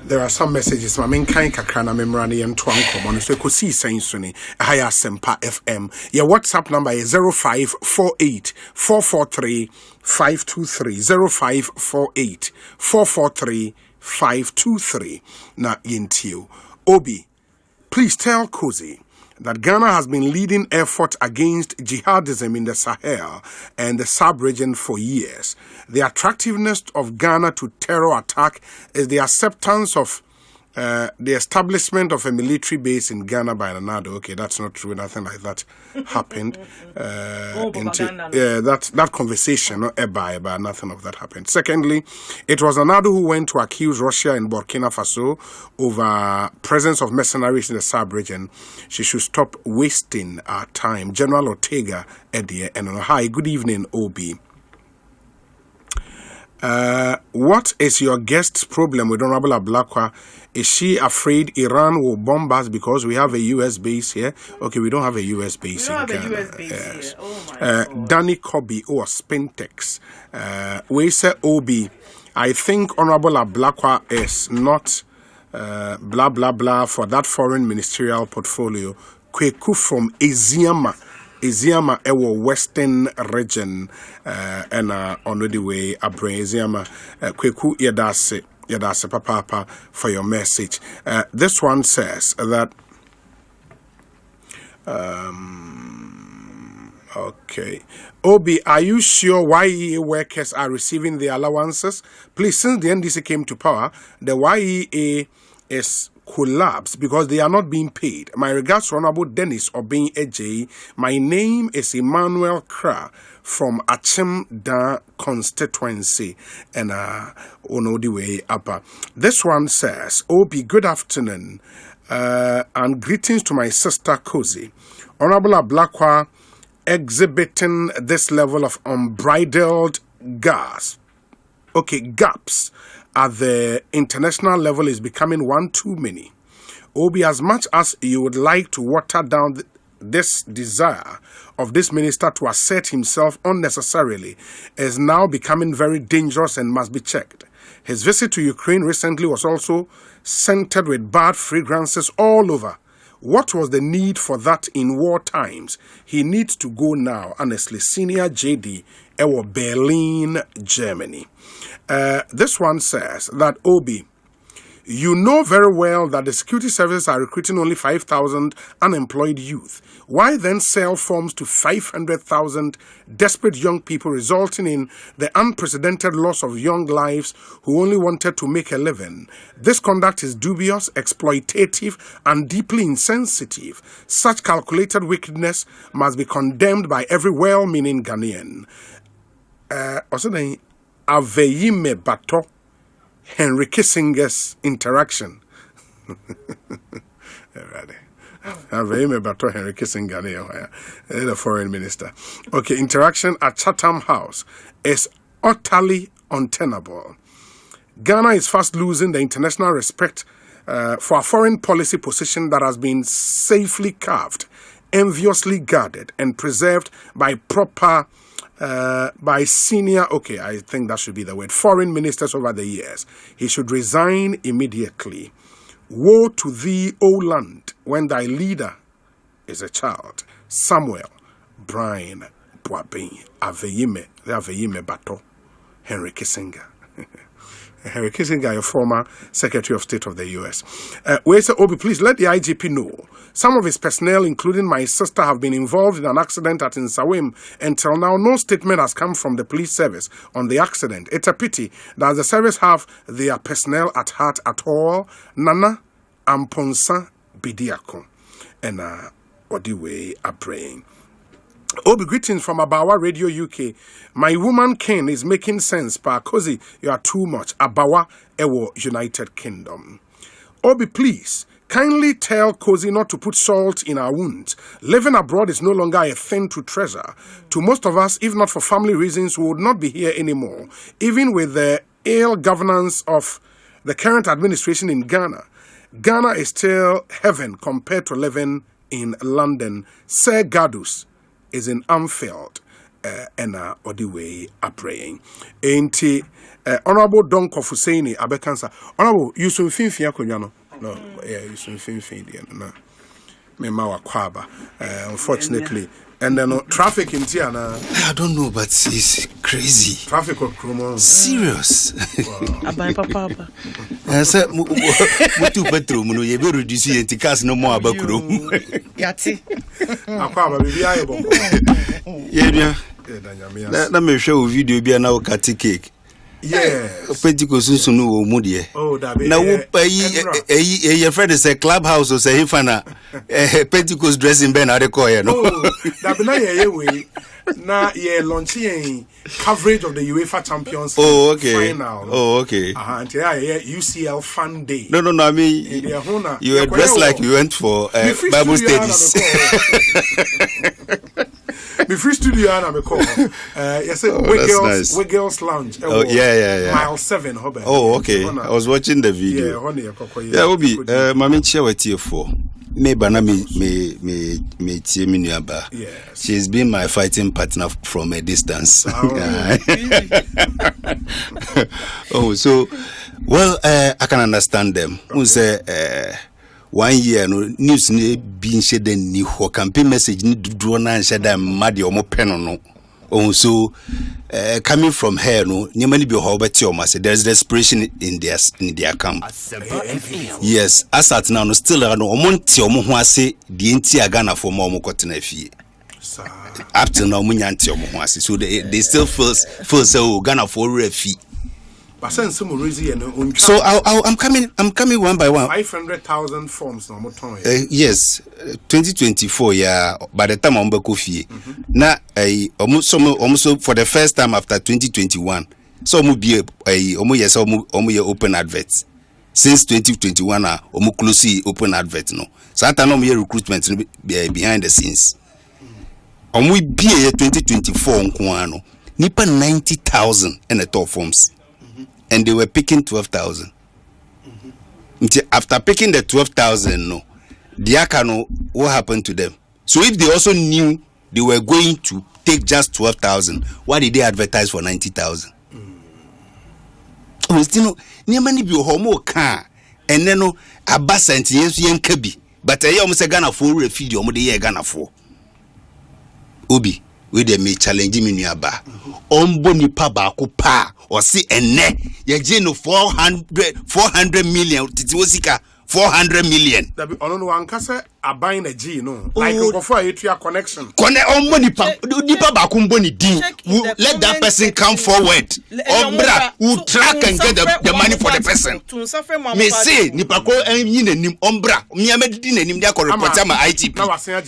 There are some messages. My main kind kakrana memorani and twanko. So Ekosiisen suni. Haya Sempa FM. Your WhatsApp number is 0548 443 523 0548 443 523. Na yintio. Obi, please tell Kosi that Ghana has been leading effort against jihadism in the Sahel and the sub-region for years. The attractiveness of Ghana to terror attack is the acceptance of the establishment of a military base in Ghana by Nanado. Okay, that's not true. Nothing like that happened. That conversation, not Eba, nothing of that happened. Secondly, it was Nanado who went to accuse Russia and Burkina Faso over presence of mercenaries in the sub-region. She should stop wasting our time. General Ortega Edie and hi, good evening, Obi. What is your guest's problem with Honorable Ablakwa? Is she afraid Iran will bomb us because we have a US base here? Okay, we don't have a US base in Ghana. Yes. Oh my God. Danny Kobe or Spintex. We say Obi. I think Honorable Ablakwa is not blah blah blah for that foreign ministerial portfolio. Kweku from Eziama ewo Western region and on the way Abre Eziama Kweku Yadase Papa for your message. This one says that okay. Obi, are you sure YEA workers are receiving their allowances? Please, since the NDC came to power, the YEA is collapsed because they are not being paid. My regards to Honorable Dennis Obin Ej. My name is Emmanuel Kra from Achimda constituency and the way up. This one says, Obi, good afternoon and greetings to my sister Kosi. Honorable Ablakwa exhibiting this level of unbridled gaps at the international level is becoming one too many. Obi, as much as you would like to water down this desire of this minister to assert himself unnecessarily, is now becoming very dangerous and must be checked. His visit to Ukraine recently was also scented with bad fragrances all over. What was the need for that in war times? He needs to go now, honestly. Senior JD, Berlin, Germany. This one says that Obi, you know very well that the security services are recruiting only 5,000 unemployed youth. Why then sell forms to 500,000 desperate young people, resulting in the unprecedented loss of young lives who only wanted to make a living? This conduct is dubious, exploitative, and deeply insensitive. Such calculated wickedness must be condemned by every well-meaning Ghanaian. Also, Aveyime Bato, Henry Kissinger's interaction. Aveyime Bato, Henry Kissinger, the foreign minister. Okay, interaction at Chatham House is utterly untenable. Ghana is fast losing the international respect for a foreign policy position that has been safely carved, enviously guarded, and preserved by senior, I think that should be the word, foreign ministers over the years. He should resign immediately. Woe to thee, O land, when thy leader is a child. Samuel, Brian, Boabin, Aveyime Bato, Henry Kissinger. Henry Kissinger, a former Secretary of State of the U.S. We say, Obi, please let the IGP know. Some of his personnel, including my sister, have been involved in an accident at Nsawim. Until now, no statement has come from the police service on the accident. It's a pity that the service have their personnel at heart at all. Nana Amponsa Bidiako. And Odiwe are praying. Obi, greetings from Abawa Radio UK. My woman Ken is making sense. Pa Kosi, you are too much. Abawa Ewo United Kingdom. Obi, please, kindly tell Kosi not to put salt in our wounds. Living abroad is no longer a thing to treasure. To most of us, if not for family reasons, we would not be here anymore. Even with the ill governance of the current administration in Ghana, Ghana is still heaven compared to living in London. Sir Gadus is in Anfield. ena odi way abraying enti honorable Don Kofuseni abekansa honorable Yusuf Finfin akonwa no Yusuf Finfin na me ma wakwaba unfortunately and then traffic in Tiana. I don't know, but it's crazy. Traffic of Chrome. Serious. Abai papa. I said, "What to bedroom? No, you better reduce it. The cars no more about room." Yati. Akwaba baby ayebo. Yeah. Let me show you video. Be now cut cake. Yeah. Pentecost so no mu de. Oh, that be. Now your friend is a clubhouse or say fana Pentecost dressing ben at the choir no. Oh, that be na way. Na launching coverage of the UEFA Champions League final. Oh, okay. And UCL Fan Day. No, I mean you were dressed like you went for Bible studies. The free studio and I'm call. Yes, we girls lounge. Oh, yeah. Mile 7, Hobart. Oh, okay. I was watching the video. Yeah, Obi, Mami Chia were here for. Me bana me tie me nuaba. Yes. She's been my fighting partner from a distance. Oh, so well, I can understand them. Who say 1 year no news ni being shared ni ho campaign message ni do na share them mad your mo pen no. Oh, so coming from her no nyamani bi ho beti o say there's desperation in their camp. Yes, as at now no still no omonti o mo ho ase de enti agana for mo kotena fie. Up till now munyanti o mo ho ase, so they still feel so Ghana for refi. So I'm coming one by one. 500,000 forms no more. Yes, 2024 yeah. By the time I'm back fie, na almost for the first time after 2021. So be open adverts. Since 2021 closely open advert no. So that no recruitment behind the scenes. Be 2024 nko nipa 90,000 in the top forms. And they were picking 12,000. After picking the 12,000, no, what happened to them? So if they also knew they were going to take just 12,000, why did they advertise for 90,000? Oh, still no, near many be homo car, and then no, a bus and yes, young cabby, but I almost a Ghana for refugee, or the year Ghana for Obi. We they may challenge me nearby. Omboni pa ba pa or see ene ye jeno 400 million titiwosika 400 million. That be ono no ankasa aban na G no. Like go for a connection. Connect omboni pa nipa ba ku mboni din. Let that person come forward. Ombra who track and get the money for the person. Me say nipa ko enyi nanim ombra. Me amedi nanim dia ko report am ITP.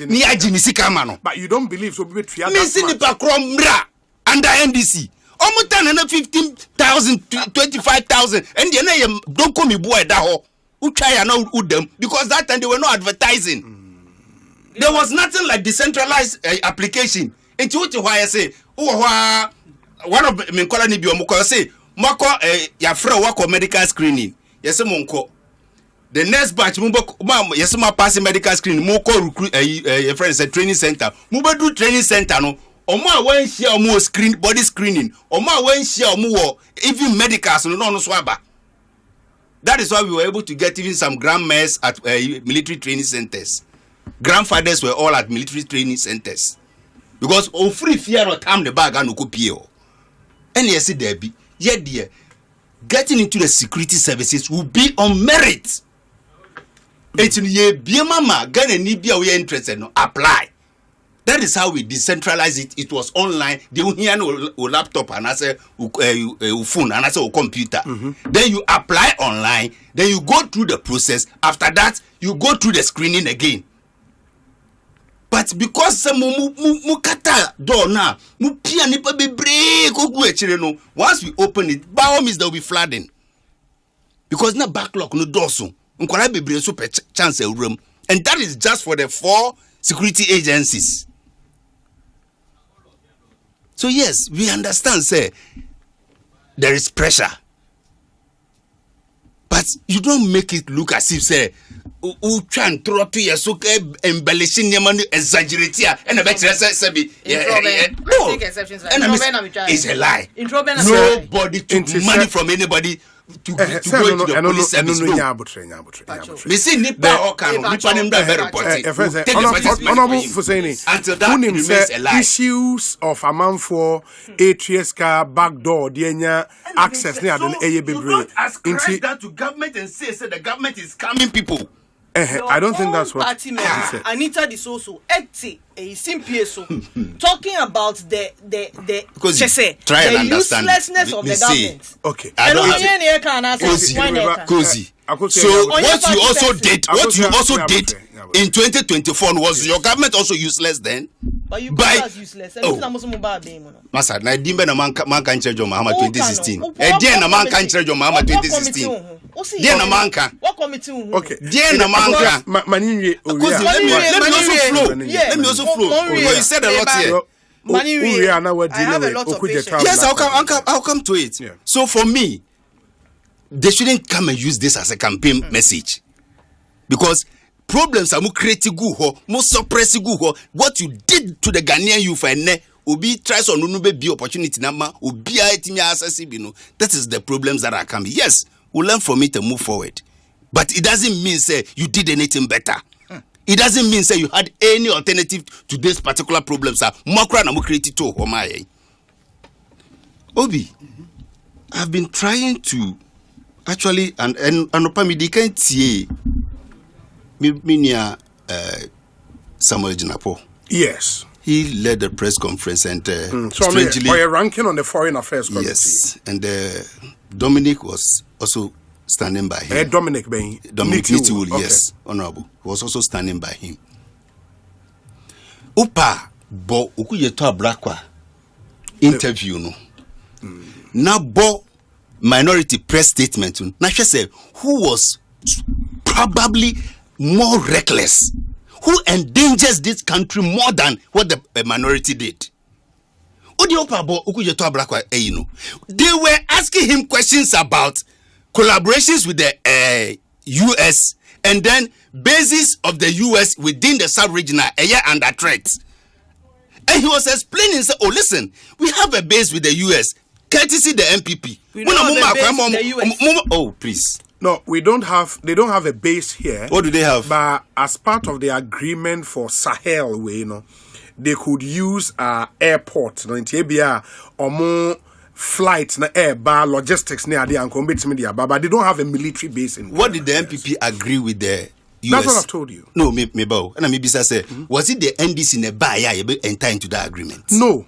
Ni agi ni sika ma no. But you don't believe so be tria. Me say nipa ko ombra under NDC. Almost 15,000 25,000 and the don't come me boy that ho. Who try and now with them because that time they were not advertising. There was nothing like decentralized application. And to why I say, one of me call ni bi omo say, mako ya free work medical screening. Yes monko. The next batch yes ma pass medical screening moko recruit a friend say training center. Muba do training center no. Omo wen share omo screen body screening. Omo wen share omo even medicals no so aba. That is why we were able to get even some grandmas at military training centers. Grandfathers were all at military training centers. Because free fear or time the bag and okopio. And yes, there be yet dear getting into the security services will be on merit. It's ye be mama Ghana need be we interested no apply. That is how we decentralize it. It was online. They will hear no laptop and I say phone and I say computer. Then you apply online. Then you go through the process. After that, you go through the screening again. But because some mukata door now, mupia nipa be break no. Once we open it, by all means there will be flooding. Because na backlog no door so. Unkwala be break super chance a room, and that is just for the 4 security agencies. So yes, we understand, say, there is pressure. But you don't make it look as if say who try and throw to your so embellishing your money exaggerate here and a better say be no it's a lie. Nobody took money from anybody to go to the police service. Me see nipa okan nipa nem da very important. Honorable Fuseni, until that remains a lie. Issues of amount for ATS car backdoor the access near the You don't ascribe that to government and say the government is scamming people. I don't think that's what party member Anita Disoso talking about the uselessness of the government. Okay. Cozy. So what you also did in 2024 was your government also useless then? But you was useless. Masa na dimbe na man kan charge Mahama 2016. Dia na man kan charge Mahama 2016. Dia na man kan. What committee? Okay. Dia na man kan. Let me also flow. Because you said a lot here. Yes, I'll come to it. Yeah. So for me, they shouldn't come and use this as a campaign message. Because problems are more critical, more suppressive. What you did to the Ghanaian youth and Obi tries on Unube be opportunity nama Obi that is the problems that are coming. Yes, we'll learn from it and move forward. But it doesn't mean say you did anything better. It doesn't mean say you had any alternative to this particular problems. Obi, I've been trying to actually and Opamidi can't see Samuel Jinapo. Yes. He led the press conference and strangely for a ranking on the Foreign Affairs Committee. Yes, and Dominic was also standing by him. Dominic Nitiwul, yes, Honorable, was also standing by him. Upa bo ukuyeto Ablakwa interview no. Na bo minority press statement na say who was probably more reckless, who endangers this country more than what the minority did. They were asking him questions about collaborations with the US and then bases of the US within the sub-regional area under threat. And he was explaining, say, oh, listen, we have a base with the US, courtesy the MPP. Oh, please. No, they don't have a base here. What do they have? But as part of the agreement for Sahel, they could use airport, in Tibia, or more flights, air bar, logistics near the media, but they don't have a military base in. What did the MPP agree with the US? That's what I've told you. No, me bow. And maybe say, was it the NDC in the bar enter into that agreement? No.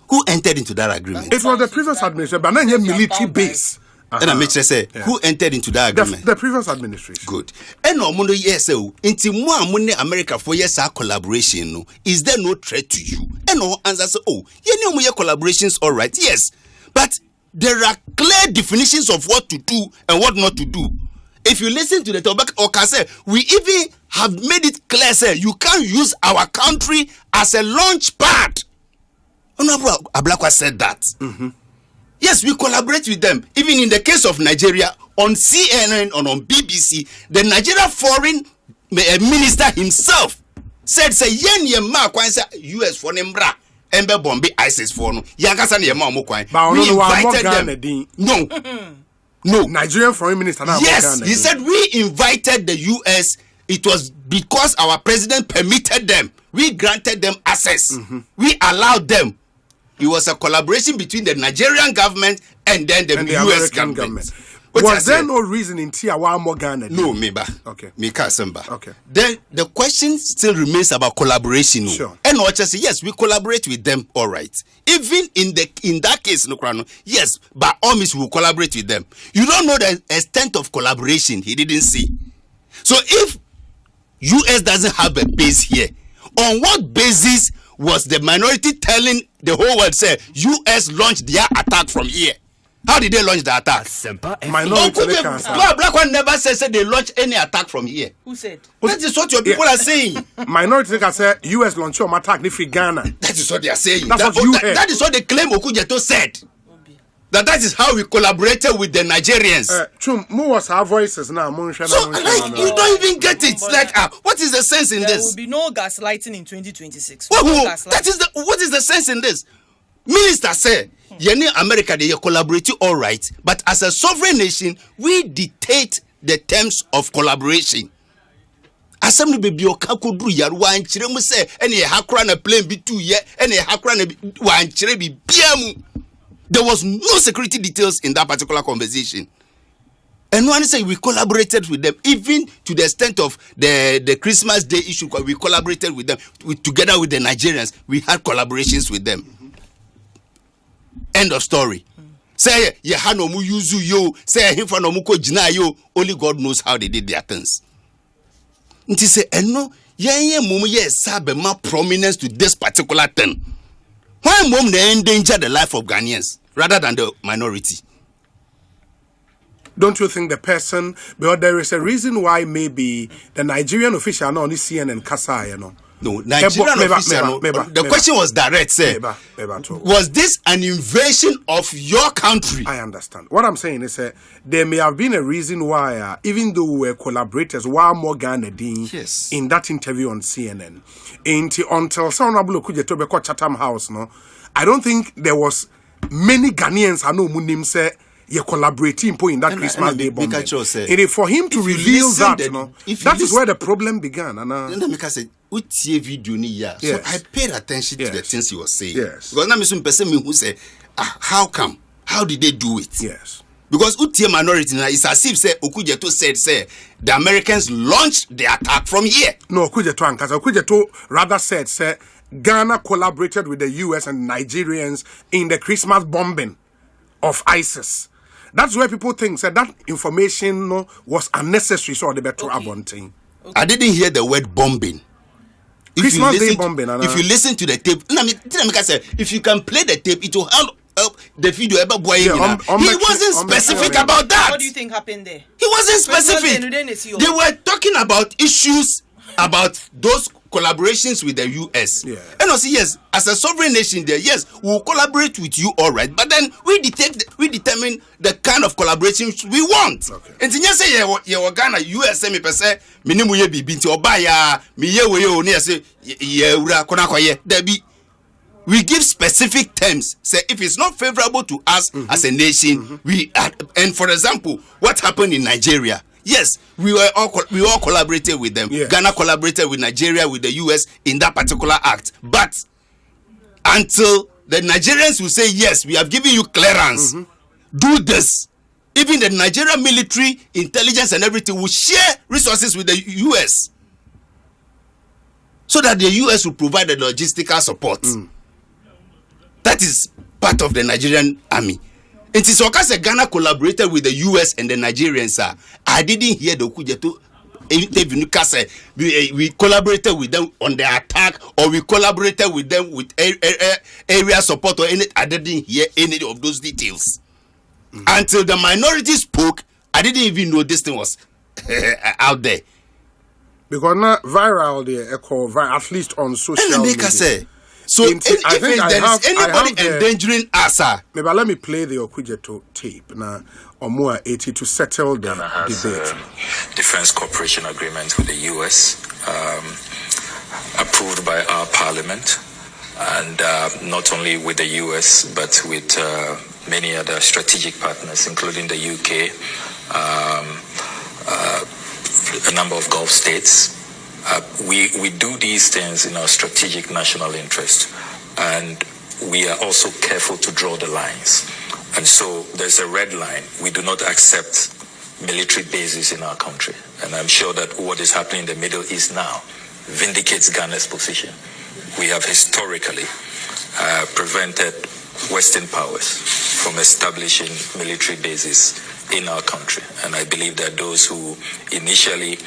Who entered into that agreement? It was the previous administration, but not a military base. And I make sure say who entered into that agreement? The previous administration. Good. And no mundo yes into more money America for yes our collaboration no. Is there no threat to you? And no answer say oh you know your collaborations all right yes, but there are clear definitions of what to do and what not to do. If you listen to the topic or can say we even have made it clear say you can't use our country as a launch pad. Honorable Ablakwa said that. Yes, we collaborate with them. Even in the case of Nigeria, on CNN and on BBC, the Nigeria foreign minister himself said, say, yen ye ma kwanza US for nembra, embe bombi ISIS for no. Yankasa ni ma mo kwan. We invited them. No. Nigerian foreign minister now. Yes, he said we invited the US. It was because our president permitted them. We granted them access. We allowed them. It was a collaboration between the Nigerian government and then the US government. Was there no reason in Tiawa more Ghana? No, meba. Okay. Mika Semba. Okay. Then the question still remains about collaboration. Sure. And what say yes, we collaborate with them, all right. Even in that case, no, yes, by all means we will collaborate with them. You don't know the extent of collaboration he didn't see. So if US doesn't have a base here, on what basis was the minority telling the whole world say US launched their attack from here? How did they launch the attack? Black one never said they launched any attack from here. Who said? That is what your people are saying. Minority can say US launched your attack in Ghana. That is what they are saying. That is what the claim Okujeto said. That is how we collaborated with the Nigerians. Mo was our voices now. So like, you don't even get it. Like, what is the sense in this? There will be no gaslighting in 2026. What is the sense in this? Minister said, America, they collaborate all right, but as a sovereign nation, we dictate the terms of collaboration. Assembly baby okakudru yar wan chire mu say ene hakra na plane bi 2 ye ene hakra na wan chire bi biamu. There was no security details in that particular conversation. And one say we collaborated with them, even to the extent of the Christmas Day issue. We collaborated with them together with the Nigerians. We had collaborations with them. End of story. Say ye hano mu yuzu yo. Say him for no mu ko jina yo. Only God knows how they did their things. Nti say eno ye mumu ye sabe ma prominence to this particular thing. Why mom they endanger the life of Ghanaians rather than the minority? Don't you think the person, because there is a reason why maybe the Nigerian official no only CNN Kasa, you know? No, Nigerian official. The question was direct, sir. Was this an invasion of your country? I understand. What I'm saying is there may have been a reason why, even though we were collaborators, while more Ghana yes, in that interview on CNN, until Honorable Kujetobeko Chatham House, no, I don't think there was many Ghanaians I know Munim say you're collaborating in that Christmas Day bombing. It is for him to reveal that, that is where the problem began. Yes. So I paid attention to the things he was saying. Yes. Because now some person who say, how come? How did they do it? Yes. Because Utie minority now it's as if say Okujeto said the Americans launched the attack from here. No, Okujeto rather said Ghana collaborated with the US and Nigerians in the Christmas bombing of ISIS. That's where people think that information was unnecessary, so they better abundant. I didn't hear the word bombing. Christmas Day bombing. If you listen to the tape, if you can play the tape, it will help the video. He wasn't specific about that. What do you think happened there? He wasn't specific. They were talking about issues about those collaborations with the US. Yeah. And also, yes, as a sovereign nation there, yes, we'll collaborate with you, all right. But then we determine the kind of collaborations we want. Okay. And to say you Ghana US me per se minimum ye be binti obaya me ye we o ne say ye ura kona koye there be. We give specific terms. Say if it's not favorable to us as a nation, and for example, what happened in Nigeria? Yes, we all collaborated with them. Yes. Ghana collaborated with Nigeria, with the US in that particular act. But until the Nigerians will say, yes, we have given you clearance, do this. Even the Nigerian military, intelligence and everything will share resources with the US. So that the US will provide the logistical support. That is part of the Nigerian army. It is because Ghana collaborated with the US and the Nigerians. I didn't hear the Kujeto. We collaborated with them on the attack, or we collaborated with them with area support, or any. I didn't hear any of those details until the minority spoke. I didn't even know this thing was out there. Because not viral there, at least on social media. So if there is anybody endangering us, maybe let me play the Okujeto tape now, or more 80 to settle the debate. Defense cooperation agreement with the US, approved by our parliament, and not only with the US but with many other strategic partners, including the UK, a number of Gulf states. We do these things in our strategic national interest, and we are also careful to draw the lines. And so there's a red line. We do not accept military bases in our country. And I'm sure that what is happening in the Middle East now vindicates Ghana's position. We have historically prevented Western powers from establishing military bases in our country. And I believe that those who initially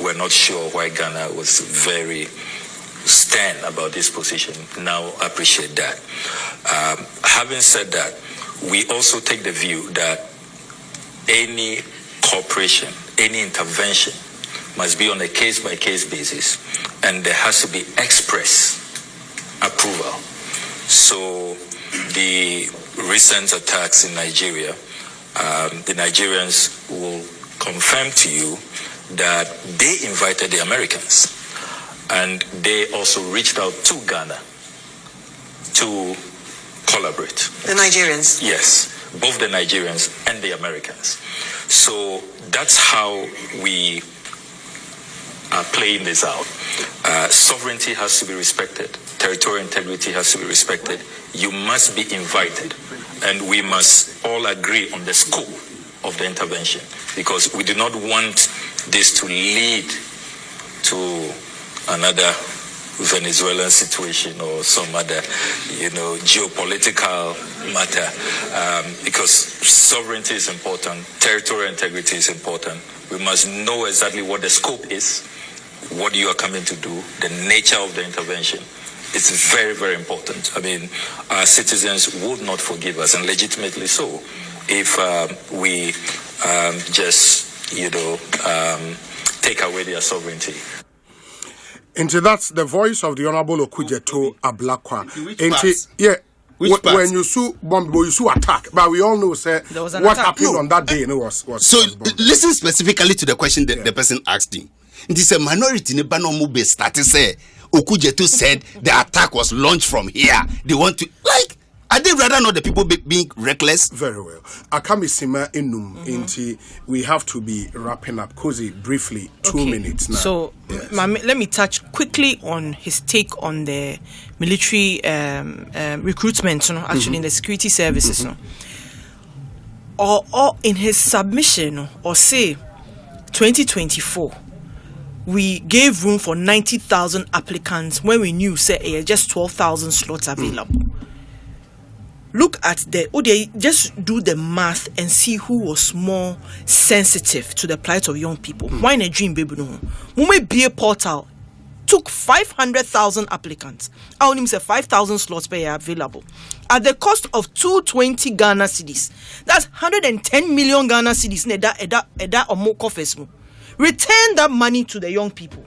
were not sure why Ghana was very stern about this position now appreciate that. Having said that, we also take the view that any cooperation, any intervention must be on a case-by-case basis, and there has to be express approval. So the recent attacks in Nigeria, the Nigerians will confirm to you that they invited the Americans, and they also reached out to Ghana to collaborate. The Nigerians? Yes, both the Nigerians and the Americans. So that's how we are playing this out. Sovereignty has to be respected. Territorial integrity has to be respected. You must be invited, and we must all agree on the scope of the intervention, because we do not want this to lead to another Venezuelan situation or some other, geopolitical matter, because sovereignty is important, territorial integrity is important. We must know exactly what the scope is, what you are coming to do, the nature of the intervention. It's very, very important. I mean, our citizens would not forgive us, and legitimately so, if we just, take away their sovereignty. And that's the voice of the Honorable Okujeto Ablakwa. When you sue bomb, you sue attack, but we all know, sir, what happened on that day. And it was so. Listen specifically to the question that the person asked him. It is a minority in Banomube started say Okujeto said the attack was launched from here. They want to I did rather know the people being reckless. Very well. Akami Sima Enum Inti, we have to be wrapping up. Cozy, briefly, 2 minutes now. So, let me touch quickly on his take on the military recruitment, actually in the security services. Or in his submission, or say 2024, we gave room for 90,000 applicants when we knew, say, just 12,000 slots available. Look at just do the math and see who was more sensitive to the plight of young people. Why not dream, baby? No, Mume BA portal took 500,000 applicants. I only say 5,000 slots per year available at the cost of 220 Ghana cedis. That's 110 million Ghana cedis. Eda or more coffers. Return that money to the young people,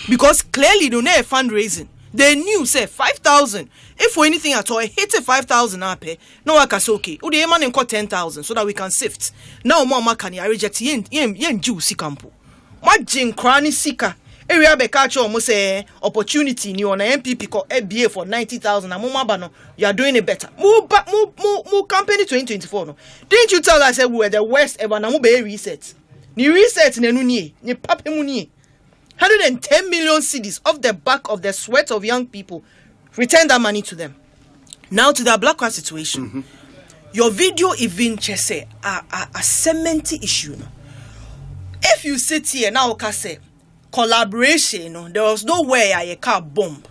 because clearly they don't have fundraising. They knew, say, 5,000. If for anything at all, I hit 5,000 up. No, I can say, okay, the man and 10,000 so that we can sift. Now, Mama can I reject yen juicy campo. What jing cranny sika? Area be catch almost say opportunity new on MPP call FBA for 90,000. And Mama, you are doing it better. More company 2024. No, didn't you tell us we were the worst ever? Now, be reset. Ni reset ni pape muni. 110 million cedis off the back of the sweat of young people. Return that money to them. Now to the Ablakwa situation. Your video even just say a cementy issue. If you sit here now, can say collaboration. There was no way I car bomb.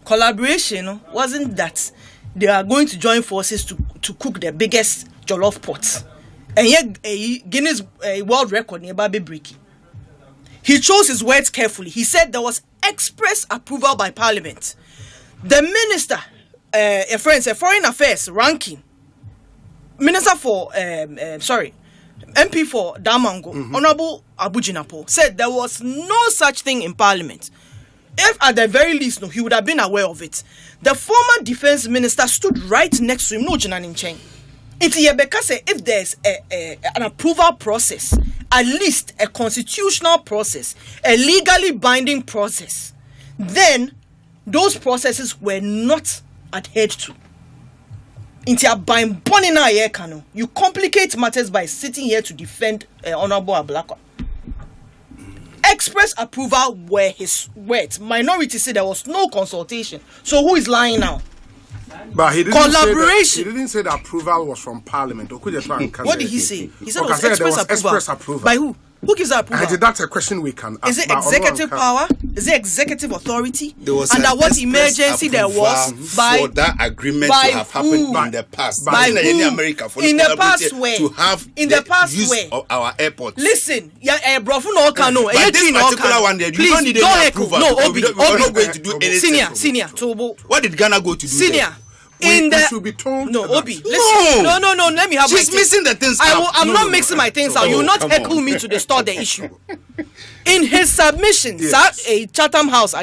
Collaboration wasn't that they are going to join forces to cook the biggest jollof pots. And yet a Guinness world record near Baby Bricky. He chose his words carefully. He said there was express approval by Parliament. The minister, foreign affairs ranking, minister for, MP for Damango, Honorable Abujinapo, said there was no such thing in Parliament. If at the very least, he would have been aware of it. The former defense minister stood right next to him, no Jinanin Cheng. If there's an approval process, at least a constitutional process, a legally binding process, then those processes were not adhered to. You complicate matters by sitting here to defend Honorable Ablakwa. Express approval were his words. Minority said there was no consultation. So who is lying now? But he didn't collaboration. Say he didn't say the approval was from Parliament. What did he say? He said it was express approval. By who? Who gives that approval? That's a question we can ask. Is it executive power? Is it executive authority? Under what emergency there was for that agreement to have happened in the past? By who? In America, for in the past way. To have in the past use way of our airports. Listen, bro, no cano. But this particular one, there, you don't need any approval. No, Obi, we're not going to do anything. Senior. What did Ghana go to do? Senior. We should be told. No, Obi, listen. No. Let me have She's missing the things. I'm not mixing my things out. You will not heckle me to distort the issue. In his submission, a Chatham House,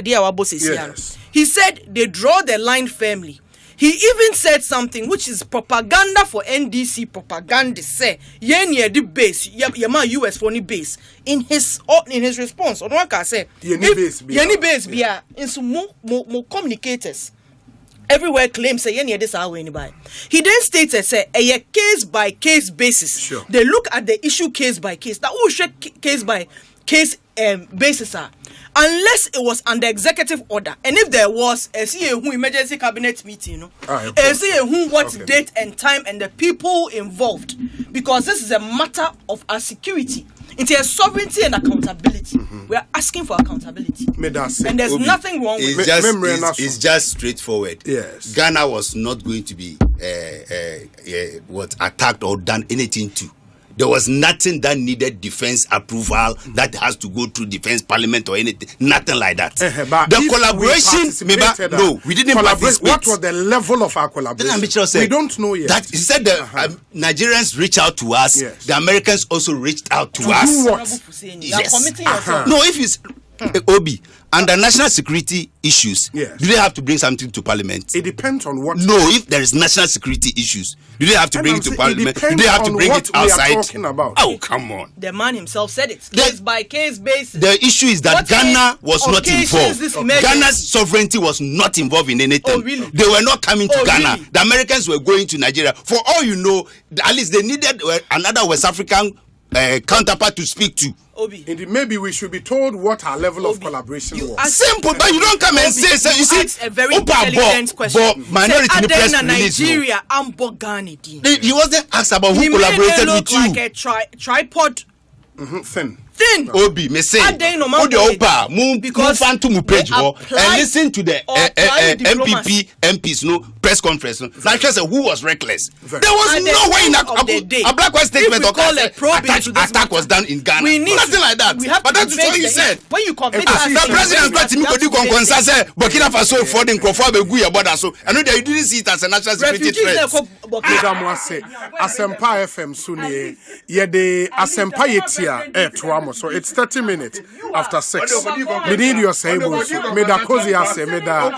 he said they draw the line firmly. He even said something which is propaganda for NDC propaganda. Say, "Yen the base, yema US for any base." In his response, on what I say, "Yen base biya." In some more communicators everywhere claim say yen this how anybody. He then stated say a case by case basis. Sure. They look at the issue case by case. That will check case by case basis unless it was under executive order, and if there was a emergency cabinet meeting, what date and time and the people involved, because this is a matter of our security. It's a sovereignty and accountability. We are asking for accountability, and there's nothing wrong with it. It's just straightforward. Yes, Ghana was not going to be attacked or done anything to. There was nothing that needed defense approval that has to go through defense parliament or anything. Nothing like that. The collaboration, no, we didn't participate. What was the level of our collaboration? We don't know yet. That he said the Nigerians reached out to us. Yes. The Americans also reached out to us. Do what? Yes. No, if it's Obi under national security issues, do they have to bring something to parliament? It depends on what. No, if there is national security issues, do they have to bring it to parliament? Do they have to bring it outside? Oh, come on. The man himself said it. Case by case basis. The issue is that Ghana was not involved. Ghana's sovereignty was not involved in anything. Oh, really? They were not coming to Ghana. Really? The Americans were going to Nigeria. For all you know, at least they needed another West African counterpart to speak to. Obi. Indeed, maybe we should be told what our level of collaboration was. Simple, but you don't come and say. So you see, a very intelligent question. Minority in the press Nigeria, he wasn't asked about who collaborated with you. Like a tripod. Thin. Obi, me say, put the Opa, move fan to page and listen to the MPs, no press conference. Like I said, who was reckless? There was no way in Ablakwa statement or attack was done in Ghana. Nothing like that. But that's what he said. When you compete, the president got me to consensus say Burkina Faso for the Nkrofo be ya border so. I know that you didn't see it as a national security threat. Asempa FM Sunye ye de Asempa yetia so it's 30 minutes after 6. Me need your say, me da kozi ase, me da